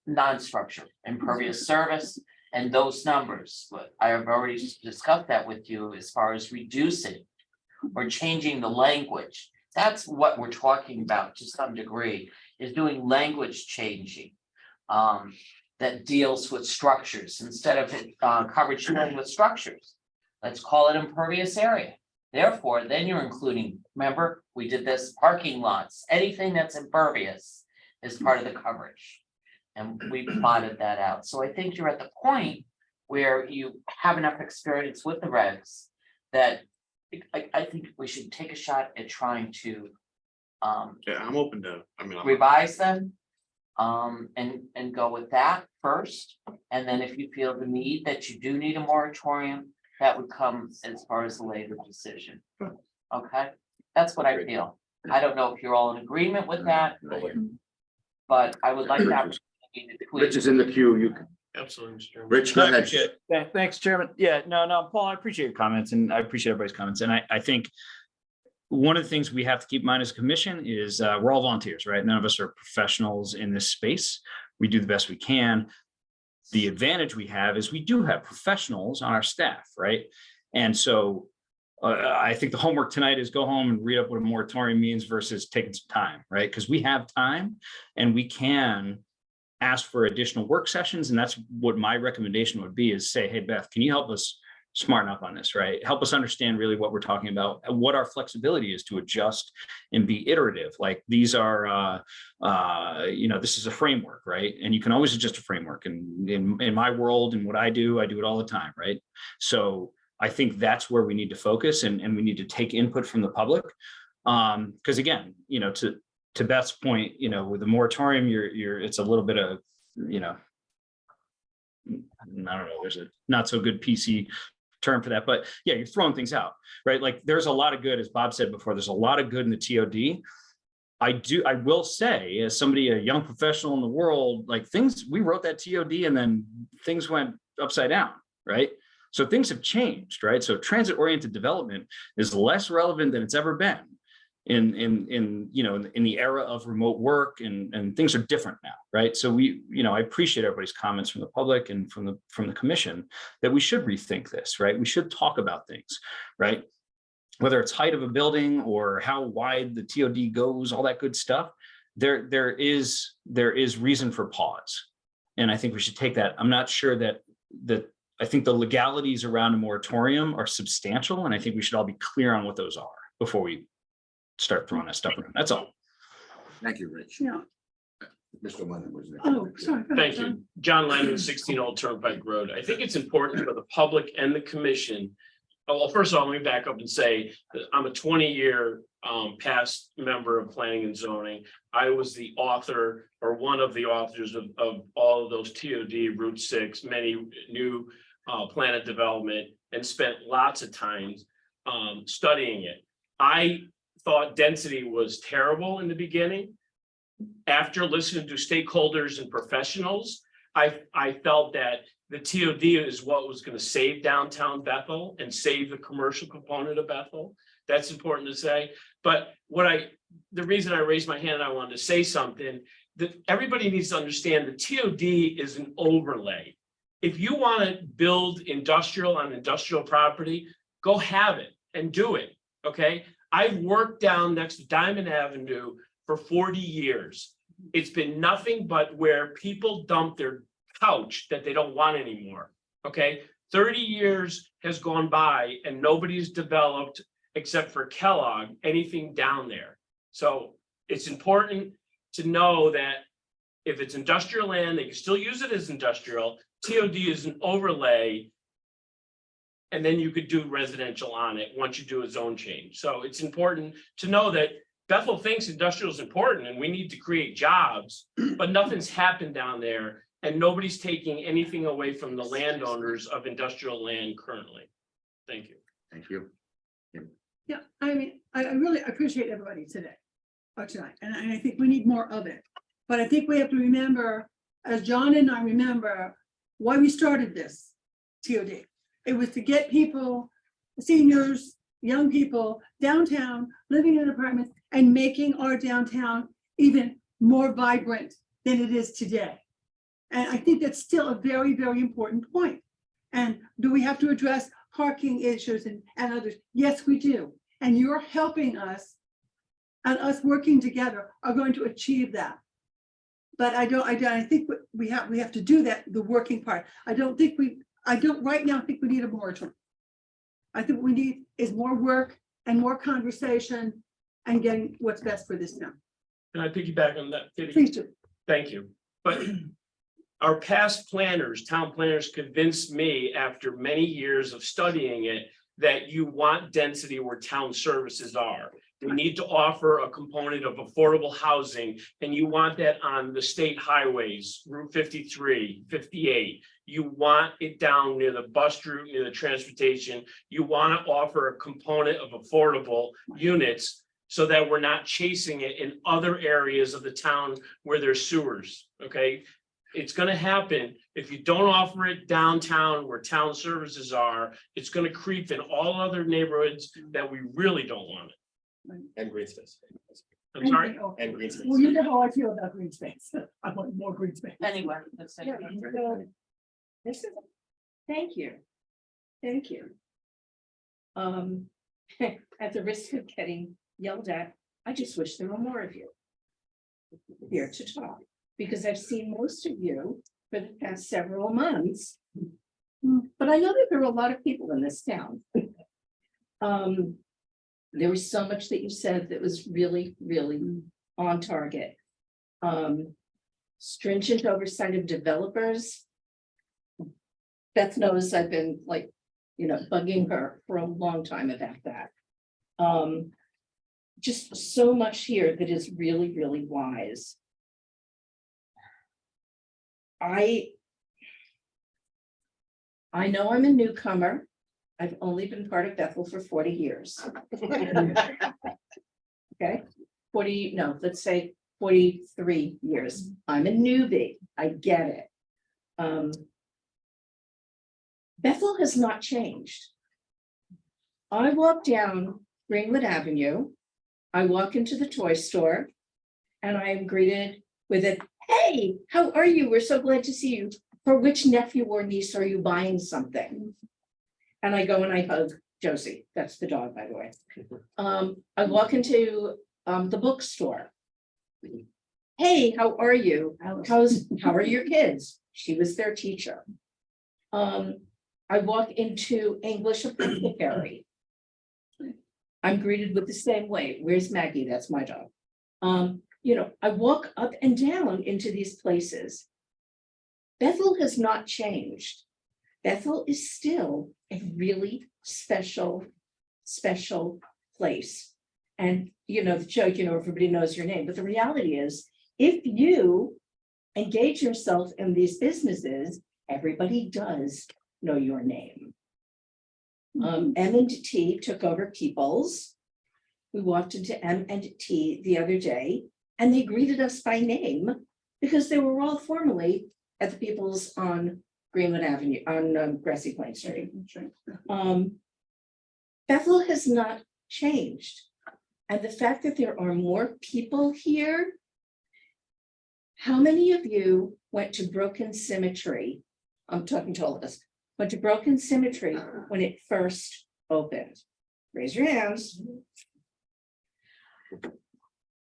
non-structure, impervious service, and those numbers. But I have already discussed that with you as far as reducing or changing the language. That's what we're talking about to some degree, is doing language changing that deals with structures instead of coverage dealing with structures. Let's call it impervious area. Therefore, then you're including, remember, we did this, parking lots, anything that's impervious is part of the coverage. And we plotted that out. So I think you're at the point where you have enough experience with the regs that I think we should take a shot at trying to Yeah, I'm open to, revise them and go with that first. And then if you feel the need that you do need a moratorium, that would come as far as the later decision. Okay, that's what I feel. I don't know if you're all in agreement with that, but I would like that. opportunity to tweak. Rich is in the queue. You can, Absolutely, Mr. Chairman. Rich, go I ahead. appreciate it. Thanks, Chairman. Yeah, no, Paul, I appreciate your comments and I appreciate everybody's comments. And I think one of the things we have to keep in mind as a commission is we're all volunteers, right? None of us are professionals in this space. We do the best we can. The advantage we have is we do have professionals on our staff, right? And so I think the homework tonight is go home and read up what a moratorium means versus taking some time, right? Because we have time and we can ask for additional work sessions. And that's what my recommendation would be, is say, hey, Beth, can you help us smarten up on this, right? Help us understand really what we're talking about and what our flexibility is to adjust and be iterative. Like these are, this is a framework, right? And you can always adjust a framework. And in my world and what I do it all the time, right? So I think that's where we need to focus and we need to take input from the public. Because again, to Beth's point, with the moratorium, it's a little bit of, I don't know, there's a not so good PC term for that, but yeah, you're throwing things out, right? Like there's a lot of good, as Bob said before, there's a lot of good in the TOD. I will say, as somebody, a young professional in the world, like we wrote that TOD and then things went upside down, right? So things have changed, right? So transit-oriented development is less relevant than it's ever been in the era of remote work, and things are different now, right? So I appreciate everybody's comments from the public and from the commission that we should rethink this, right? We should talk about things, right? whether it's height of a building or how wide the TOD goes, all that good stuff, there is reason for pause. And I think we should take that. I'm not sure that I think the legalities around a moratorium are substantial, and I think we should all be clear on what those are before we start throwing that stuff around. That's all. Thank you, Rich. Yeah. Mr. Leonard was there. Oh, sorry. go ahead, Thank John. you. John Lennon, 16 Old Turnpike Road. I think it's important for the public and the commission. Oh, well, first of all, let me back up and say that I'm a 20-year past member of planning and zoning. I was the author or one of the authors of all of those TOD, Route 6, many new plan of development, and spent lots of time studying it. I thought density was terrible in the beginning. After listening to stakeholders and professionals, I felt that the TOD is what was going to save downtown Bethel and save the commercial component of Bethel. That's important to say. But the reason I raised my hand, I wanted to say something that everybody needs to understand. The TOD is an overlay. If you want to build industrial on industrial property, go have it and do it. Okay. I've worked down next to Diamond Avenue for 40 years. It's been nothing but where people dump their couch that they don't want anymore. Okay. 30 years has gone by and nobody's developed, except for Kellogg, anything down there. So it's important to know that if it's industrial land, they can still use it as industrial. TOD is an overlay. And then you could do residential on it once you do a zone change. So it's important to know that Bethel thinks industrial is important and we need to create jobs, but nothing's happened down there and nobody's taking anything away from the landowners of industrial land currently. Thank you. Thank you. Yeah, I mean, I really appreciate everybody today, or tonight, and I think we need more of it. But I think we have to remember, as John and I remember, why we started this TOD. It was to get people, seniors, young people downtown, living in apartments and making our downtown even more vibrant than it is today. And I think that's still a very, very important point. And do we have to address parking issues and others? Yes, we do. And you're helping us, and us working together are going to achieve that. But I think we have to do that, the working part. I don't right now think we need a moratorium. I think what we need is more work and more conversation and getting what's best for this town. Can I piggyback on that? Kitty? Please do. Thank you. But our past planners, town planners, convinced me after many years of studying it that you want density where town services are. We need to offer a component of affordable housing, and you want that on the state highways, Route 53, 58. You want it down near the bus route, near the transportation. You want to offer a component of affordable units so that we're not chasing it in other areas of the town where there's sewers, okay? It's going to happen. If you don't offer it downtown where town services are, it's going to creep in all other neighborhoods that we really don't want it. And green space. I'm sorry? And green space. Well, you know how I feel about green space. I want more green space. Anyway, let's take. Yeah, this is, thank you. Thank you. At the risk of getting yelled at, I just wish there were more of you here to talk, because I've seen most of you for the past several months. But I know that there are a lot of people in this town. There was so much that you said that was really, really on target. Stringent oversight of developers. Beth knows I've been bugging her for a long time about that. Just so much here that is really, really wise. I know I'm a newcomer. I've only been part of Bethel for 40 years. Okay, let's say 43 years. I'm a newbie. I get it. Bethel has not changed. I walk down Greenwood Avenue. I walk into the toy store and I am greeted with a, "Hey, how are you? We're so glad to see you. For which nephew or niece are you buying something?" And I go and I hug Josie, that's the dog, by the way. I walk into the bookstore. Hey, how are you? How are your kids? She was their teacher. I walk into English Apothecary. I'm greeted with the same way. Where's Maggie? That's my dog. You know, I walk up and down into these places. Bethel has not changed. Bethel is still a really special place. And, you know, the joke, you know, everybody knows your name, but the reality is, if you engage yourself in these businesses, everybody does know your name. M&T took over Peoples. We walked into M&T the other day, and they greeted us by name because they were all formerly at the Peoples on Greenwood Avenue, on Grassy Plain Street. Bethel has not changed. And the fact that there are more people here. How many of you went to Broken Symmetry? I'm talking to all of us, went to Broken Symmetry when it first opened. Raise your hands.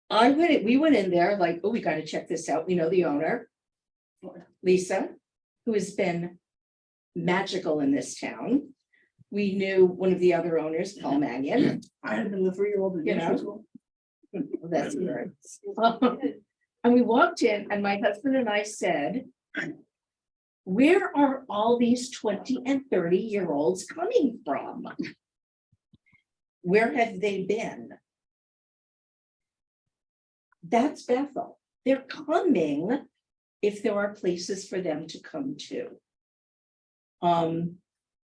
We went in there like, oh, we got to check this out. We know the owner, Lisa, who has been magical in this town. We knew one of the other owners, Paul Mannion. I had been the 3-year-old. You know. That's weird. And we walked in and my husband and I said, where are all these 20 and 30-year-olds coming from? Where have they been? That's Bethel. They're coming if there are places for them to come to.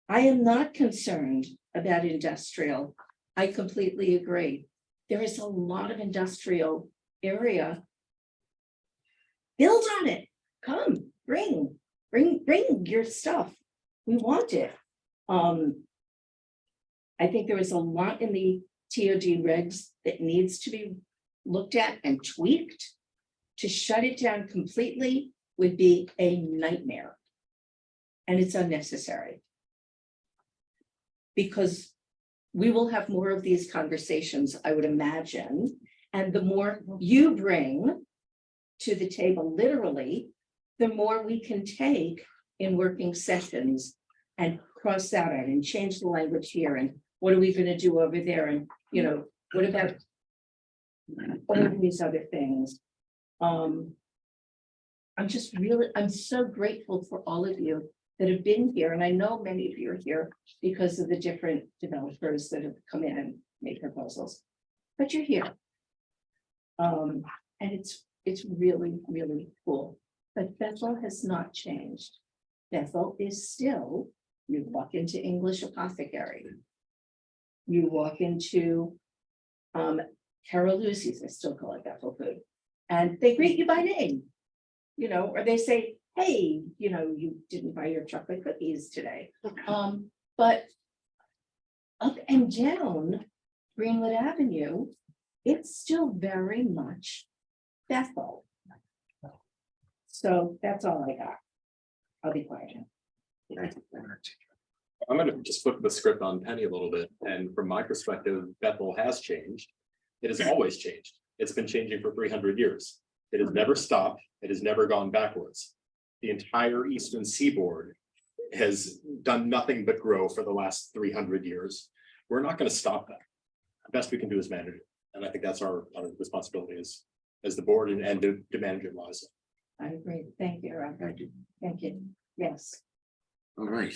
I am not concerned about industrial. I completely agree. There is a lot of industrial area. Build on it. Come, bring your stuff. We want it. I think there is a lot in the TOD regs that needs to be looked at and tweaked. To shut it down completely would be a nightmare. And it's unnecessary. Because we will have more of these conversations, I would imagine. And the more you bring to the table, literally, the more we can take in working sessions and cross that out and change the language here. And what are we going to do over there? And, you know, what about all of these other things? I'm so grateful for all of you that have been here. And I know many of you are here because of the different developers that have come in and made proposals, but you're here. And it's really, really cool. But Bethel has not changed. Bethel is still, you walk into English Apothecary. You walk into Carol Lucy's, I still call it Bethel Food. And they greet you by name, you know, or they say, hey, you know, you didn't buy your chocolate cookies today. But up and down Greenwood Avenue, it's still very much Bethel. So that's all I got. I'll be quiet. I'm gonna just flip the script on Penny a little bit, and from my perspective, Bethel has changed. It has always changed. It's been changing for 300 years. It has never stopped. It has never gone backwards. The entire Eastern Seaboard has done nothing but grow for the last 300 years. We're not going to stop that. The best we can do is manage it, and I think that's our responsibility as the board and to manage it wisely. I agree. Thank you, Robert. Thank you. Yes. All right.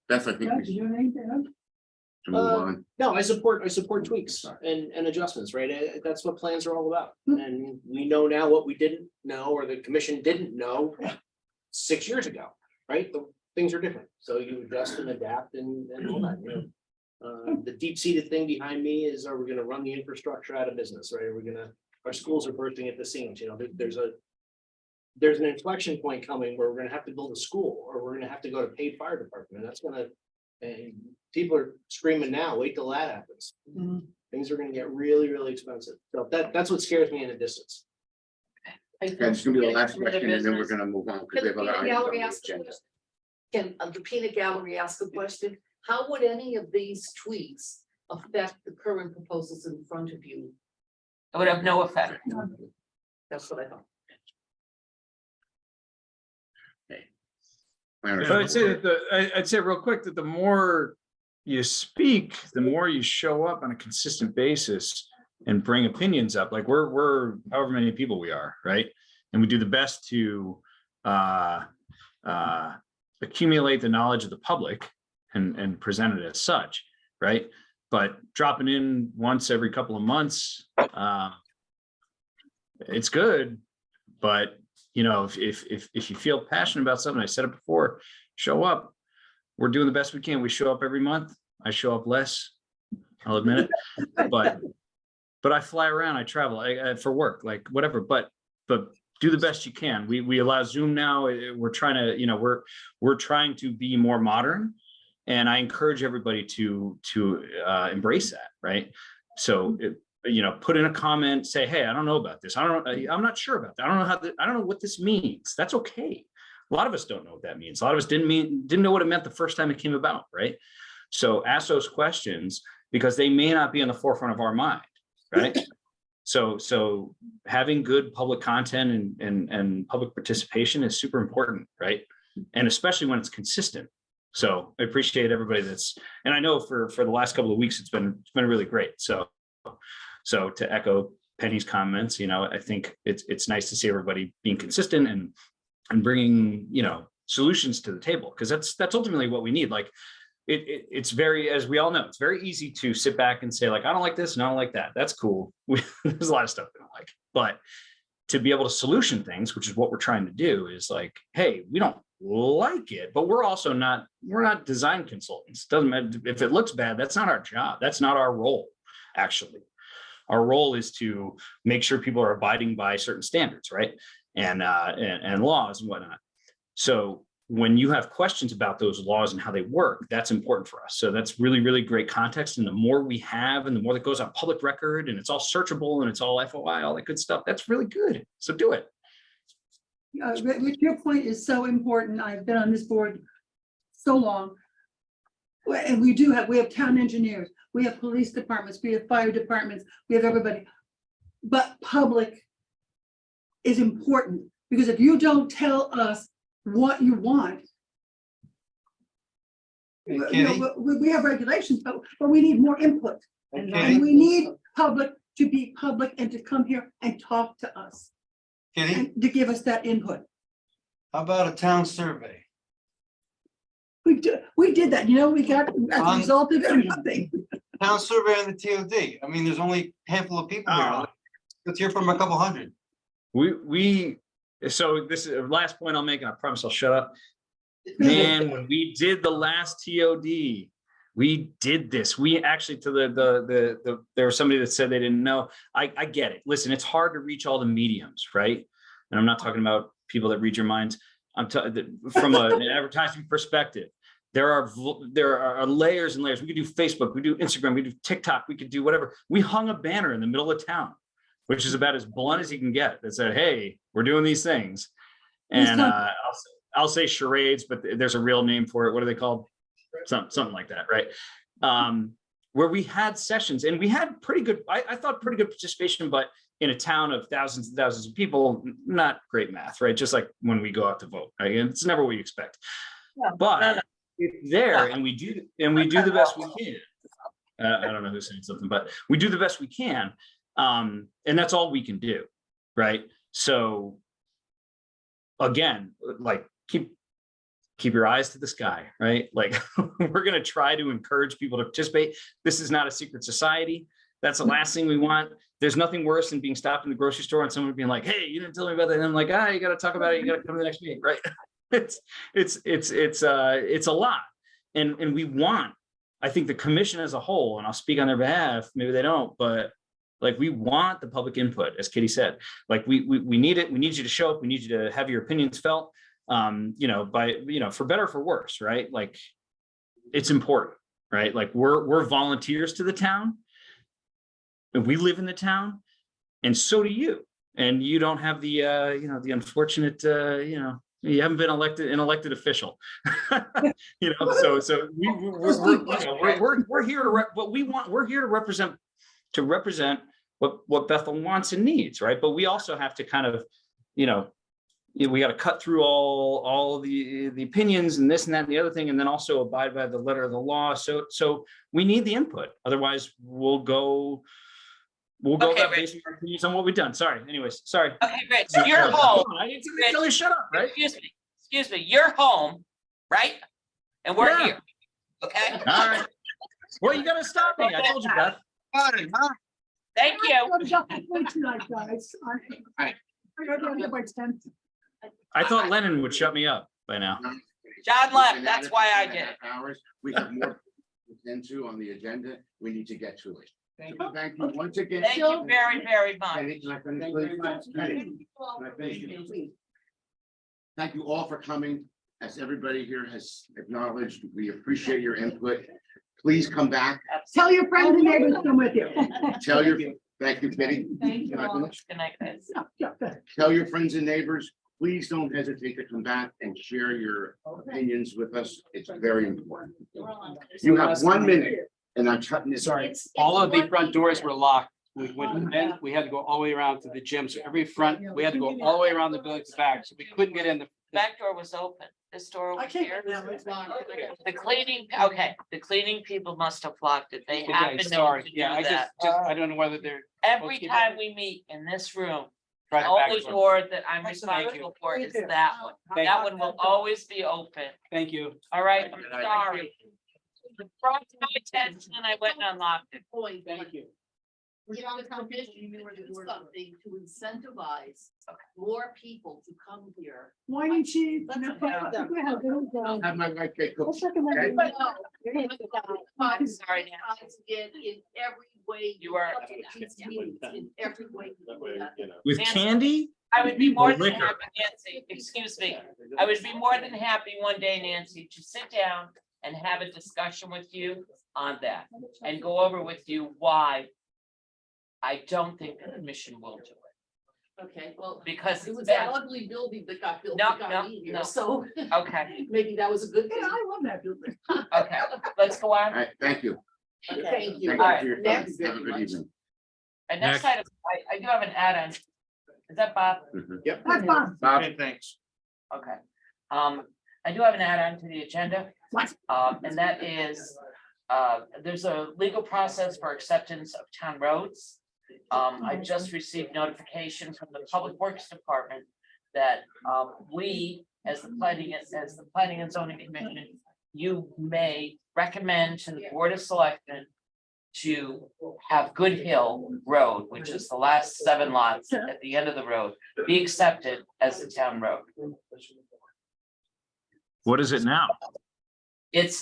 Beth, I think we should move on. No, I support tweaks and adjustments, right? That's what plans are all about. And we know now what we didn't know, or the commission didn't know 6 years ago, right? The things are different. So you adjust and adapt and all that, you know. The deep-seated thing behind me is, are we gonna run the infrastructure out of business, right? Our schools are bursting at the seams, you know, there's an inflection point coming where we're gonna have to build a school, or we're gonna have to go to paid fire department, and that's gonna, and people are screaming now, wait till that happens. Things are gonna get really, really expensive. So that's what scares me in the distance. And it's gonna be the last question, and then we're gonna move on because we have other items on the agenda. Can the peanut gallery ask a question? how would any of these tweaks affect the current proposals in front of you? It would have no effect. That's what I thought. But I'd say that I'd say real quick that the more you speak, the more you show up on a consistent basis and bring opinions up. Like we're however many people we are, right? And we do the best to accumulate the knowledge of the public and present it as such, right? But dropping in once every couple of months, it's good, but you know, if you feel passionate about something, I said it before, show up. We're doing the best we can. We show up every month. I show up less, I'll admit it, but I fly around, I travel for work, like whatever, but do the best you can. We allow Zoom now. We're trying to, you know, we're trying to be more modern, and I encourage everybody to embrace that, right? So, you know, put in a comment, say, hey, I don't know about this. I'm not sure about that. I don't know what this means. That's okay. A lot of us don't know what that means. A lot of us didn't know what it meant the first time it came about, right? So ask those questions because they may not be on the forefront of our mind, right? So having good public content and public participation is super important, right? And especially when it's consistent. So I appreciate everybody and I know for the last couple of weeks, it's been really great. So to echo Penny's comments, you know, I think it's nice to see everybody being consistent and bringing, you know, solutions to the table, because that's ultimately what we need. Like it's very, as we all know, it's very easy to sit back and say like, I don't like this and I don't like that. That's cool. There's a lot of stuff we don't like, but to be able to solution things, which is what we're trying to do, is like, hey, we don't like it, but we're not design consultants. Doesn't matter if it looks bad. That's not our job. That's not our role. Actually, our role is to make sure people are abiding by certain standards, right? And laws and whatnot. So when you have questions about those laws and how they work, that's important for us. So that's really, really great context. And the more we have and the more that goes on public record and it's all searchable and it's all FOI, all that good stuff, that's really good. So do it. Rich, your point is so important. I've been on this board so long. And we have town engineers, we have police departments, we have fire departments, we have everybody. But public is important, because if you don't tell us what you want, you know, we have regulations, but we need more input. And we need public to be public and to come here and talk to us. And to give us that input. How about a town survey? We did that, you know, we got, as a result of it, nothing. Town survey on the TOD. I mean, there's only a handful of people here. Let's hear from a couple hundred. So this is the last point I'll make, and I promise I'll shut up. Man, when we did the last TOD, we did this. We actually, there was somebody that said they didn't know. I get it. Listen, it's hard to reach all the mediums, right? And I'm not talking about people that read your minds. I'm from an advertising perspective. There are layers and layers. We could do Facebook, we do Instagram, we do TikTok, we could do whatever. We hung a banner in the middle of town, which is about as blunt as you can get, that said, hey, we're doing these things. And I'll say charades, but there's a real name for it. What are they called? Something like that, right? Where we had sessions and we had pretty good, I thought pretty good participation, but in a town of thousands and thousands of people, not great math, right? Just like when we go out to vote, right? It's never what you expect. But it's there, and we do the best we can. I don't know who's saying something, but we do the best we can. And that's all we can do, right? So again, like keep your eyes to the sky, right? Like we're going to try to encourage people to participate. This is not a secret society. That's the last thing we want. There's nothing worse than being stopped in the grocery store and someone being like, hey, you didn't tell me about that. And I'm like, you got to talk about it. You got to come to the next meeting, right? It's a lot. And we want, I think the commission as a whole, and I'll speak on their behalf, maybe they don't, but like, we want the public input, as Kitty said. Like we need it. We need you to show up. We need you to have your opinions felt, for better or for worse, right? Like it's important, right? Like we're volunteers to the town and we live in the town, and so do you. And you don't have the, the unfortunate, You haven't been an elected official. You know, so we're here to what we want, we're here to represent what Bethel wants and needs, right? But we also have to kind of, you know, we got to cut through all the opinions and this and that and the other thing, and then also abide by the letter of the law. So we need the input. Otherwise, we'll go Okay, about Rich. basing our opinions on what we've done. Sorry. Anyways, sorry. Okay, Rich, you're home. I need to tell you shut up, right? Excuse me, you're home, right? And we're Yeah. here, okay? All right. Well, you got to stop me. I told you, Beth. Thank you. I'm just wait tonight, guys. I got to get by 10. I thought Lennon would shut me up by now. John left, that's why I did it. Hours, we have more to attend to on the agenda. We need to get to it. Thank you once again. Thank you very, very much. Penny, can I finish, please? Penny, can I finish? Thank you all for coming. As everybody here has acknowledged, we appreciate your input. Please come back. Tell your friends and neighbors to come with you. Tell your, thank you, Penny. Thank Can I finish? Good night, guys. Tell your friends and neighbors, please don't hesitate to come back and share your opinions with us. It's very important. You have 1 minute and I'm cutting this. Sorry, all of the front doors were locked. We went in, we had to go all the way around to the gym. So every front, we had to go all the way around the building to back. So we couldn't get in. Back door was open. This door over here. The The cleaning, okay, the cleaning people must have locked it. They have been known Sorry, to do yeah, I that. I don't know whether they're. Every time we meet in this room, Try the the back only door. door that I'm Thank you. responsible for is that one. Thank That you. one will always be open. Thank you. All right, I'm sorry. It brought to my attention and I went and unlocked it. Point, Thank you. if the commission did something to incentivize more people to come here. Wine and cheese. Let's no, have them. go Have my white cake cooked. ahead. Okay? I'm sorry, Nancy. Try to get in every way. You are- come to these meetings, in every way. you can. With Nancy. candy? I would be more Or than liquor. happy, Nancy, excuse me. I would be more than happy one day, Nancy, to sit down and have a discussion with you on that and go over with you why I don't think the commission will do it. Okay, well, Because it it's was an bad. ugly building that got built. No, that got no, me here, no. So Okay, maybe that was a good thing. Yeah, I love that building. okay, let's go All on. right, thank you. Thank you. Thank you All right, for your time. next. Have a good evening. And next Next. item, I do have an add-on. Is that Bob? Mhm. Yep. That's fine. Bob, Okay, thanks. Okay. I do have an add-on to the agenda. And that is, there's a legal process for acceptance of town roads. I just received notification from the Public Works Department that, we, as the Planning and Zoning Commission, you may recommend to the Board of Selectmen to have Good Hill Road, which is the last 7 lots at the end of the road, be accepted as a town road. What is it now? It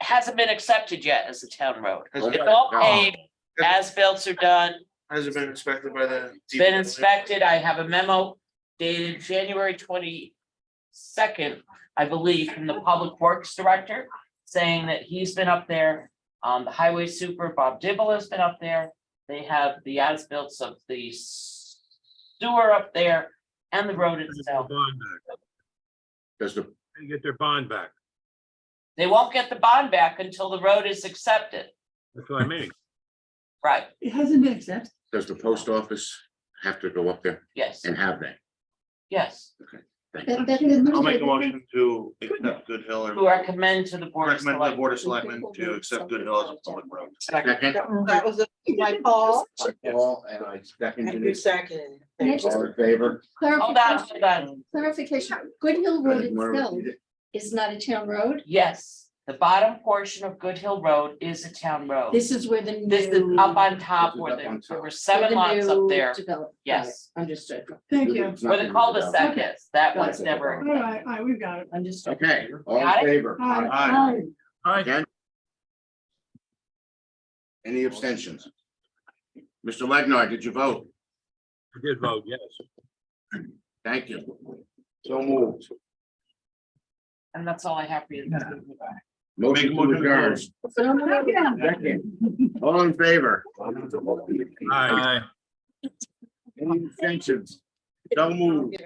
hasn't been accepted yet as a town road. Has It's it- all paved, as-built are done, Has it been inspected by the? it's been inspected. I have a memo dated January 22nd, I believe, from the Public Works Director, saying that he's been up there. The highway super, Bob Dibble, has been up there. They have the as-built of the sewer up there and the road itself. Bond back. does the, They get their bond back. They won't get the bond back until the road is accepted. That's what I mean. Right, It hasn't been accepted. does the post office have to go up there yes, and have that? yes. Thank you. I'll make a motion to accept Good Hill To or recommend to the Board of recommend to the Selectmen. Board of Selectmen to accept Good Hill as a public road. Second, That was my call. Paul, and I second And you it. second. All in favor? Hold on, hold on. Clarification, Good Hill Road Wanna itself repeat it? is not a town road. Yes, the bottom portion of Good Hill Road is a town road. This is where the This is new. up on top This is where up on there top. were 7 lots up there. Yes, Understood. Thank you. It's where not the been cul-de-sac developed. is. That was never. All right, we've got it. Understood. Okay, all Got in it? favor? Aye. Aye. Again? Any abstentions? Mr. Legnar, did you vote? I did vote, yes. Thank you. So moved. And that's all I have for you. Motion to adjourn. Second. All in favor? Aye. Aye. Any abstentions? So moved.